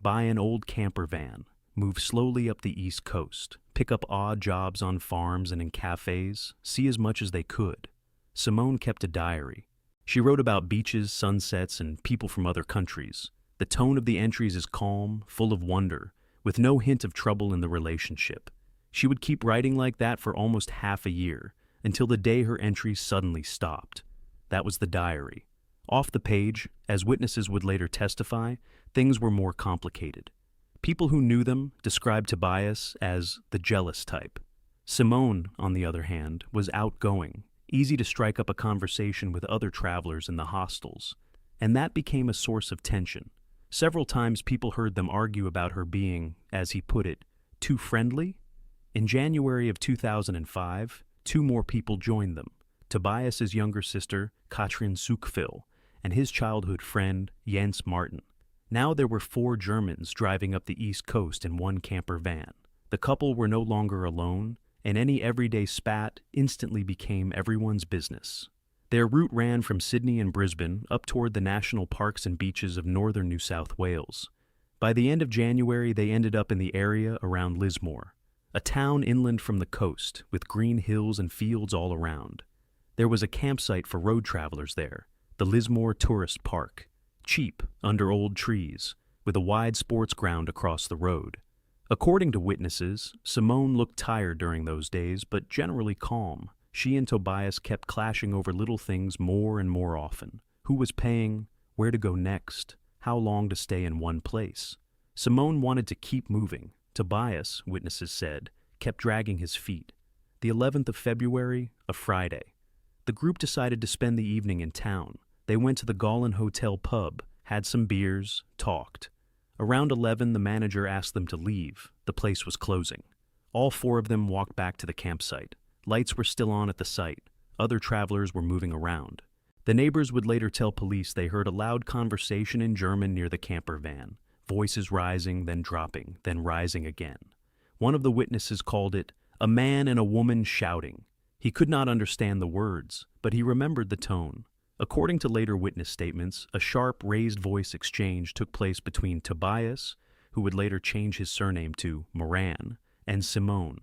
buy an old camper van, move slowly up the East Coast, pick up odd jobs on farms and in cafes, see as much as they could. Simone kept a diary. She wrote about beaches, sunsets, and people from other countries. The tone of the entries is calm, full of wonder, with no hint of trouble in the relationship. She would keep writing like that for almost half a year, until the day her entries suddenly stopped. That was the diary. Off the page, as witnesses would later testify, things were more complicated. People who knew them described Tobias as the jealous type. Simone, on the other hand, was outgoing, easy to strike up a conversation with other travelers in the hostels, and that became a source of tension. Several times people heard them argue about her being, as he put it, too friendly. In January of 2005, 2 more people joined them: Tobias's younger sister, Katrin Zuckfill, and his childhood friend, Jens Martin. Now there were 4 Germans driving up the East Coast in one camper van. The couple were no longer alone, and any everyday spat instantly became everyone's business. Their route ran from Sydney and Brisbane up toward the national parks and beaches of northern New South Wales. By the end of January, they ended up in the area around Lismore, a town inland from the coast with green hills and fields all around. There was a campsite for road travelers there, the Lismore Tourist Park, cheap, under old trees, with a wide sports ground across the road. According to witnesses, Simone looked tired during those days, but generally calm. She and Tobias kept clashing over little things more and more often. Who was paying, where to go next, how long to stay in one place. Simone wanted to keep moving. Tobias, witnesses said, kept dragging his feet. The 11th of February, a Friday. The group decided to spend the evening in town. They went to the Gollan Hotel pub, had some beers, talked. Around 11, the manager asked them to leave. The place was closing. All four of them walked back to the campsite. Lights were still on at the site. Other travelers were moving around. The neighbors would later tell police they heard a loud conversation in German near the camper van, voices rising, then dropping, then rising again. One of the witnesses called it a man and a woman shouting. He could not understand the words, but he remembered the tone. According to later witness statements, a sharp, raised voice exchange took place between Tobias, who would later change his surname to Moran, and Simone.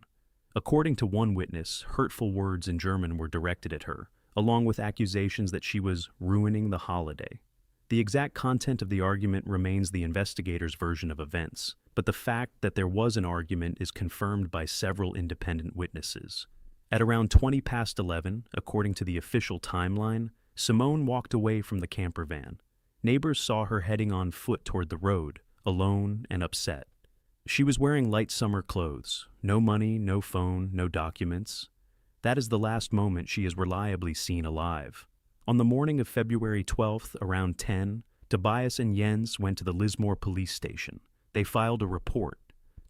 According to one witness, hurtful words in German were directed at her, along with accusations that she was ruining the holiday. The exact content of the argument remains the investigators' version of events, but the fact that there was an argument is confirmed by several independent witnesses. At around 20 past 11, according to the official timeline, Simone walked away from the camper van. Neighbors saw her heading on foot toward the road, alone and upset. She was wearing light summer clothes, no money, no phone, no documents. That is the last moment she is reliably seen alive. On the morning of February 12th, around 10, Tobias and Jens went to the Lismore police station. They filed a report.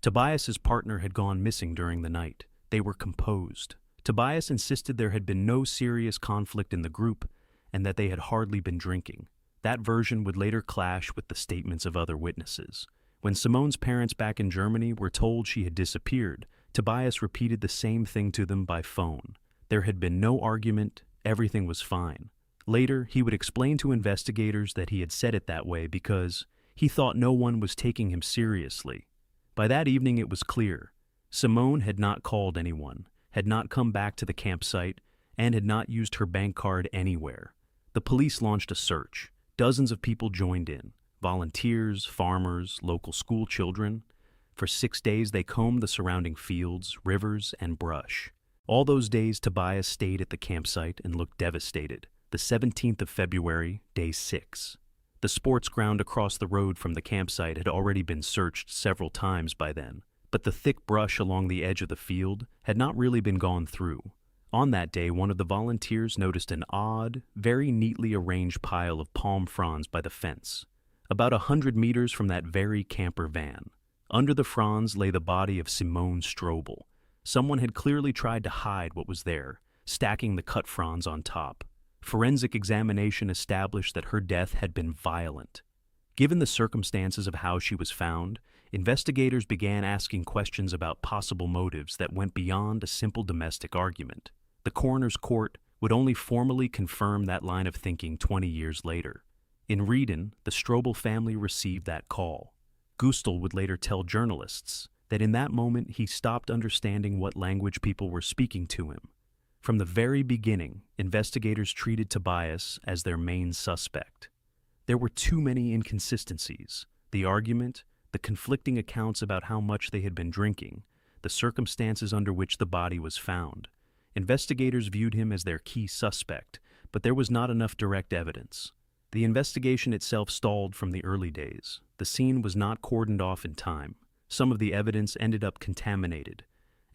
Tobias's partner had gone missing during the night. They were composed. Tobias insisted there had been no serious conflict in the group and that they had hardly been drinking. That version would later clash with the statements of other witnesses. When Simone's parents back in Germany were told she had disappeared, Tobias repeated the same thing to them by phone. There had been no argument, everything was fine. Later, he would explain to investigators that he had said it that way because he thought no one was taking him seriously. By that evening it was clear. Simone had not called anyone, had not come back to the campsite, and had not used her bank card anywhere. The police launched a search. Dozens of people joined in. Volunteers, farmers, local school children. For 6 days they combed the surrounding fields, rivers, and brush. All those days Tobias stayed at the campsite and looked devastated. The 17th of February, day 6. The sports ground across the road from the campsite had already been searched several times by then, but the thick brush along the edge of the field had not really been gone through. On that day, one of the volunteers noticed an odd, very neatly arranged pile of palm fronds by the fence, about 100 meters from that very camper van. Under the fronds lay the body of Simone Strobel. Someone had clearly tried to hide what was there, stacking the cut fronds on top. Forensic examination established that her death had been violent. Given the circumstances of how she was found, investigators began asking questions about possible motives that went beyond a simple domestic argument. The coroner's court would only formally confirm that line of thinking 20 years later. In Rieden, the Strobel family received that call. Gustl would later tell journalists that in that moment he stopped understanding what language people were speaking to him. From the very beginning, investigators treated Tobias as their main suspect. There were too many inconsistencies. The argument, the conflicting accounts about how much they had been drinking, the circumstances under which the body was found. Investigators viewed him as their key suspect, but there was not enough direct evidence. The investigation itself stalled from the early days. The scene was not cordoned off in time. Some of the evidence ended up contaminated,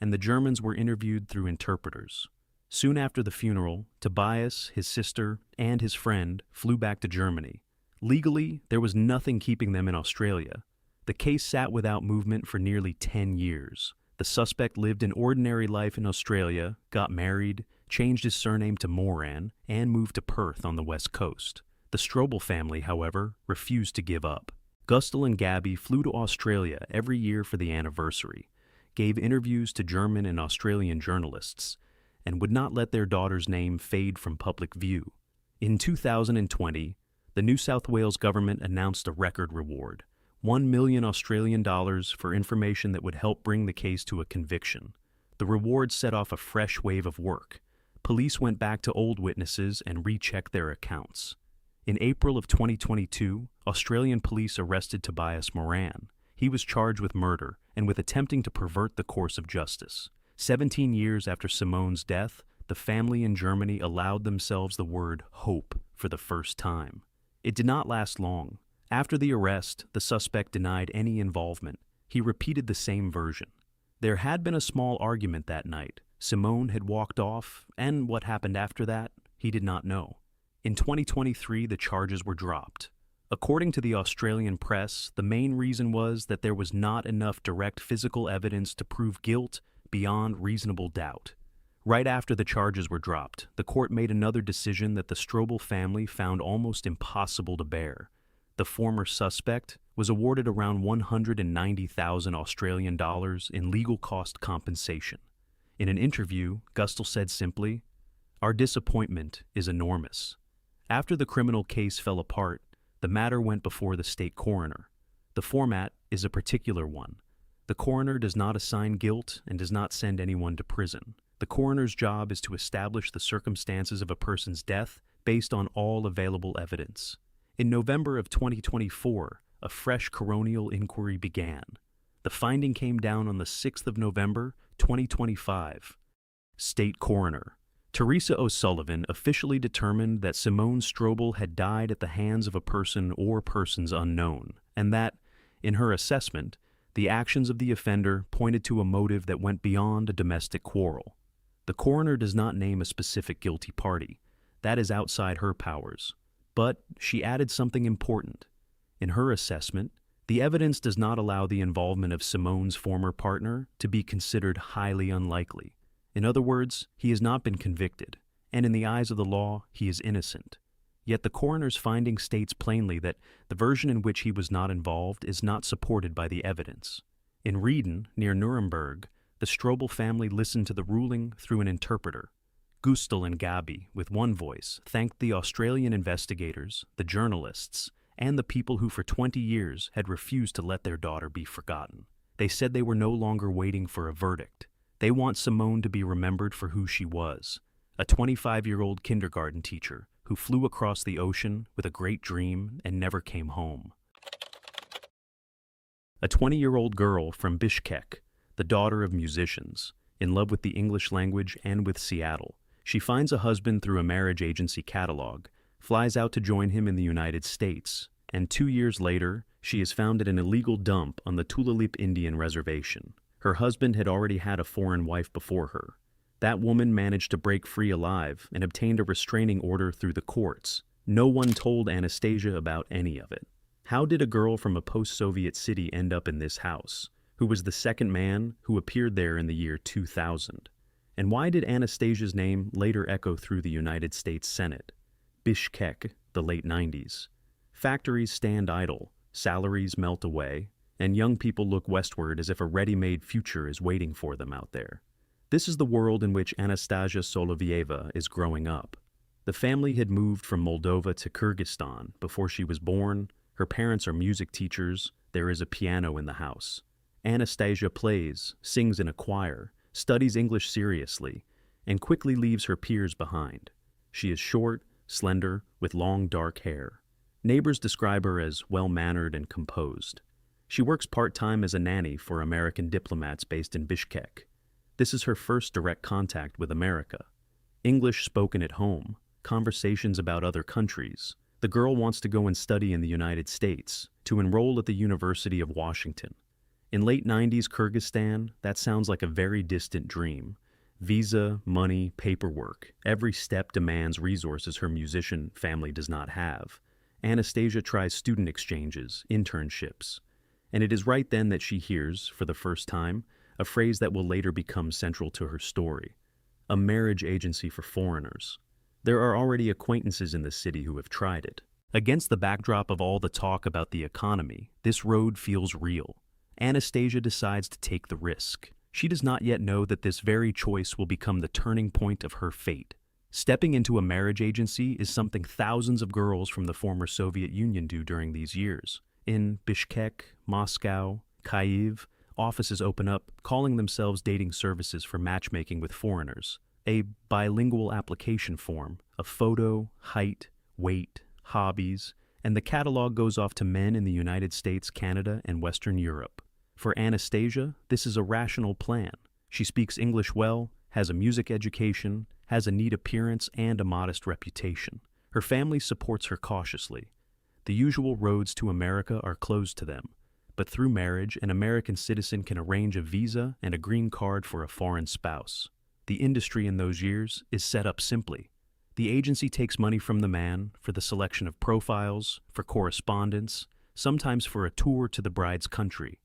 and the Germans were interviewed through interpreters. Soon after the funeral, Tobias, his sister, and his friend flew back to Germany. Legally, there was nothing keeping them in Australia. The case sat without movement for nearly 10 years. The suspect lived an ordinary life in Australia, got married, changed his surname to Moran, and moved to Perth on the west coast. The Strobel family, however, refused to give up. Gustl and Gabby flew to Australia every year for the anniversary, gave interviews to German and Australian journalists, and would not let their daughter's name fade from public view. In 2020, the New South Wales government announced a record reward, $1 million Australian dollars for information that would help bring the case to a conviction. The reward set off a fresh wave of work. police went back to old witnesses and rechecked their accounts. In April of 2022, Australian police arrested Tobias Moran. He was charged with murder and with attempting to pervert the course of justice. 17 years after Simone's death, the family in Germany allowed themselves the word hope for the first time. It did not last long. After the arrest, the suspect denied any involvement. He repeated the same version. There had been a small argument that night. Simone had walked off, and what happened after that, he did not know. In 2023, the charges were dropped. According to the Australian press, the main reason was that there was not enough direct physical evidence to prove guilt beyond reasonable doubt. Right after the charges were dropped, the court made another decision that the Strobel family found almost impossible to bear. The former suspect was awarded around 190,000 Australian dollars in legal cost compensation. In an interview, Gustel said simply, "Our disappointment is enormous." After the criminal case fell apart, the matter went before the state coroner. The format is a particular one. The coroner does not assign guilt and does not send anyone to prison. The coroner's job is to establish the circumstances of a person's death based on all available evidence. In November of 2024, a fresh coronial inquiry began. The finding came down on the 6th of November, 2025. State Coroner Teresa O'Sullivan officially determined that Simone Strobel had died at the hands of a person or persons unknown, and that, in her assessment, the actions of the offender pointed to a motive that went beyond a domestic quarrel. The coroner does not name a specific guilty party. That is outside her powers. But she added something important. In her assessment, the evidence does not allow the involvement of Simone's former partner to be considered highly unlikely. In other words, he has not been convicted, and in the eyes of the law, he is innocent. Yet the coroner's finding states plainly that the version in which he was not involved is not supported by the evidence. In Rieden, near Nuremberg, the Strobel family listened to the ruling through an interpreter. Gustel and Gabi, with one voice, thanked the Australian investigators, the journalists, and the people who for 20 years had refused to let their daughter be forgotten. They said they were no longer waiting for a verdict. They want Simone to be remembered for who she was, a 25-year-old kindergarten teacher who flew across the ocean with a great dream and never came home. A 20-year-old girl from Bishkek, the daughter of musicians, in love with the English language and with Seattle. She finds a husband through a marriage agency catalog, flies out to join him in the United States, and 2 years later, she is found at an illegal dump on the Tulalip Indian Reservation. Her husband had already had a foreign wife before her. That woman managed to break free alive and obtained a restraining order through the courts. No one told Anastasia about any of it. How did a girl from a post-Soviet city end up in this house, who was the second man who appeared there in the year 2000? And why did Anastasia's name later echo through the United States Senate? Bishkek, the late 90s. Factories stand idle, salaries melt away, and young people look westward as if a ready-made future is waiting for them out there. This is the world in which Anastasia Solovyeva is growing up. The family had moved from Moldova to Kyrgyzstan before she was born. Her parents are music teachers. There is a piano in the house. Anastasia plays, sings in a choir, studies English seriously, and quickly leaves her peers behind. She is short, slender, with long dark hair. Neighbors describe her as well-mannered and composed. She works part-time as a nanny for American diplomats based in Bishkek. This is her first direct contact with America. English spoken at home, conversations about other countries. The girl wants to go and study in the United States, to enroll at the University of Washington. In late 90s Kyrgyzstan, that sounds like a very distant dream. Visa, money, paperwork. Every step demands resources her musician family does not have. Anastasia tries student exchanges, internships. And it is right then that she hears, for the first time, a phrase that will later become central to her story. A marriage agency for foreigners. There are already acquaintances in the city who have tried it. Against the backdrop of all the talk about the economy, this road feels real. Anastasia decides to take the risk. She does not yet know that this very choice will become the turning point of her fate. Stepping into a marriage agency is something thousands of girls from the former Soviet Union do during these years. In Bishkek, Moscow, Kyiv, offices open up, calling themselves dating services for matchmaking with foreigners. a bilingual application form of photo, height, weight, hobbies, and the catalog goes off to men in the United States, Canada, and Western Europe. For Anastasia, this is a rational plan. She speaks English well, has a music education, has a neat appearance, and a modest reputation. Her family supports her cautiously. The usual roads to America are closed to them, but through marriage, an American citizen can arrange a visa and a green card for a foreign spouse. The industry in those years is set up simply. The agency takes money from the man for the selection of profiles, for correspondence, sometimes for a tour to the bride's country.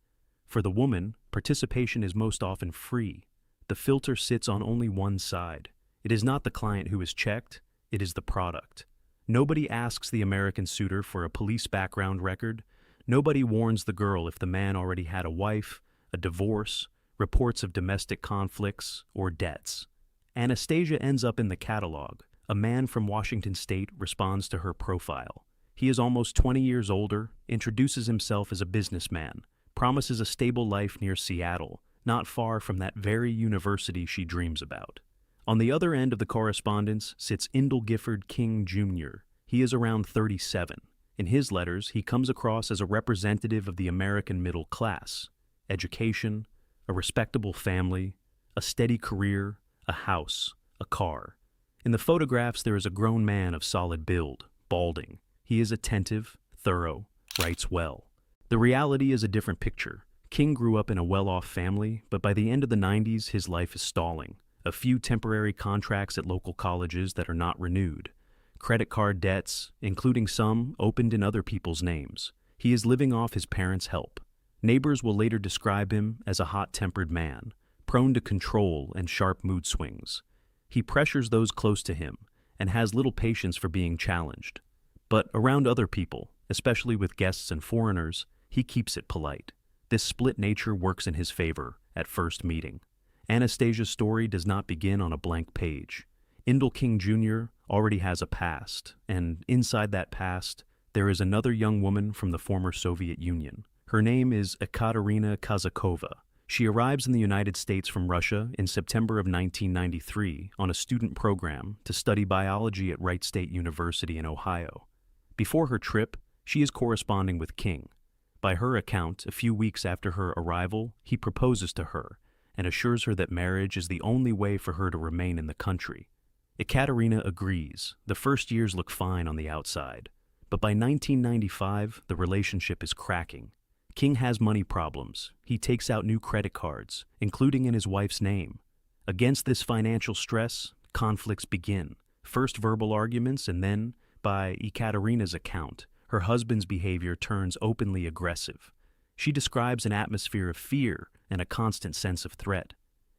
For the woman, participation is most often free. The filter sits on only one side. It is not the client who is checked, it is the product. Nobody asks the American suitor for a police background record. Nobody warns the girl if the man already had a wife, a divorce, reports of domestic conflicts, or debts. Anastasia ends up in the catalog. A man from Washington State responds to her profile. He is almost 20 years older, introduces himself as a businessman, promises a stable life near Seattle, not far from that very university she dreams about. On the other end of the correspondence sits Gifford King Jr. He is around 37. In his letters, he comes across as a representative of the American middle class. Education, a respectable family, a steady career, a house, a car. In the photographs, there is a grown man of solid build, balding. He is attentive, thorough, writes well. The reality is a different picture. King grew up in a well-off family, but by the end of the 90s, his life is stalling. A few temporary contracts at local colleges that are not renewed. Credit card debts, including some opened in other people's names. He is living off his parents' help. Neighbors will later describe him as a hot-tempered man, prone to control and sharp mood swings. He pressures those close to him and has little patience for being challenged. But around other people, especially with guests and foreigners, he keeps it polite. This split nature works in his favor at first meeting. Anastasia's story does not begin on a blank page. King Jr. already has a past, and inside that past, there is another young woman from the former Soviet Union. Her name is Ekaterina Kazakova. She arrives in the United States from Russia in September of 1993 on a student program to study biology at Wright State University in Ohio. Before her trip, she is corresponding with King. By her account, a few weeks after her arrival, he proposes to her and assures her that marriage is the only way for her to remain in the country. Ekaterina agrees. The first years look fine on the outside. But by 1995, the relationship is cracking. King has money problems. He takes out new credit cards, including in his wife's name. Against this financial stress, conflicts begin. First verbal arguments, and then, by Ekaterina's account, her husband's behavior turns openly aggressive. She describes an atmosphere of fear and a constant sense of threat.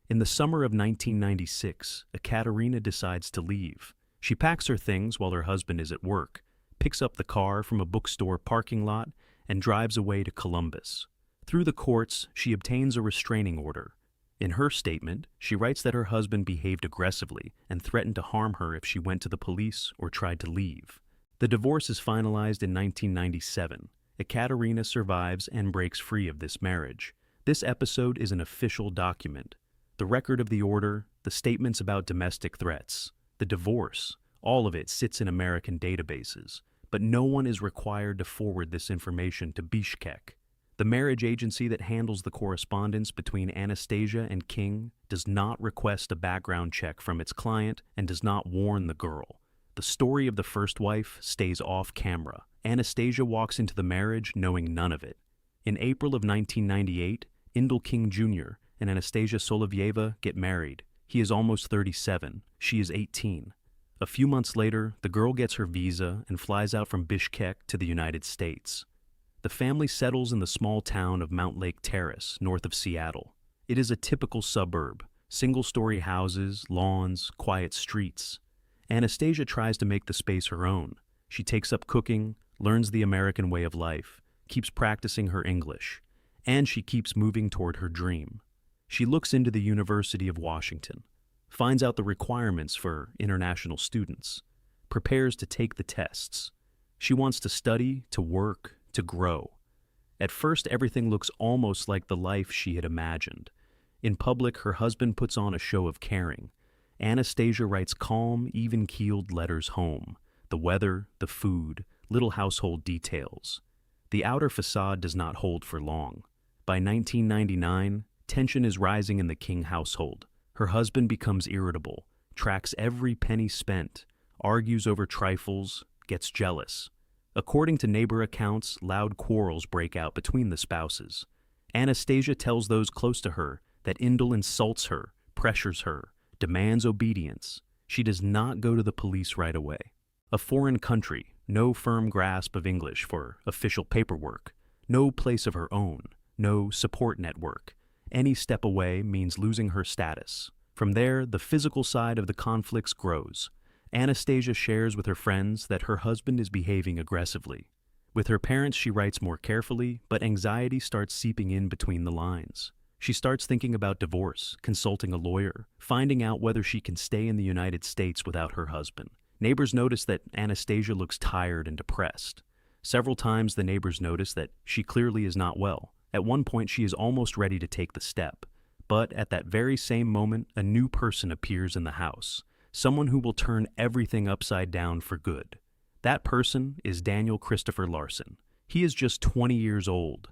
In the summer of 1996, Ekaterina decides to leave. She packs her things while her husband is at work, picks up the car from a bookstore parking lot, and drives away to Columbus. Through the courts, she obtains a restraining order. In her statement, she writes that her husband behaved aggressively and threatened to harm her if she went to the police or tried to leave. The divorce is finalized in 1997. Ekaterina survives and breaks free of this marriage. This episode is an official document. The record of the order, the statements about domestic threats, the divorce, all of it sits in American databases, but no one is required to forward this information to Bishkek. The marriage agency that handles the correspondence between Anastasia and King does not request a background check from its client and does not warn the girl. The story of the first wife stays off camera. Anastasia walks into the marriage knowing none of it. In April of 1998, King Jr. and Anastasia Solovyeva get married. He is almost 37. She is 18. A few months later, the girl gets her visa and flies out from Bishkek to the United States. The family settles in the small town of Mount Lake Terrace, north of Seattle. It is a typical suburb, single-story houses, lawns, quiet streets. Anastasia tries to make the space her own. She takes up cooking, learns the American way of life, keeps practicing her English, and she keeps moving toward her dream. She looks into the University of Washington, finds out the requirements for international students, prepares to take the tests. She wants to study, to work, to grow. At first, everything looks almost like the life she had imagined. In public, her husband puts on a show of caring. Anastasia writes calm, even-keeled letters home. The weather, the food, little household details. The outer facade does not hold for long. By 1999, tension is rising in the King household. Her husband becomes irritable, tracks every penny spent, argues over trifles, gets jealous. According to neighbor accounts, loud quarrels break out between the spouses. Anastasia tells those close to her that Indel insults her, pressures her, demands obedience. She does not go to the police right away. A foreign country, no firm grasp of English for official paperwork, no place of her own, no support network. Any step away means losing her status. From there, the physical side of the conflicts grows. Anastasia shares with her friends that her husband is behaving aggressively. With her parents, she writes more carefully, but anxiety starts seeping in between the lines. She starts thinking about divorce, consulting a lawyer, finding out whether she can stay in the United States without her husband. Neighbors notice that Anastasia looks tired and depressed. Several times the neighbors notice that she clearly is not well. At one point, she is almost ready to take the step. But at that very same moment, a new person appears in the house. Someone who will turn everything upside down for good. That person is Daniel Christopher Larson. He is just 20 years old.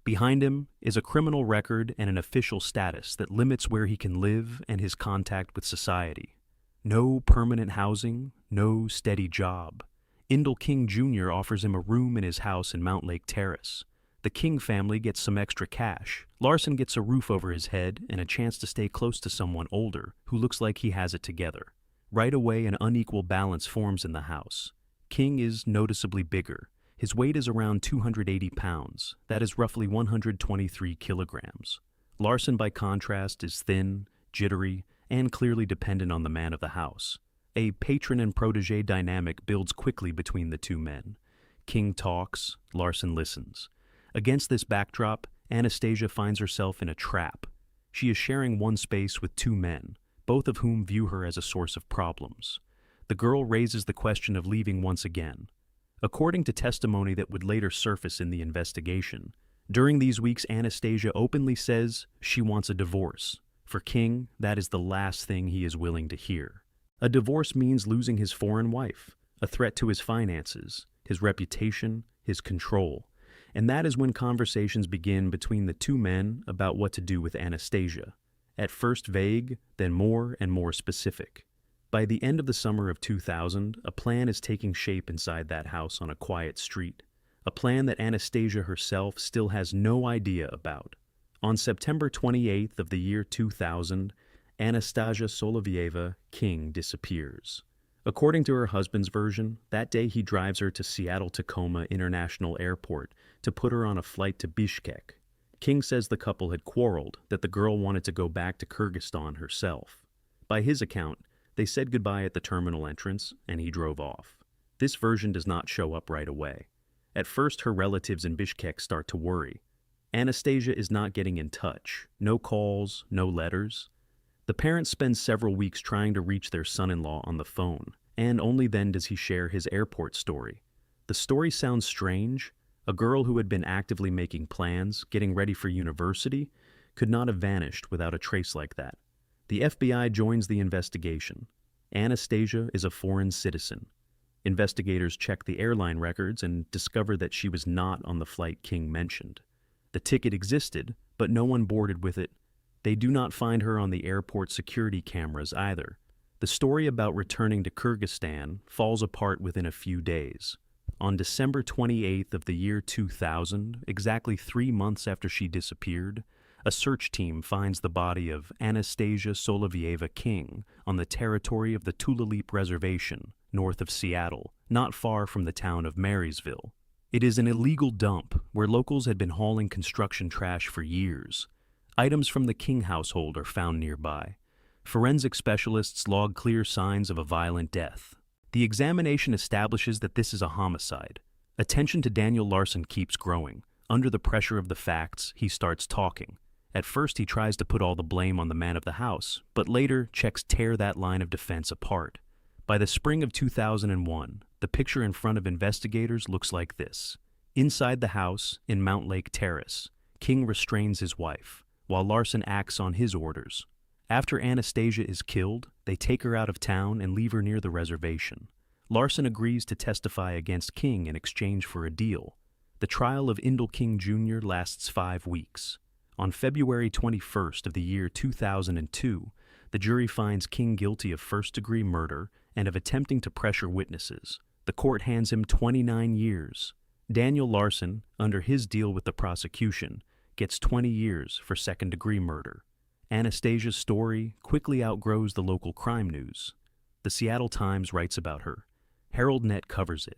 Behind him is a criminal record and an official status that limits where he can live and his contact with society. No permanent housing, no steady job. Indel King Jr. offers him a room in his house in Mount Lake Terrace. The King family gets some extra cash. Larson gets a roof over his head and a chance to stay close to someone older who looks like he has it together. Right away, an unequal balance forms in the house. King is noticeably bigger. His weight is around 280 pounds. That is roughly 123 kilograms. Larson, by contrast, is thin, jittery, and clearly dependent on the man of the house. A patron and protege dynamic builds quickly between the two men. King talks, Larson listens. Against this backdrop, Anastasia finds herself in a trap. She is sharing one space with two men, both of whom view her as a source of problems. The girl raises the question of leaving once again. According to testimony that would later surface in the investigation, during these weeks Anastasia openly says she wants a divorce. For King, that is the last thing he is willing to hear. A divorce means losing his foreign wife, a threat to his finances, his reputation, his control. And that is when conversations begin between the two men about what to do with Anastasia. At first vague, then more and more specific. By the end of the summer of 2000, a plan is taking shape inside that house on a quiet street. A plan that Anastasia herself still has no idea about. On September 28th of the year 2000, Anastasia Solovyova-King disappears. According to her husband's version, that day he drives her to Seattle-Tacoma International Airport to put her on a flight to Bishkek. King says the couple had quarreled, that the girl wanted to go back to Kyrgyzstan herself. By his account, they said goodbye at the terminal entrance, and he drove off. This version does not show up right away. At first, her relatives in Bishkek start to worry. Anastasia is not getting in touch. No calls, no letters. The parents spend several weeks trying to reach their son-in-law on the phone, and only then does he share his airport story. The story sounds strange. A girl who had been actively making plans, getting ready for university, could not have vanished without a trace like that. The FBI joins the investigation. Anastasia is a foreign citizen. Investigators check the airline records and discover that she was not on the flight King mentioned. The ticket existed, but no one boarded with it. They do not find her on the airport security cameras either. The story about returning to Kyrgyzstan falls apart within a few days. On December 28th of the year 2000, exactly 3 months after she disappeared, a search team finds the body of Anastasia Solovyova-King on the territory of the Tulalip Reservation, north of Seattle, not far from the town of Marysville. It is an illegal dump where locals had been hauling construction trash for years. Items from the King household are found nearby. Forensic specialists log clear signs of a violent death. The examination establishes that this is a homicide. Attention to Daniel Larson keeps growing. Under the pressure of the facts, he starts talking. At first, he tries to put all the blame on the man of the house, but later, checks tear that line of defense apart. By the spring of 2001, the picture in front of investigators looks like this. Inside the house, in Mount Lake Terrace, King restrains his wife, while Larson acts on his orders. After Anastasia is killed, they take her out of town and leave her near the reservation. Larson agrees to testify against King in exchange for a deal. The trial of Indel King Jr. lasts 5 weeks. On February 21st of the year 2002, the jury finds King guilty of first-degree murder and of attempting to pressure witnesses. The court hands him 29 years. Daniel Larson, under his deal with the prosecution, gets 20 years for second-degree murder. Anastasia's story quickly outgrows the local crime news. The Seattle Times writes about her. HeraldNet covers it.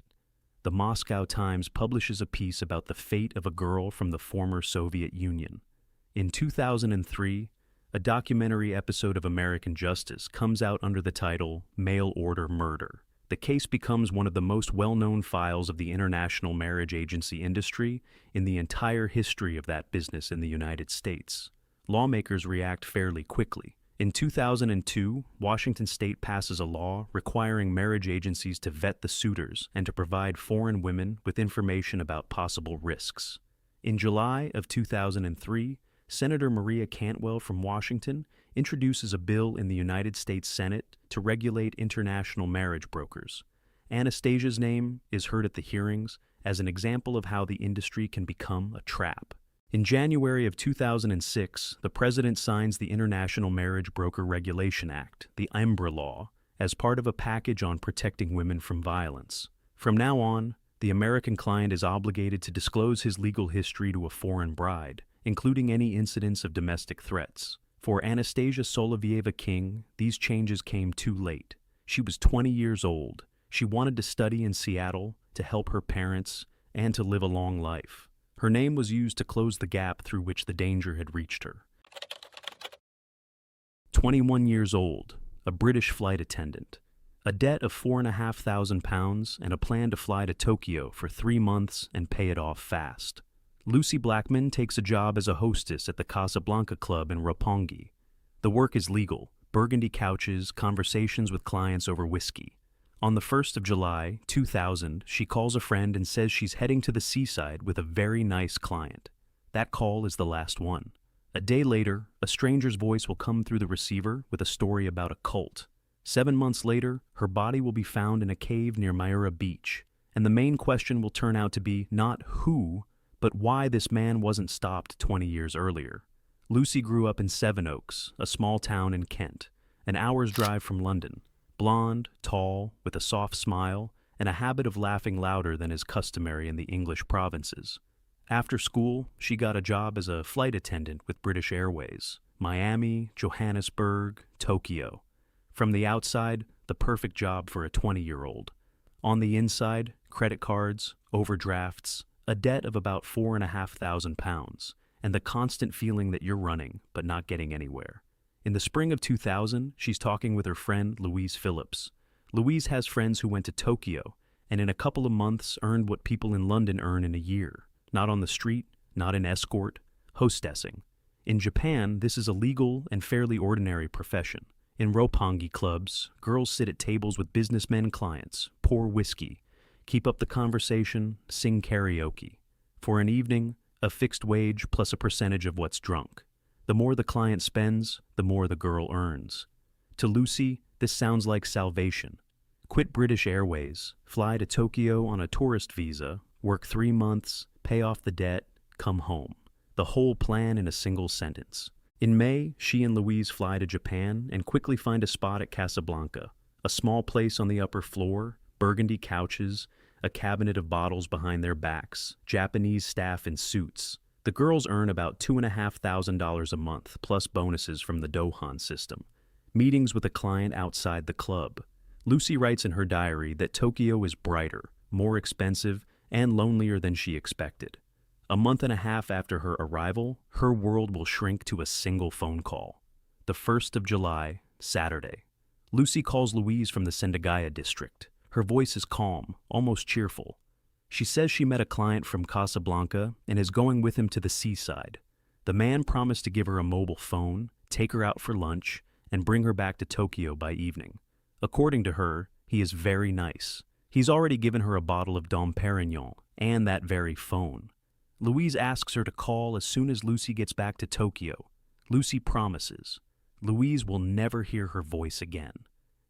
The Moscow Times publishes a piece about the fate of a girl from the former Soviet Union. In 2003, a documentary episode of American Justice comes out under the title Mail Order Murder. The case becomes one of the most well-known files of the international marriage agency industry in the entire history of that business in the United States. Lawmakers react fairly quickly. In 2002, Washington state passes a law requiring marriage agencies to vet the suitors and to provide foreign women with information about possible risks. In July of 2003, Senator Maria Cantwell from Washington introduces a bill in the United States Senate to regulate international marriage brokers. Anastasia's name is heard at the hearings as an example of how the industry can become a trap. In January of 2006, the president signs the International Marriage Broker Regulation Act, the IMBRA law, as part of a package on protecting women from violence. From now on, the American client is obligated to disclose his legal history to a foreign bride, including any incidents of domestic threats. For Anastasia Solovyova-King, these changes came too late. She was 20 years old. She wanted to study in Seattle, to help her parents, and to live a long life. Her name was used to close the gap through which the danger had reached her. 21 years old, a British flight attendant. A debt of £4,500 and a plan to fly to Tokyo for 3 months and pay it off fast. Lucy Blackman takes a job as a hostess at the Casablanca Club in Roppongi. The work is legal, burgundy couches, conversations with clients over whiskey. On the 1st of July, 2000, she calls a friend and says she's heading to the seaside with a very nice client. That call is the last one. A day later, a stranger's voice will come through the receiver with a story about a cult. 7 months later, her body will be found in a cave near Myra Beach, and the main question will turn out to be not who, but why this man wasn't stopped 20 years earlier. Lucy grew up in Sevenoaks, a small town in Kent, an hour's drive from London. Blonde, tall, with a soft smile, and a habit of laughing louder than is customary in the English provinces. After school, she got a job as a flight attendant with British Airways, Miami, Johannesburg, Tokyo. From the outside, the perfect job for a 20-year-old. On the inside, credit cards, overdrafts, a debt of about £4,500, and the constant feeling that you're running but not getting anywhere. In the spring of 2000, she's talking with her friend Louise Phillips. Louise has friends who went to Tokyo, and in a couple of months earned what people in London earn in a year. Not on the street, not in escort, hostessing. In Japan, this is a legal and fairly ordinary profession. In roppongi clubs, girls sit at tables with businessmen clients, pour whiskey, keep up the conversation, sing karaoke. For an evening, a fixed wage plus a percentage of what's drunk. The more the client spends, the more the girl earns. To Lucy, this sounds like salvation. Quit British Airways, fly to Tokyo on a tourist visa, work 3 months, pay off the debt, come home. The whole plan in a single sentence. In May, she and Louise fly to Japan and quickly find a spot at Casablanca, a small place on the upper floor, burgundy couches, a cabinet of bottles behind their backs, Japanese staff in suits. The girls earn about $2,500 a month, plus bonuses from the Dohan system. Meetings with a client outside the club. Lucy writes in her diary that Tokyo is brighter, more expensive, and lonelier than she expected. A month and a half after her arrival, her world will shrink to a single phone call. The 1st of July, Saturday. Lucy calls Louise from the Sendagaya district. Her voice is calm, almost cheerful. She says she met a client from Casablanca and is going with him to the seaside. The man promised to give her a mobile phone, take her out for lunch, and bring her back to Tokyo by evening. According to her, he is very nice. He's already given her a bottle of Dom Perignon and that very phone. Louise asks her to call as soon as Lucy gets back to Tokyo. Lucy promises. Louise will never hear her voice again.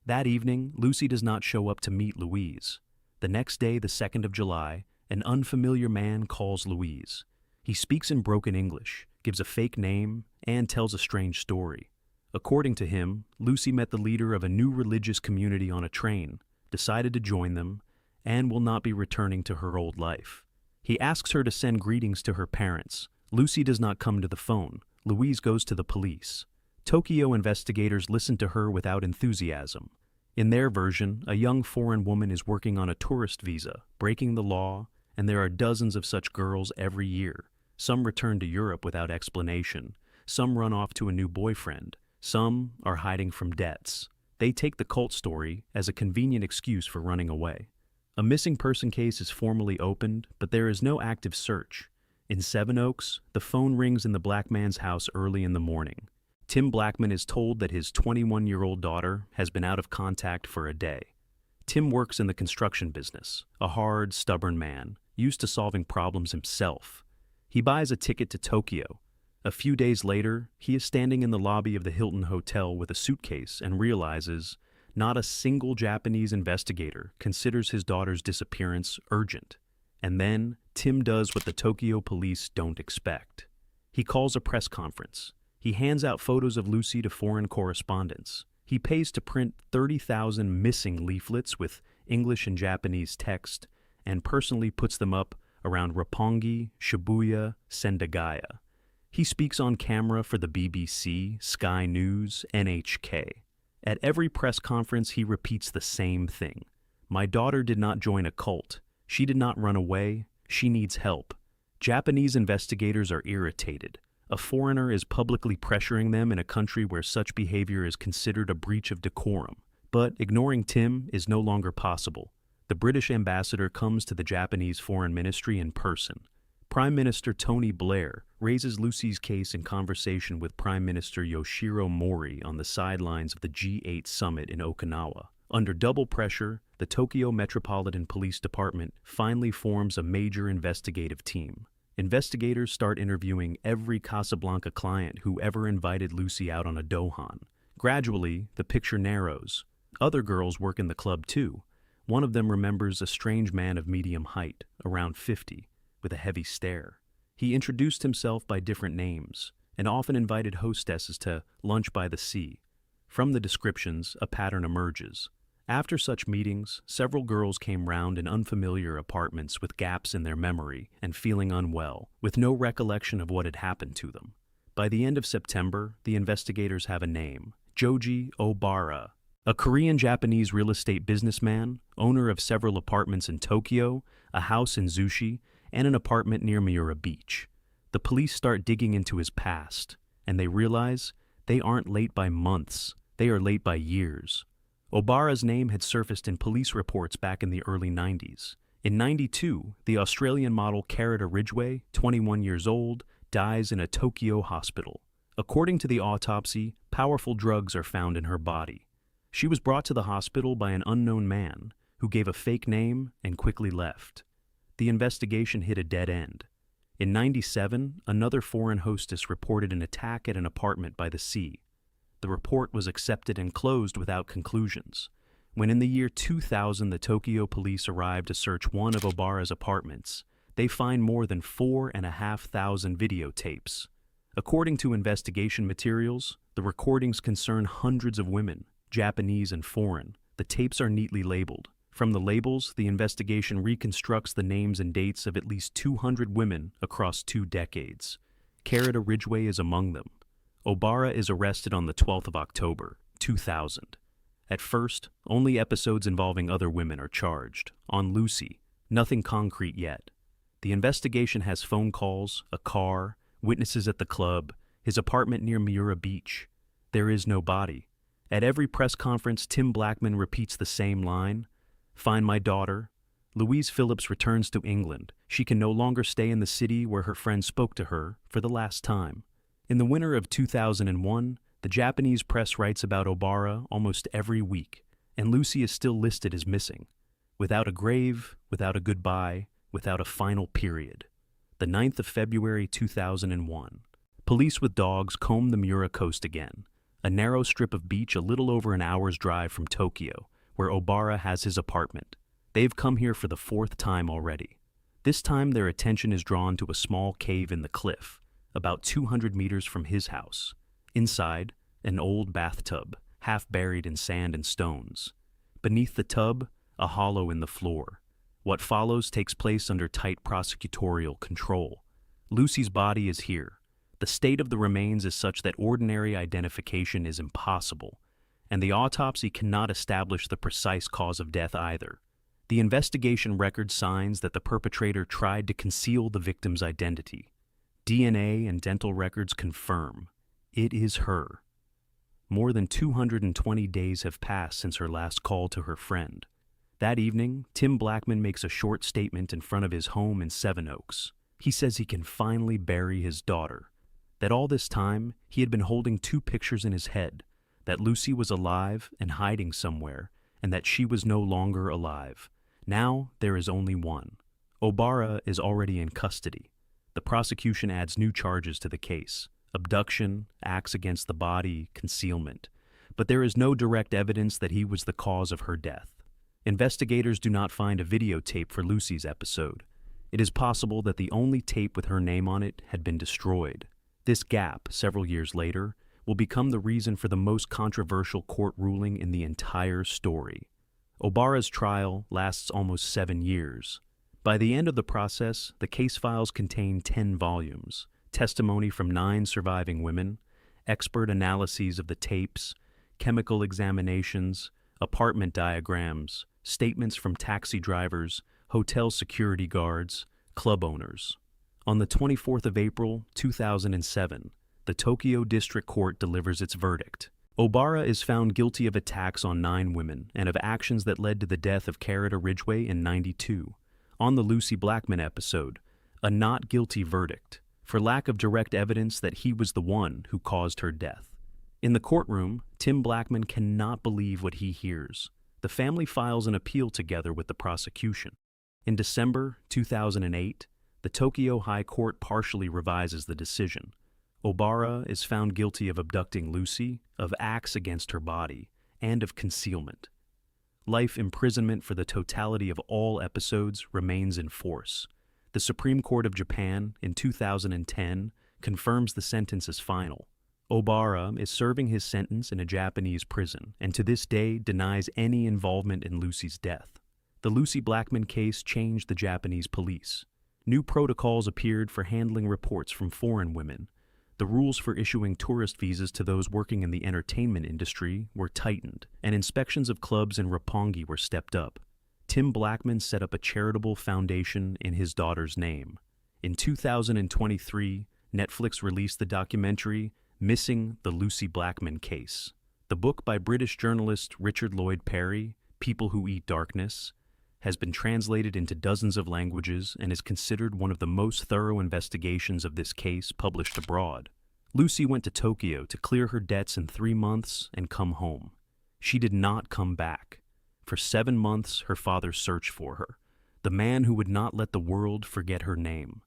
That evening, Lucy does not show up to meet Louise. The next day, the 2nd of July, an unfamiliar man calls Louise. He speaks in broken English, gives a fake name, and tells a strange story. According to him, Lucy met the leader of a new religious community on a train, decided to join them, and will not be returning to her old life. He asks her to send greetings to her parents. Lucy does not come to the phone. Louise goes to the police. Tokyo investigators listen to her without enthusiasm. In their version, a young foreign woman is working on a tourist visa, breaking the law, and there are dozens of such girls every year. Some return to Europe without explanation. Some run off to a new boyfriend. Some are hiding from debts. They take the cult story as a convenient excuse for running away. A missing person case is formally opened, but there is no active search. In Sevenoaks, the phone rings in the black man's house early in the morning. Tim Blackman is told that his 21-year-old daughter has been out of contact for a day. Tim works in the construction business, a hard, stubborn man, used to solving problems himself. He buys a ticket to Tokyo. A few days later, he is standing in the lobby of the Hilton Hotel with a suitcase and realizes not a single Japanese investigator considers his daughter's disappearance urgent. And then, Tim does what the Tokyo police don't expect. He calls a press conference. He hands out photos of Lucy to foreign correspondents. He pays to print 30,000 missing leaflets with English and Japanese text and personally puts them up around Roppongi, Shibuya, Sendagaya. He speaks on camera for the BBC, Sky News, NHK. At every press conference, he repeats the same thing. My daughter did not join a cult. She did not run away. She needs help. Japanese investigators are irritated. A foreigner is publicly pressuring them in a country where such behavior is considered a breach of decorum. But ignoring Tim is no longer possible. The British ambassador comes to the Japanese Foreign Ministry in person. Prime Minister Tony Blair raises Lucy's case in conversation with Prime Minister Yoshiro Mori on the sidelines of the G8 summit in Okinawa. Under double pressure, the Tokyo Metropolitan Police Department finally forms a major investigative team. Investigators start interviewing every Casablanca client who ever invited Lucy out on a dohan. Gradually, the picture narrows. Other girls work in the club too. One of them remembers a strange man of medium height, around 50, with a heavy stare. He introduced himself by different names, and often invited hostesses to lunch by the sea. From the descriptions, a pattern emerges. After such meetings, several girls came round in unfamiliar apartments with gaps in their memory and feeling unwell, with no recollection of what had happened to them. By the end of September, the investigators have a name, Joji Obara, a Korean-Japanese real estate businessman, owner of several apartments in Tokyo, a house in Zushi, and an apartment near Miura Beach. The police start digging into his past, and they realize they aren't late by months, they are late by years. Obara's name had surfaced in police reports back in the early 90s. In 92, the Australian model Carita Ridgway, 21 years old, dies in a Tokyo hospital. According to the autopsy, powerful drugs are found in her body. She was brought to the hospital by an unknown man who gave a fake name and quickly left. The investigation hit a dead end. In 97, another foreign hostess reported an attack at an apartment by the sea. The report was accepted and closed without conclusions. When in the year 2000 the Tokyo police arrived to search one of Obara's apartments, they find more than 4,500 videotapes. According to investigation materials, the recordings concern hundreds of women, Japanese and foreign. The tapes are neatly labeled. From the labels, the investigation reconstructs the names and dates of at least 200 women across 2 decades. Carita Ridgway is among them. Obara is arrested on the 12th of October, 2000. At first, only episodes involving other women are charged. On Lucy, nothing concrete yet. The investigation has phone calls, a car, witnesses at the club, his apartment near Miura Beach. There is no body. At every press conference, Tim Blackman repeats the same line, "Find my daughter." Louise Phillips returns to England. She can no longer stay in the city where her friend spoke to her for the last time. In the winter of 2001, the Japanese press writes about Obara almost every week, and Lucy is still listed as missing. Without a grave, without a goodbye, without a final period. The 9th of February 2001. Police with dogs comb the Miura coast again. a narrow strip of beach a little over an hour's drive from Tokyo, where Obara has his apartment. They've come here for the fourth time already. This time their attention is drawn to a small cave in the cliff, about 200 meters from his house. Inside, an old bathtub, half buried in sand and stones. Beneath the tub, a hollow in the floor. What follows takes place under tight prosecutorial control. Lucy's body is here. The state of the remains is such that ordinary identification is impossible, and the autopsy cannot establish the precise cause of death either. The investigation record signs that the perpetrator tried to conceal the victim's identity. DNA and dental records confirm it is her. More than 220 days have passed since her last call to her friend. That evening, Tim Blackman makes a short statement in front of his home in Sevenoaks. He says he can finally bury his daughter. That all this time, he had been holding two pictures in his head, that Lucy was alive and hiding somewhere, and that she was no longer alive. Now, there is only one. Obara is already in custody. The prosecution adds new charges to the case: abduction, acts against the body, concealment. But there is no direct evidence that he was the cause of her death. Investigators do not find a videotape for Lucy's episode. It is possible that the only tape with her name on it had been destroyed. This gap, several years later, will become the reason for the most controversial court ruling in the entire story. Obara's trial lasts almost 7 years. By the end of the process, the case files contain 10 volumes, testimony from 9 surviving women, expert analyses of the tapes, chemical examinations, apartment diagrams, statements from taxi drivers, hotel security guards, club owners. On the 24th of April, 2007, the Tokyo District Court delivers its verdict. Obara is found guilty of attacks on 9 women and of actions that led to the death of Carita Ridgway in '92. On the Lucy Blackman episode, a not guilty verdict, for lack of direct evidence that he was the one who caused her death. In the courtroom, Tim Blackman cannot believe what he hears. The family files an appeal together with the prosecution. In December 2008, the Tokyo High Court partially revises the decision. Obara is found guilty of abducting Lucy, of acts against her body, and of concealment. Life imprisonment for the totality of all episodes remains in force. The Supreme Court of Japan, in 2010, confirms the sentence as final. Obara is serving his sentence in a Japanese prison, and to this day denies any involvement in Lucy's death. The Lucy Blackman case changed the Japanese police. New protocols appeared for handling reports from foreign women. The rules for issuing tourist visas to those working in the entertainment industry were tightened, and inspections of clubs in Roppongi were stepped up. Tim Blackman set up a charitable foundation in his daughter's name. In 2023, Netflix released the documentary Missing the Lucy Blackman Case. The book by British journalist Richard Lloyd Parry, People Who Eat Darkness, has been translated into dozens of languages and is considered one of the most thorough investigations of this case published abroad. Lucy went to Tokyo to clear her debts in 3 months and come home. She did not come back. For 7 months, her father searched for her, the man who would not let the world forget her name.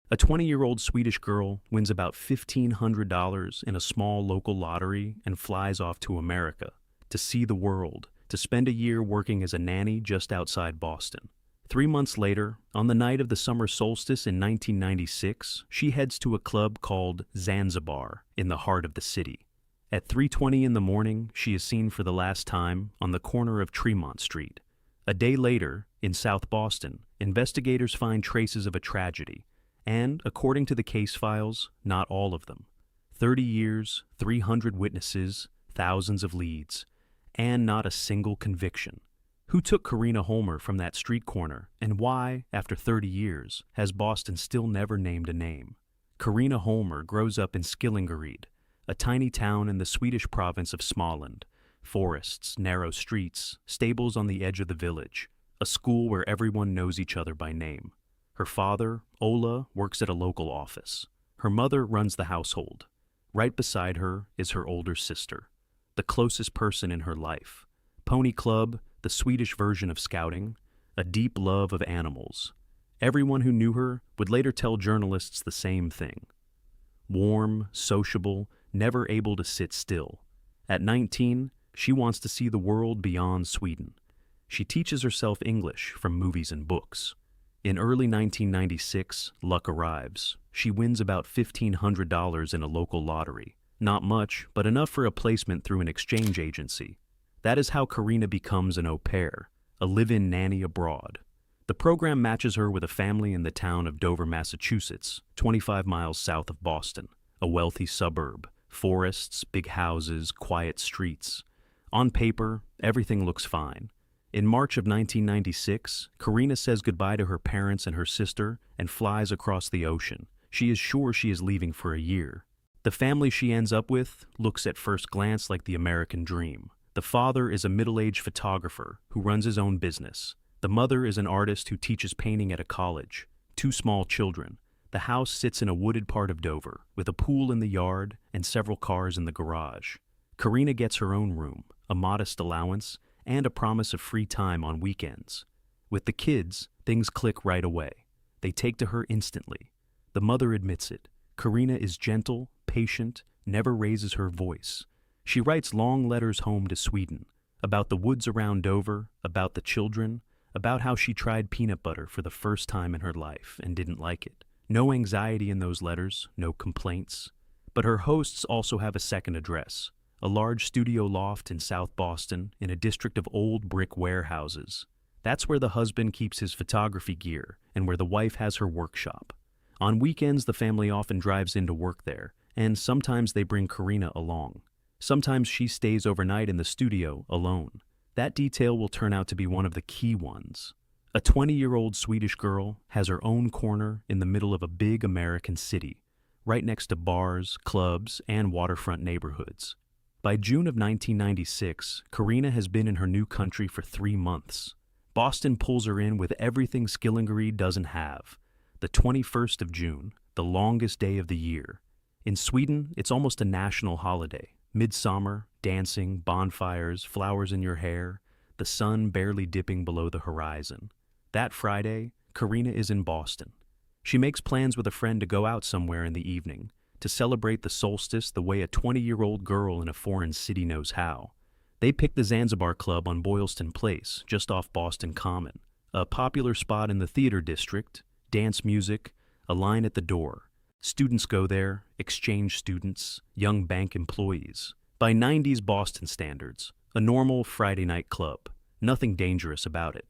A 20-year-old Swedish girl wins about $1,500 in a small local lottery and flies off to America to see the world, to spend a year working as a nanny just outside Boston. 3 months later, on the night of the summer solstice in 1996, she heads to a club called Zanzibar in the heart of the city. At 3:20 in the morning, she is seen for the last time on the corner of Tremont Street. A day later, in South Boston, investigators find traces of a tragedy, and, according to the case files, not all of them. 30 years, 300 witnesses, thousands of leads, and not a single conviction. Who took Karina Holmer from that street corner, and why, after 30 years, has Boston still never named a name? Karina Holmer grows up in Skillingaryd, a tiny town in the Swedish province of Småland. Forests, narrow streets, stables on the edge of the village, a school where everyone knows each other by name. Her father, Ola, works at a local office. Her mother runs the household. Right beside her is her older sister, the closest person in her life. Pony Club, the Swedish version of scouting, a deep love of animals. Everyone who knew her would later tell journalists the same thing. Warm, sociable, never able to sit still. At 19, she wants to see the world beyond Sweden. She teaches herself English from movies and books. In early 1996, luck arrives. She wins about $1,500 in a local lottery. Not much, but enough for a placement through an exchange agency. That is how Karina becomes an au pair, a live-in nanny abroad. The program matches her with a family in the town of Dover, Massachusetts, 25 miles south of Boston, a wealthy suburb, forests, big houses, quiet streets. On paper, everything looks fine. In March of 1996, Karina says goodbye to her parents and her sister and flies across the ocean. She is sure she is leaving for a year. The family she ends up with looks at first glance like the American dream. The father is a middle-aged photographer who runs his own business. The mother is an artist who teaches painting at a college. 2 small children. The house sits in a wooded part of Dover, with a pool in the yard and several cars in the garage. Karina gets her own room, a modest allowance, and a promise of free time on weekends. With the kids, things click right away. They take to her instantly. The mother admits it. Karina is gentle, patient, never raises her voice. She writes long letters home to Sweden, about the woods around Dover, about the children, about how she tried peanut butter for the first time in her life and didn't like it. No anxiety in those letters, no complaints. But her hosts also have a second address, a large studio loft in South Boston in a district of old brick warehouses. That's where the husband keeps his photography gear and where the wife has her workshop. On weekends, the family often drives in to work there, and sometimes they bring Karina along. Sometimes she stays overnight in the studio alone. That detail will turn out to be one of the key ones. A 20-year-old Swedish girl has her own corner in the middle of a big American city, right next to bars, clubs, and waterfront neighborhoods. By June of 1996, Karina has been in her new country for 3 months. Boston pulls her in with everything Skillingaryd doesn't have. The 21st of June, the longest day of the year. In Sweden, it's almost a national holiday. Midsummer, dancing, bonfires, flowers in your hair, the sun barely dipping below the horizon. That Friday, Karina is in Boston. She makes plans with a friend to go out somewhere in the evening, to celebrate the solstice the way a 20-year-old girl in a foreign city knows how. They pick the Zanzibar Club on Boylston Place, just off Boston Common, a popular spot in the theater district, dance music, a line at the door. Students go there, exchange students, young bank employees. By 90s Boston standards, a normal Friday night club. Nothing dangerous about it.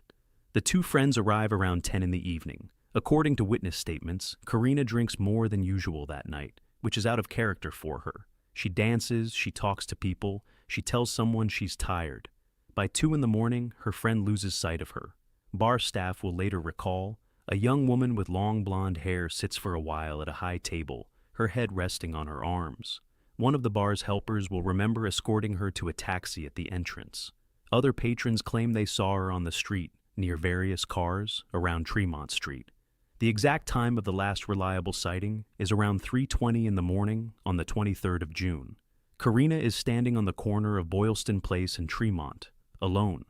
The 2 friends arrive around 10 in the evening. According to witness statements, Karina drinks more than usual that night, which is out of character for her. She dances, she talks to people, she tells someone she's tired. By 2 in the morning, her friend loses sight of her. Bar staff will later recall, a young woman with long blonde hair sits for a while at a high table, her head resting on her arms. One of the bar's helpers will remember escorting her to a taxi at the entrance. Other patrons claim they saw her on the street, near various cars, around Tremont Street. The exact time of the last reliable sighting is around 3:20 in the morning on the 23rd of June. Karina is standing on the corner of Boylston Place and Tremont, alone.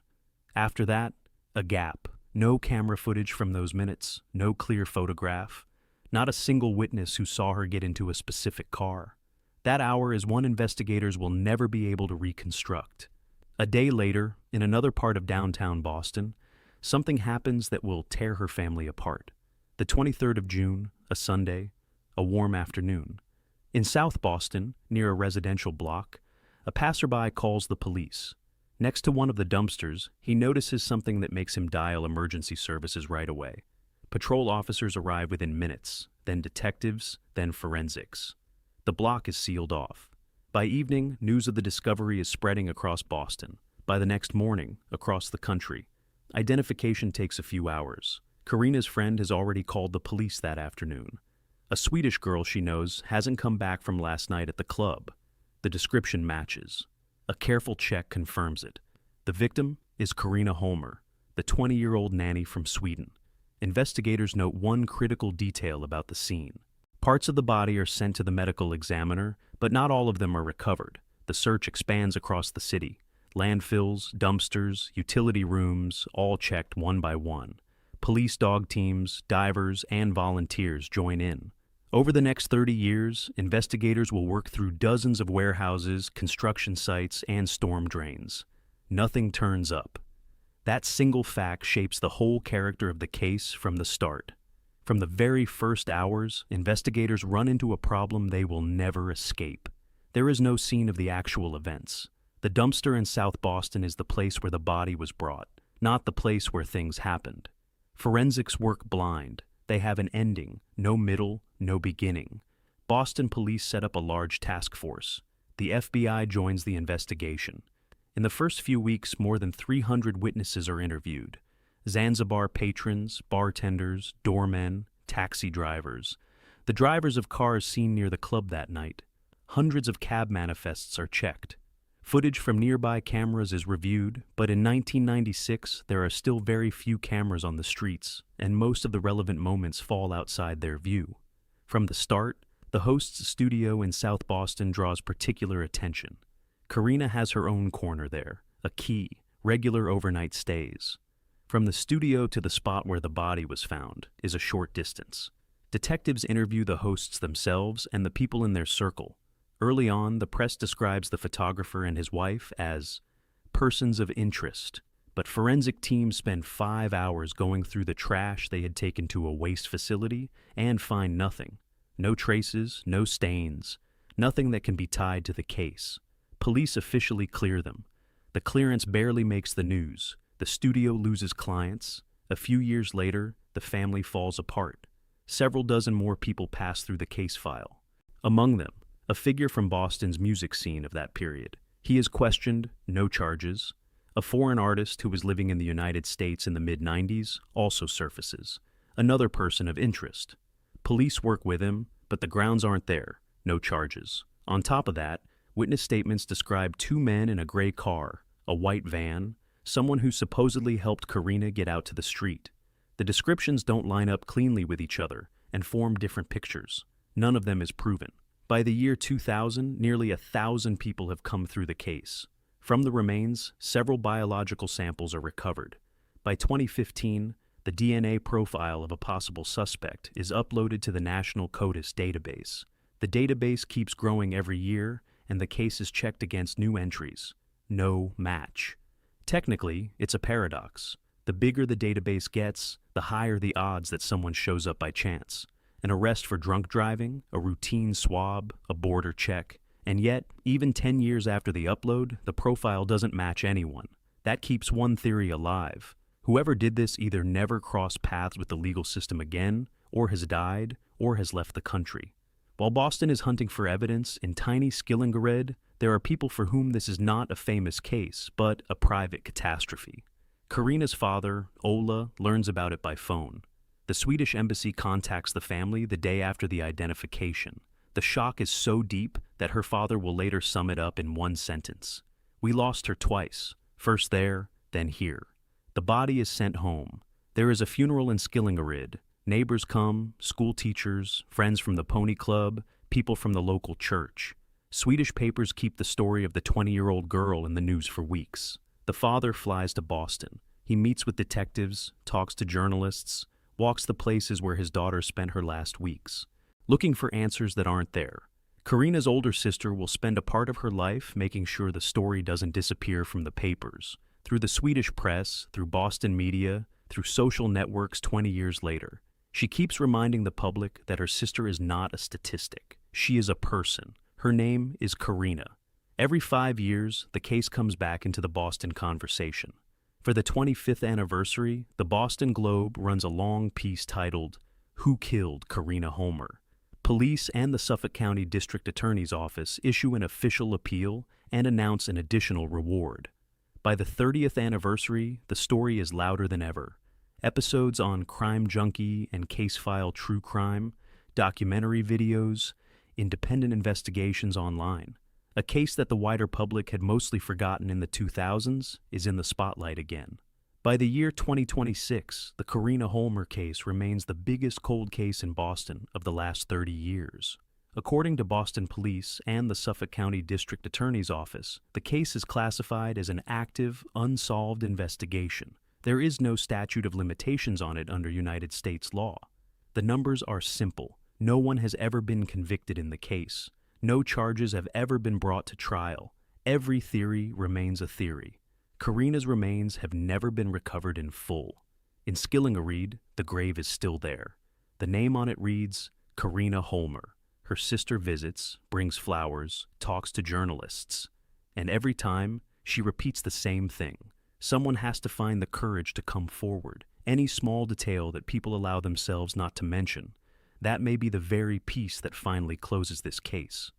After that, a gap. No camera footage from those minutes, no clear photograph, not a single witness who saw her get into a specific car. That hour is one investigators will never be able to reconstruct. A day later, in another part of downtown Boston, something happens that will tear her family apart. The 23rd of June, a Sunday, a warm afternoon. In South Boston, near a residential block, a passerby calls the police. Next to one of the dumpsters, he notices something that makes him dial emergency services right away. Patrol officers arrive within minutes, then detectives, then forensics. The block is sealed off. By evening, news of the discovery is spreading across Boston. By the next morning, across the country. Identification takes a few hours. Karina's friend has already called the police that afternoon. A Swedish girl she knows hasn't come back from last night at the club. The description matches. A careful check confirms it. The victim is Karina Holmer, the 20-year-old nanny from Sweden. Investigators note one critical detail about the scene. Parts of the body are sent to the medical examiner, but not all of them are recovered. The search expands across the city. Landfills, dumpsters, utility rooms, all checked one by one. Police dog teams, divers, and volunteers join in. Over the next 30 years, investigators will work through dozens of warehouses, construction sites, and storm drains. Nothing turns up. That single fact shapes the whole character of the case from the start. From the very first hours, investigators run into a problem they will never escape. There is no scene of the actual events. The dumpster in South Boston is the place where the body was brought, not the place where things happened. Forensics work blind. They have an ending, no middle, no beginning. Boston police set up a large task force. The FBI joins the investigation. In the first few weeks, more than 300 witnesses are interviewed. Zanzibar patrons, bartenders, doormen, taxi drivers. The drivers of cars seen near the club that night. Hundreds of cab manifests are checked. Footage from nearby cameras is reviewed, but in 1996 there are still very few cameras on the streets, and most of the relevant moments fall outside their view. From the start, the host's studio in South Boston draws particular attention. Karina has her own corner there, a key, regular overnight stays. From the studio to the spot where the body was found is a short distance. Detectives interview the hosts themselves and the people in their circle. Early on, the press describes the photographer and his wife as persons of interest, but forensic teams spend 5 hours going through the trash they had taken to a waste facility and find nothing. No traces, no stains, nothing that can be tied to the case. Police officially clear them. The clearance barely makes the news. The studio loses clients. A few years later, the family falls apart. Several dozen more people pass through the case file. Among them, a figure from Boston's music scene of that period. He is questioned, no charges. A foreign artist who was living in the United States in the mid-90s also surfaces. Another person of interest. Police work with him, but the grounds aren't there, no charges. On top of that, witness statements describe 2 men in a gray car, a white van, someone who supposedly helped Karina get out to the street. The descriptions don't line up cleanly with each other and form different pictures. None of them is proven. By the year 2000, nearly 1,000 people have come through the case. From the remains, several biological samples are recovered. By 2015, the DNA profile of a possible suspect is uploaded to the National CODIS database. The database keeps growing every year, and the case is checked against new entries. No match. Technically, it's a paradox. The bigger the database gets, the higher the odds that someone shows up by chance. An arrest for drunk driving, a routine swab, a border check. And yet, even 10 years after the upload, the profile doesn't match anyone. That keeps one theory alive. Whoever did this either never crossed paths with the legal system again, or has died, or has left the country. While Boston is hunting for evidence, in tiny Skillingaryd, there are people for whom this is not a famous case, but a private catastrophe. Karina's father, Ola, learns about it by phone. The Swedish embassy contacts the family the day after the identification. The shock is so deep that her father will later sum it up in one sentence. We lost her twice, first there, then here. The body is sent home. There is a funeral in Skillingaryd. Neighbors come, school teachers, friends from the pony club, people from the local church. Swedish papers keep the story of the 20-year-old girl in the news for weeks. The father flies to Boston. He meets with detectives, talks to journalists, walks the places where his daughter spent her last weeks, looking for answers that aren't there. Karina's older sister will spend a part of her life making sure the story doesn't disappear from the papers, through the Swedish press, through Boston media, through social networks 20 years later. She keeps reminding the public that her sister is not a statistic. She is a person. Her name is Karina. Every 5 years, the case comes back into the Boston conversation. For the 25th anniversary, the Boston Globe runs a long piece titled, "Who Killed Karina Homer?" Police and the Suffolk County District Attorney's Office issue an official appeal and announce an additional reward. By the 30th anniversary, the story is louder than ever. Episodes on Crime Junkie and Case File True Crime, documentary videos, independent investigations online. A case that the wider public had mostly forgotten in the 2000s is in the spotlight again. By the year 2026, the Karina Homer case remains the biggest cold case in Boston of the last 30 years. According to Boston Police and the Suffolk County District Attorney's Office, the case is classified as an active, unsolved investigation. There is no statute of limitations on it under United States law. The numbers are simple. No one has ever been convicted in the case. No charges have ever been brought to trial. Every theory remains a theory. Karina's remains have never been recovered in full. In Skillingaryd, the grave is still there. The name on it reads, Karina Holmer. Her sister visits, brings flowers, talks to journalists. And every time, she repeats the same thing. Someone has to find the courage to come forward. Any small detail that people allow themselves not to mention, that may be the very piece that finally closes this case.